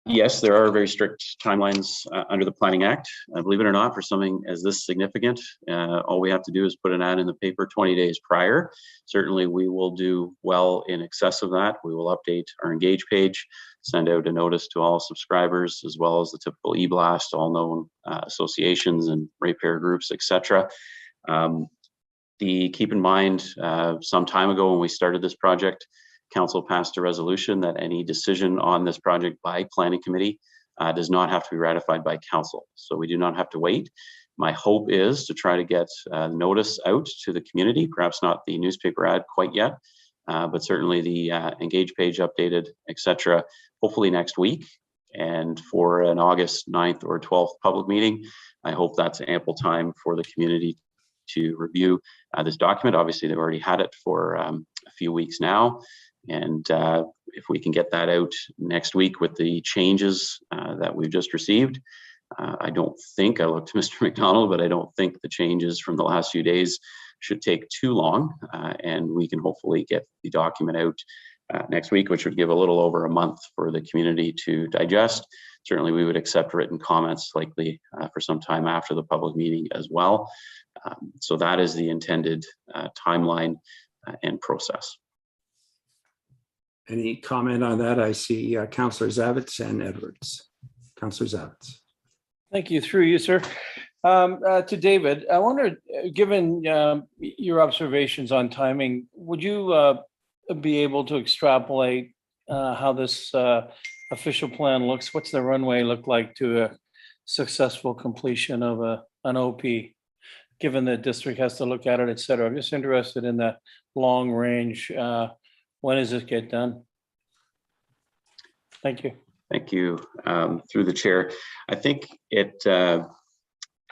Yes, there are very strict timelines under the Planning Act. Believe it or not, for something as this significant, all we have to do is put an ad in the paper 20 days prior. Certainly, we will do well in excess of that. We will update our Engage page, send out a notice to all subscribers, as well as the typical e-blast, all known associations and ratepayer groups, etc. Keep in mind, some time ago when we started this project, Council passed a resolution that any decision on this project by Planning Committee does not have to be ratified by Council. So we do not have to wait. My hope is to try to get notice out to the community, perhaps not the newspaper ad quite yet, but certainly the Engage page updated, etc. hopefully next week. And for an August 9th or 12th public meeting, I hope that's ample time for the community to review this document. Obviously, they've already had it for a few weeks now. And if we can get that out next week with the changes that we've just received, I don't think, I looked to Mr. McDonald, but I don't think the changes from the last few days should take too long. And we can hopefully get the document out next week, which would give a little over a month for the community to digest. Certainly, we would accept written comments likely for some time after the public meeting as well. So that is the intended timeline and process. Any comment on that? I see Councillor Zavitz and Edwards. Councillor Zavitz. Thank you. Through you, sir. To David, I wonder, given your observations on timing, would you be able to extrapolate how this official plan looks? What's the runway look like to a successful completion of an OP, given the district has to look at it, et cetera? I'm just interested in the long range. When does this get done? Thank you. Thank you. Through the chair, I think the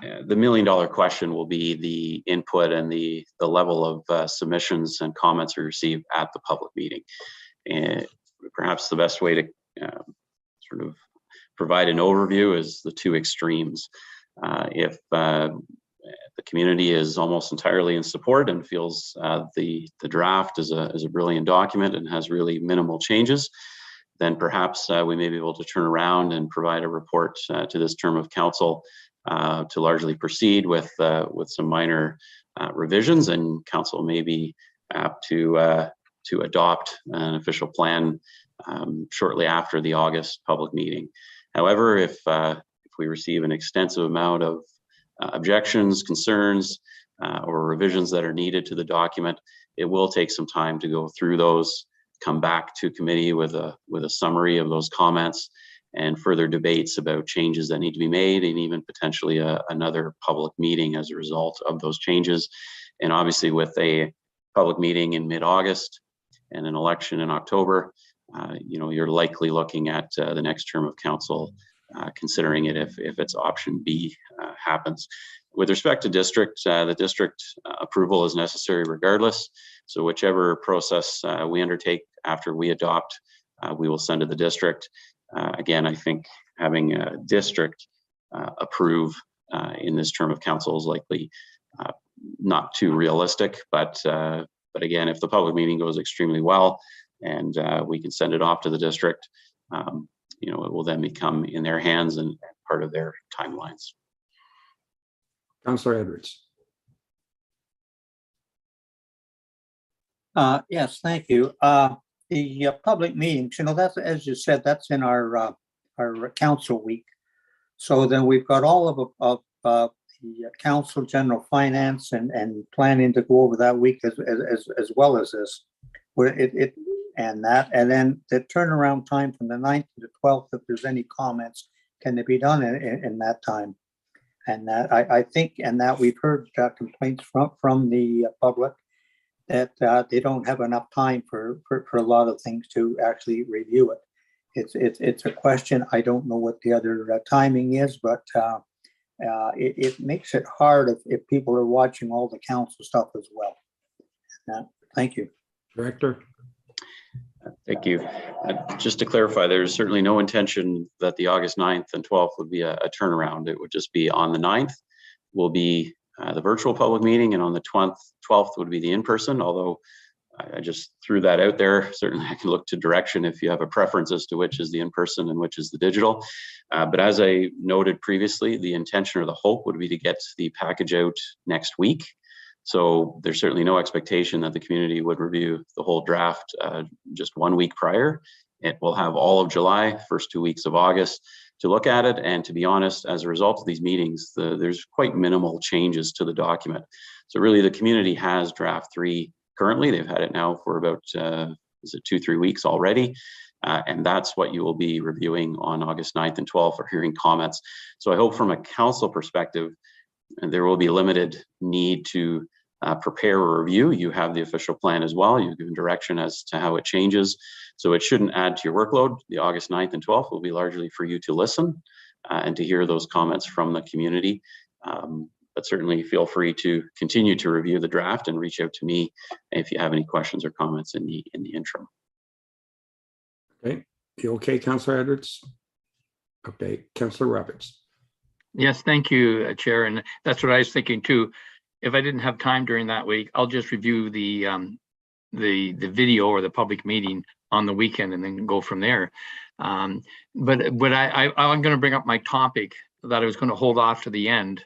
$1 million question will be the input and the level of submissions and comments we receive at the public meeting. And perhaps the best way to sort of provide an overview is the two extremes. If the community is almost entirely in support and feels the draft is a brilliant document and has really minimal changes, then perhaps we may be able to turn around and provide a report to this term of council to largely proceed with some minor revisions, and council may be apt to adopt an official plan shortly after the August public meeting. However, if we receive an extensive amount of objections, concerns, or revisions that are needed to the document, it will take some time to go through those, come back to committee with a summary of those comments and further debates about changes that need to be made, and even potentially another public meeting as a result of those changes. And obviously with a public meeting in mid-August and an election in October, you're likely looking at the next term of council considering it if its option B happens. With respect to district, the district approval is necessary regardless. So whichever process we undertake after we adopt, we will send to the district. Again, I think having a district approve in this term of council is likely not too realistic, but again, if the public meeting goes extremely well and we can send it off to the district, it will then become in their hands and part of their timelines. Councillor Edwards. Yes, thank you. The public meetings, that's, as you said, that's in our council week. So then we've got all of the council general finance and planning to go over that week as well as this. And then the turnaround time from the 9th to the 12th, if there's any comments, can they be done in that time? And that I think, and that we've heard complaints from the public that they don't have enough time for a lot of things to actually review it. It's a question. I don't know what the other timing is, but it makes it hard if people are watching all the council stuff as well. Thank you. Director. Thank you. Just to clarify, there's certainly no intention that the August 9th and 12th would be a turnaround. It would just be on the 9th will be the virtual public meeting, and on the 12th would be the in-person, although I just threw that out there. Certainly I can look to direction if you have a preference as to which is the in-person and which is the digital. But as I noted previously, the intention or the hope would be to get the package out next week. So there's certainly no expectation that the community would review the whole draft just 1 week prior. It will have all of July, first 2 weeks of August to look at it. And to be honest, as a result of these meetings, there's quite minimal changes to the document. So really the community has draft 3 currently. They've had it now for about, is it 2-3 weeks already? And that's what you will be reviewing on August 9th and 12th or hearing comments. So I hope from a council perspective, there will be limited need to prepare a review. You have the official plan as well. You've given direction as to how it changes. So it shouldn't add to your workload. The August 9th and 12th will be largely for you to listen and to hear those comments from the community. But certainly feel free to continue to review the draft and reach out to me if you have any questions or comments in the interim. Okay. You okay, Councillor Edwards? Okay. Councillor Roberts. Yes, thank you, Chair. And that's what I was thinking too. If I didn't have time during that week, I'll just review the video or the public meeting on the weekend and then go from there. But I'm going to bring up my topic that I was going to hold off to the end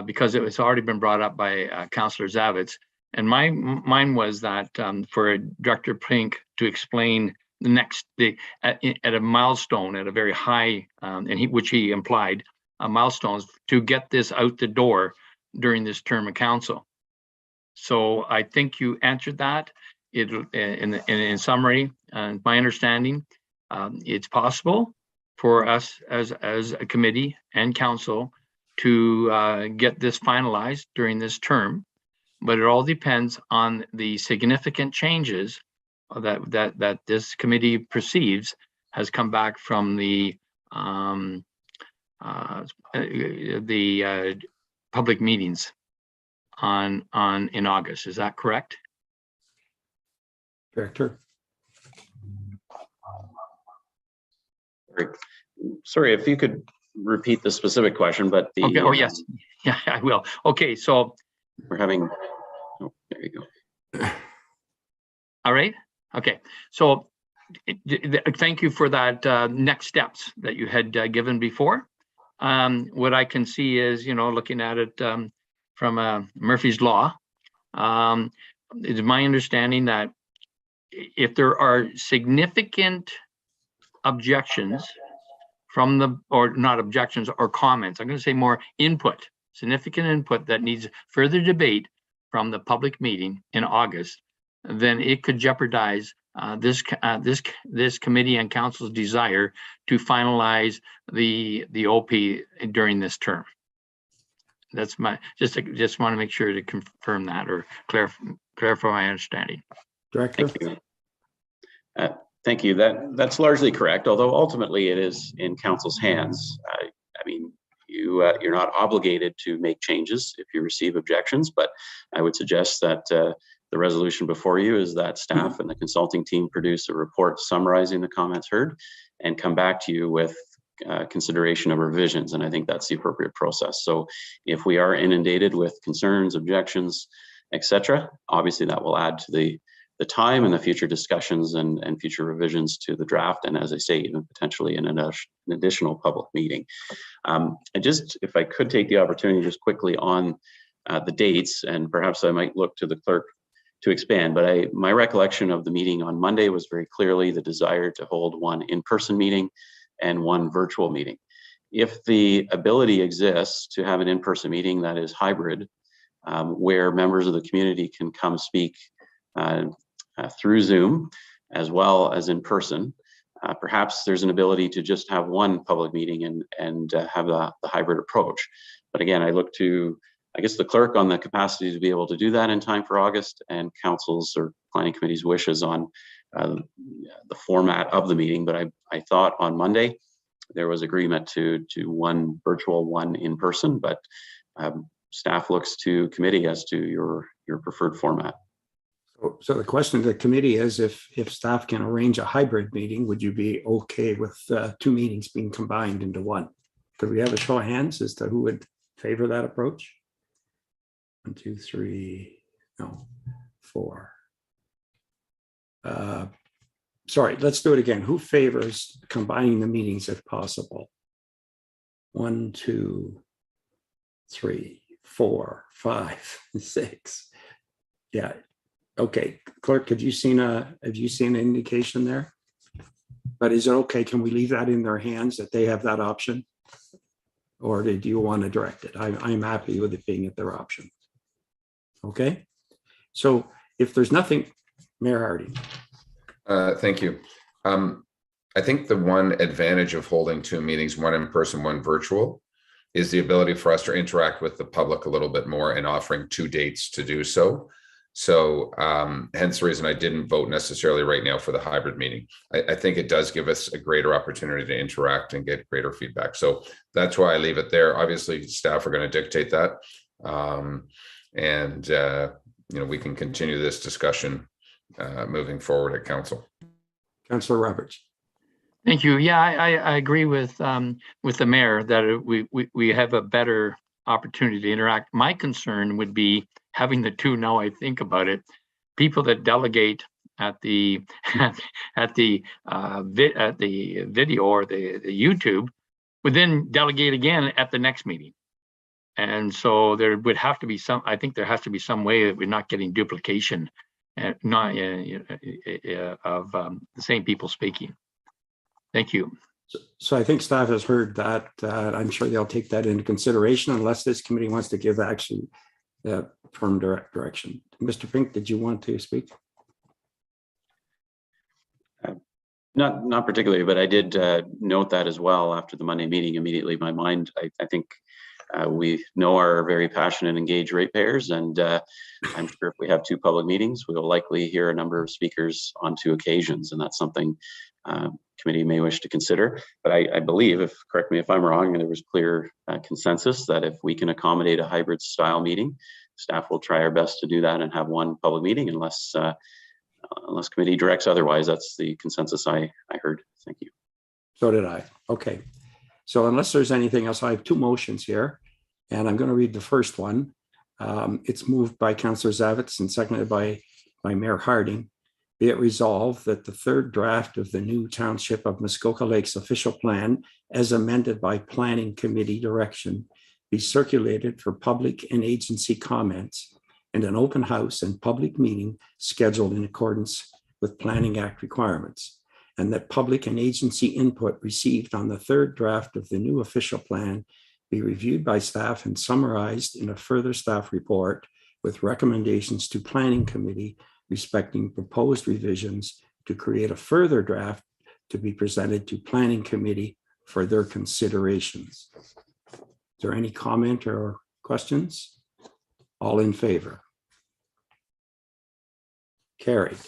because it was already been brought up by Councillor Zavitz. And mine was that for Director Pink to explain at a milestone, at a very high, which he implied, milestones to get this out the door during this term of council. So I think you answered that. In summary, my understanding, it's possible for us as a committee and council to get this finalized during this term, but it all depends on the significant changes that this committee perceives has come back from the public meetings in August. Is that correct? Director. Sorry, if you could repeat the specific question, but the okay. Oh yes, yeah, I will. Okay, so we're having. Oh, there you go. All right. Okay. So thank you for that next steps that you had given before. What I can see is, looking at it from Murphy's Law, it's my understanding that if there are significant objections or not objections or comments, I'm going to say more input, significant input that needs further debate from the public meeting in August, then it could jeopardize this committee and council's desire to finalize the OP during this term. That's my just want to make sure to confirm that or clarify my understanding. Director. Thank you. Thank you. That's largely correct. Although ultimately it is in council's hands. I mean, you're not obligated to make changes if you receive objections, but I would suggest that the resolution before you is that staff and the consulting team produce a report summarizing the comments heard and come back to you with consideration of revisions. And I think that's the appropriate process. So if we are inundated with concerns, objections, etc., obviously that will add to the time and the future discussions and future revisions to the draft. And as I say, even potentially an additional public meeting. If I could take the opportunity just quickly on the dates, and perhaps I might look to the clerk to expand, but my recollection of the meeting on Monday was very clearly the desire to hold one in-person meeting and one virtual meeting. If the ability exists to have an in-person meeting that is hybrid, where members of the community can come speak through Zoom as well as in person, Perhaps there's an ability to just have one public meeting and have the hybrid approach. But again, I look to, I guess, the clerk on the capacity to be able to do that in time for August, and council's or planning committee's wishes on the format of the meeting. But I thought on Monday there was agreement to one virtual, one in person, but staff looks to committee as to your preferred format. So the question to the committee is, if staff can arrange a hybrid meeting, would you be okay with two meetings being combined into one? Could we have a show of hands as to who would favor that approach? 1, 2, 3, no, 4. Sorry, let's do it again. Who favors combining the meetings if possible? 1, 2, 3, 4, 5, 6. Yeah. Okay, clerk, have you seen an indication there? But is it okay? Can we leave that in their hands that they have that option? Or do you want to direct it? I'm happy with it being at their option. Okay, so if there's nothing, Mayor Hardy. Thank you. I think the one advantage of holding two meetings, one in person, one virtual, is the ability for us to interact with the public a little bit more and offering two dates to do so. So hence the reason I didn't vote necessarily right now for the hybrid meeting. I think it does give us a greater opportunity to interact and get greater feedback. So that's why I leave it there. Obviously, staff are going to dictate that. We can continue this discussion moving forward at council. Councillor Roberts. Thank you. Yeah, I agree with the mayor that we have a better opportunity to interact. My concern would be having the two. Now I think about it, people that delegate at the video or the YouTube would then delegate again at the next meeting. And so there would have to be some, I think there has to be some way that we're not getting duplication and not of the same people speaking. Thank you. So I think staff has heard that. I'm sure they'll take that into consideration unless this committee wants to give actually firm direction. Mr. Pink, did you want to speak? Not particularly, but I did note that as well after the Monday meeting. Immediately, my mind, I think we know our very passionate, engaged ratepayers, and I'm sure if we have two public meetings, we will likely hear a number of speakers on two occasions, and that's something committee may wish to consider. But I believe, correct me if I'm wrong, there was clear consensus that if we can accommodate a hybrid style meeting, staff will try our best to do that and have one public meeting unless committee directs otherwise. That's the consensus I heard. Thank you. So did I. Okay. So unless there's anything else, I have two motions here, and I'm going to read the first one. It's moved by Councillor Zavitz and seconded by Mayor Harding. Be it resolved that the third draft of the new Township of Muskoka Lakes official plan, as amended by Planning Committee direction, be circulated for public and agency comments, and an open house and public meeting scheduled in accordance with Planning Act requirements, and that public and agency input received on the third draft of the new official plan be reviewed by staff and summarized in a further staff report with recommendations to Planning Committee respecting proposed revisions to create a further draft to be presented to Planning Committee for their considerations. Is there any comment or questions? All in favor? Carried.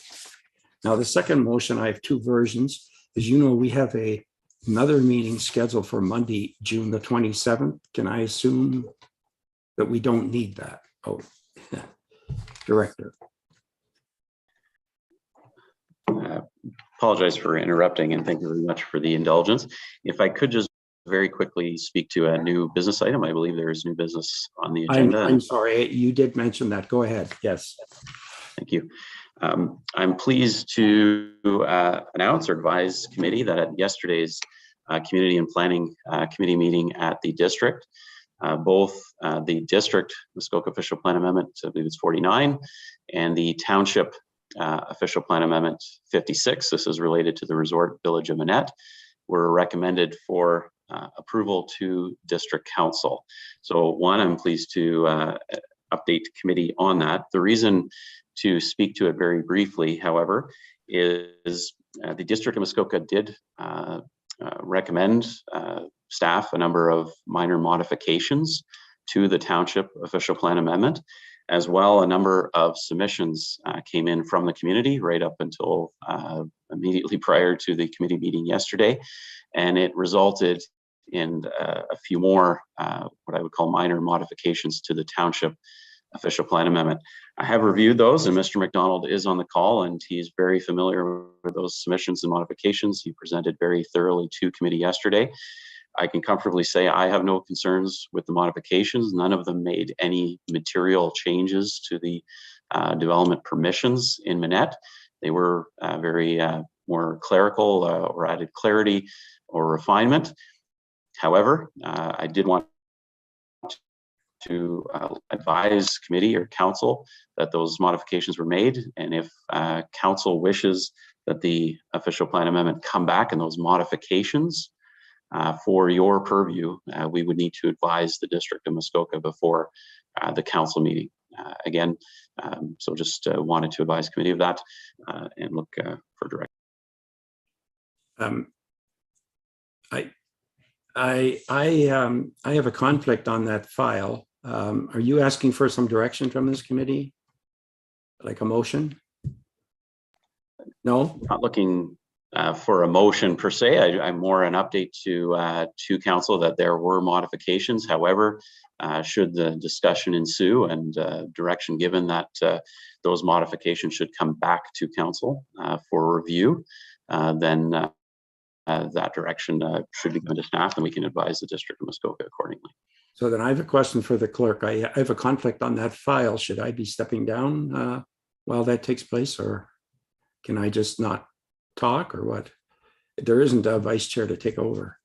Now, the second motion, I have two versions. As you know, we have another meeting scheduled for Monday, June the 27th. Can I assume that we don't need that? Oh, Director. Apologize for interrupting, and thank you very much for the indulgence. If I could just very quickly speak to a new business item. I believe there is new business on the agenda. I'm sorry, you did mention that. Go ahead. Yes. Thank you. I'm pleased to announce or advise committee that at yesterday's Community and Planning Committee meeting at the district, both the district Muskoka official plan amendment, I believe it's 49, and the township official plan amendment 56, this is related to the resort village of Minett, were recommended for approval to district council. So one, I'm pleased to update committee on that. The reason to speak to it very briefly, however, is the District of Muskoka did recommend staff a number of minor modifications to the township official plan amendment. As well, a number of submissions came in from the community right up until immediately prior to the committee meeting yesterday. And it resulted in a few more, what I would call minor modifications to the township official plan amendment. I have reviewed those, and Mr. McDonald is on the call, and he's very familiar with those submissions and modifications. He presented very thoroughly to committee yesterday. I can comfortably say I have no concerns with the modifications. None of them made any material changes to the development permissions in Minett. They were very more clerical or added clarity or refinement. However, I did want to advise committee or council that those modifications were made. And if council wishes that the official plan amendment come back and those modifications for your purview, we would need to advise the District of Muskoka before the council meeting. Again, so just wanted to advise committee of that and look for direction. I have a conflict on that file. Are you asking for some direction from this committee? Like a motion? No? Not looking for a motion per se. I'm more an update to council that there were modifications. However, should the discussion ensue and direction given that those modifications should come back to council for review, then that direction should be given to staff, and we can advise the District of Muskoka accordingly. So then I have a question for the clerk. I have a conflict on that file. Should I be stepping down while that takes place, or can I just not talk, or what? There isn't a vice chair to take over.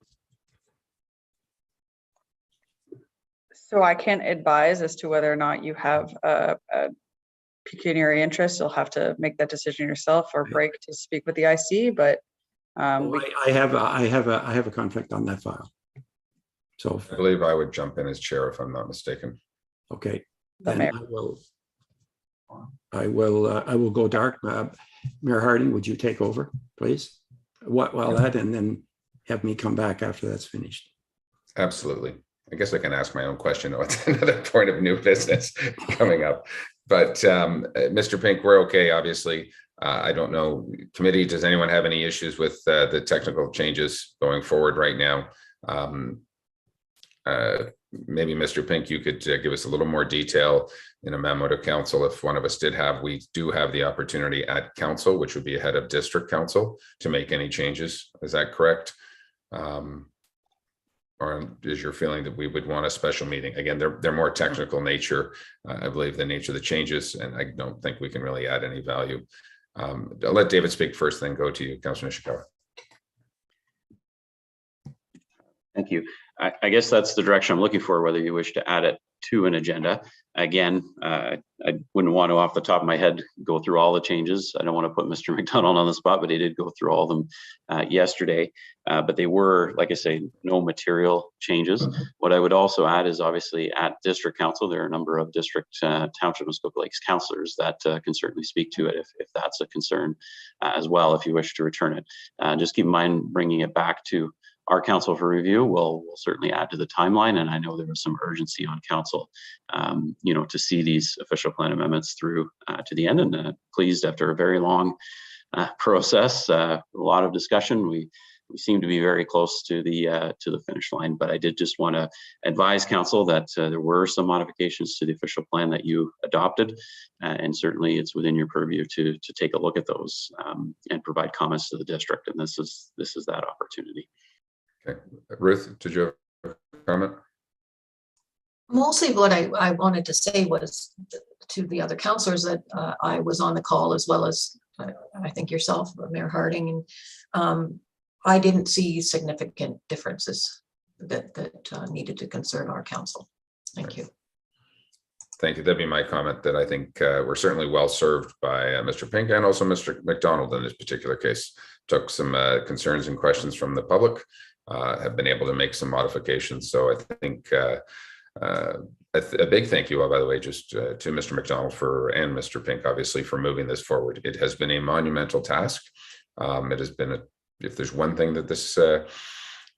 So I can't advise as to whether or not you have a pecuniary interest. You'll have to make that decision yourself, or break to speak with the IC. But I have a conflict on that file. So I believe I would jump in as chair if I'm not mistaken. Okay, then I will go dark. Mayor Harding, would you take over, please? While that, and then have me come back after that's finished. Absolutely. I guess I can ask my own question. What's another point of new business coming up? But Mr. Pink, we're okay, obviously. I don't know, committee, does anyone have any issues with the technical changes going forward right now? Maybe Mr. Pink, you could give us a little more detail in a memo to council. If one of us we do have the opportunity at council, which would be ahead of district council, to make any changes. Is that correct? Or is your feeling that we would want a special meeting? Again, they're more technical nature, I believe, the nature of the changes, and I don't think we can really add any value. I'll let David speak first, then go to you, Councillor Nishikawa. Thank you. I guess that's the direction I'm looking for, whether you wish to add it to an agenda. Again, I wouldn't want to off the top of my head go through all the changes. I don't want to put Mr. McDonald on the spot, but he did go through all of them yesterday. But they were, like I say, no material changes. What I would also add is obviously at district council, there are a number of district township Muskoka Lakes councillors that can certainly speak to it if that's a concern as well, if you wish to return it. Just keep in mind, bringing it back to our council for review will certainly add to the timeline, and I know there was some urgency on council, to see these official plan amendments through to the end. And pleased, after a very long process, a lot of discussion, we seem to be very close to the finish line. But I did just want to advise council that there were some modifications to the official plan that you adopted, and certainly it's within your purview to take a look at those and provide comments to the district. And this is that opportunity. Okay, Ruth, did you have a comment? Mostly what I wanted to say was to the other councillors that I was on the call, as well as I think yourself, Mayor Harding, and I didn't see significant differences that needed to concern our council. Thank you. Thank you. That'd be my comment, that I think we're certainly well served by Mr. Pink and also Mr. McDonald in this particular case. Took some concerns and questions from the public, have been able to make some modifications. So I think a big thank you, by the way, just to Mr. McDonald and Mr. Pink, obviously, for moving this forward. It has been a monumental task. It has been, if there's one thing that this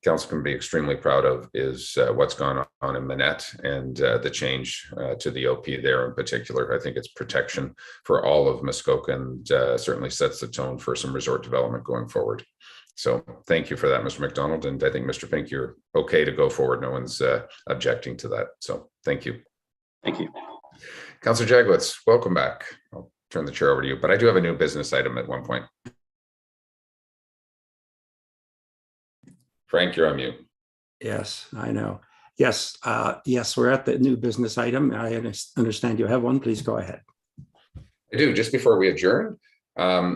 council can be extremely proud of, is what's gone on in Minett and the change to the OP there in particular. I think it's protection for all of Muskoka and certainly sets the tone for some resort development going forward. So thank you for that, Mr. McDonald. And I think, Mr. Pink, you're okay to go forward. No one's objecting to that. So thank you. Thank you. Councillor Jagwitz, welcome back. I'll turn the chair over to you, but I do have a new business item at one point. Frank, you're on mute. Yes, I know. Yes, yes, we're at the new business item. I understand you have one. Please go ahead. I do. Just before we adjourn,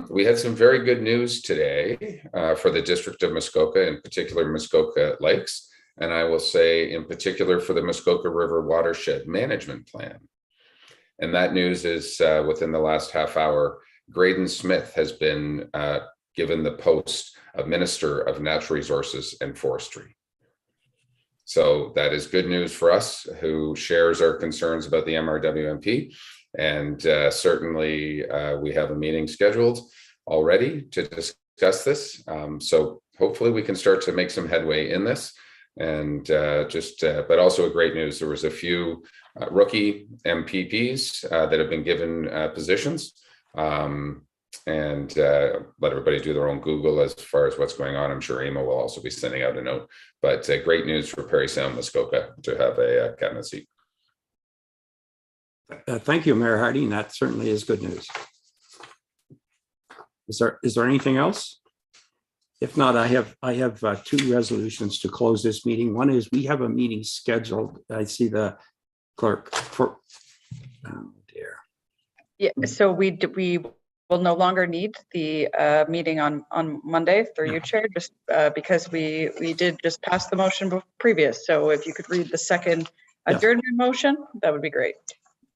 we had some very good news today for the District of Muskoka, in particular Muskoka Lakes, and I will say in particular for the Muskoka River Watershed Management Plan. And that news is within the last half hour, Graydon Smith has been given the post of Minister of Natural Resources and Forestry. So that is good news for us who shares our concerns about the MRWMP. And certainly we have a meeting scheduled already to discuss this. So hopefully we can start to make some headway in this. And but also a great news, there was a few rookie MPPs that have been given positions. And let everybody do their own Google as far as what's going on. I'm sure Emma will also be sending out a note. But great news for Parry Sound, Muskoka to have a cabinet seat. Thank you, Mayor Harding. That certainly is good news. Is there anything else? If not, I have two resolutions to close this meeting. One is we have a meeting scheduled. I see the clerk for. Oh dear. Yeah. So we will no longer need the meeting on Monday through you, Chair, just because we did just pass the motion previous. So if you could read the second adjournment motion, that would be great.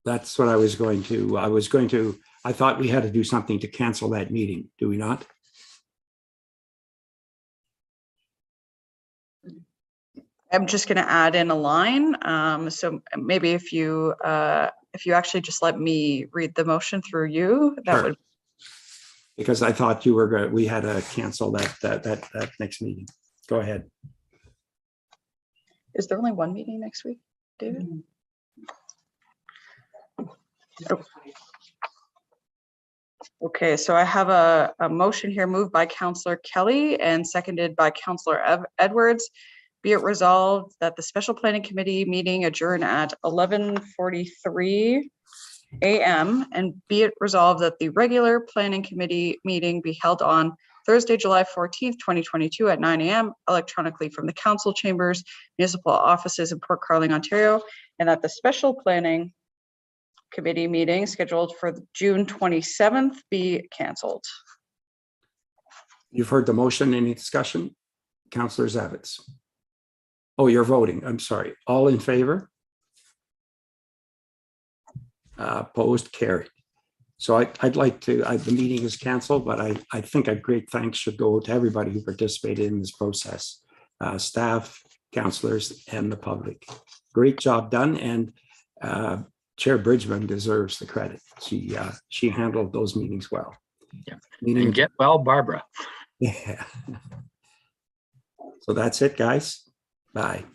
That's what I was going to. I thought we had to do something to cancel that meeting. Do we not? I'm just going to add in a line. So maybe if you actually just let me read the motion through you, that would. Because I thought you were going. We had to cancel that next meeting. Go ahead. Is there only one meeting next week, David? Mm-hmm. Oh. Okay, so I have a motion here moved by Councillor Kelly and seconded by Councillor Edwards. Be it resolved that the Special Planning Committee meeting adjourn at 11:43 a.m. and be it resolved that the regular Planning Committee meeting be held on Thursday, July 14th, 2022 at 9 a.m. electronically from the Council Chambers, Municipal Offices in Port Carling, Ontario, and that the Special Planning Committee meeting scheduled for June 27th be cancelled. You've heard the motion. Any discussion? Councillor Zavitz. Oh, you're voting. I'm sorry. All in favor? Opposed? Carried. So I'd like to, the meeting is canceled, but I think a great thanks should go to everybody who participated in this process. Staff, councillors, and the public. Great job done. And Chair Bridgman deserves the credit. She handled those meetings well. Yeah. And get well, Barbara. Yeah. So that's it, guys. Bye.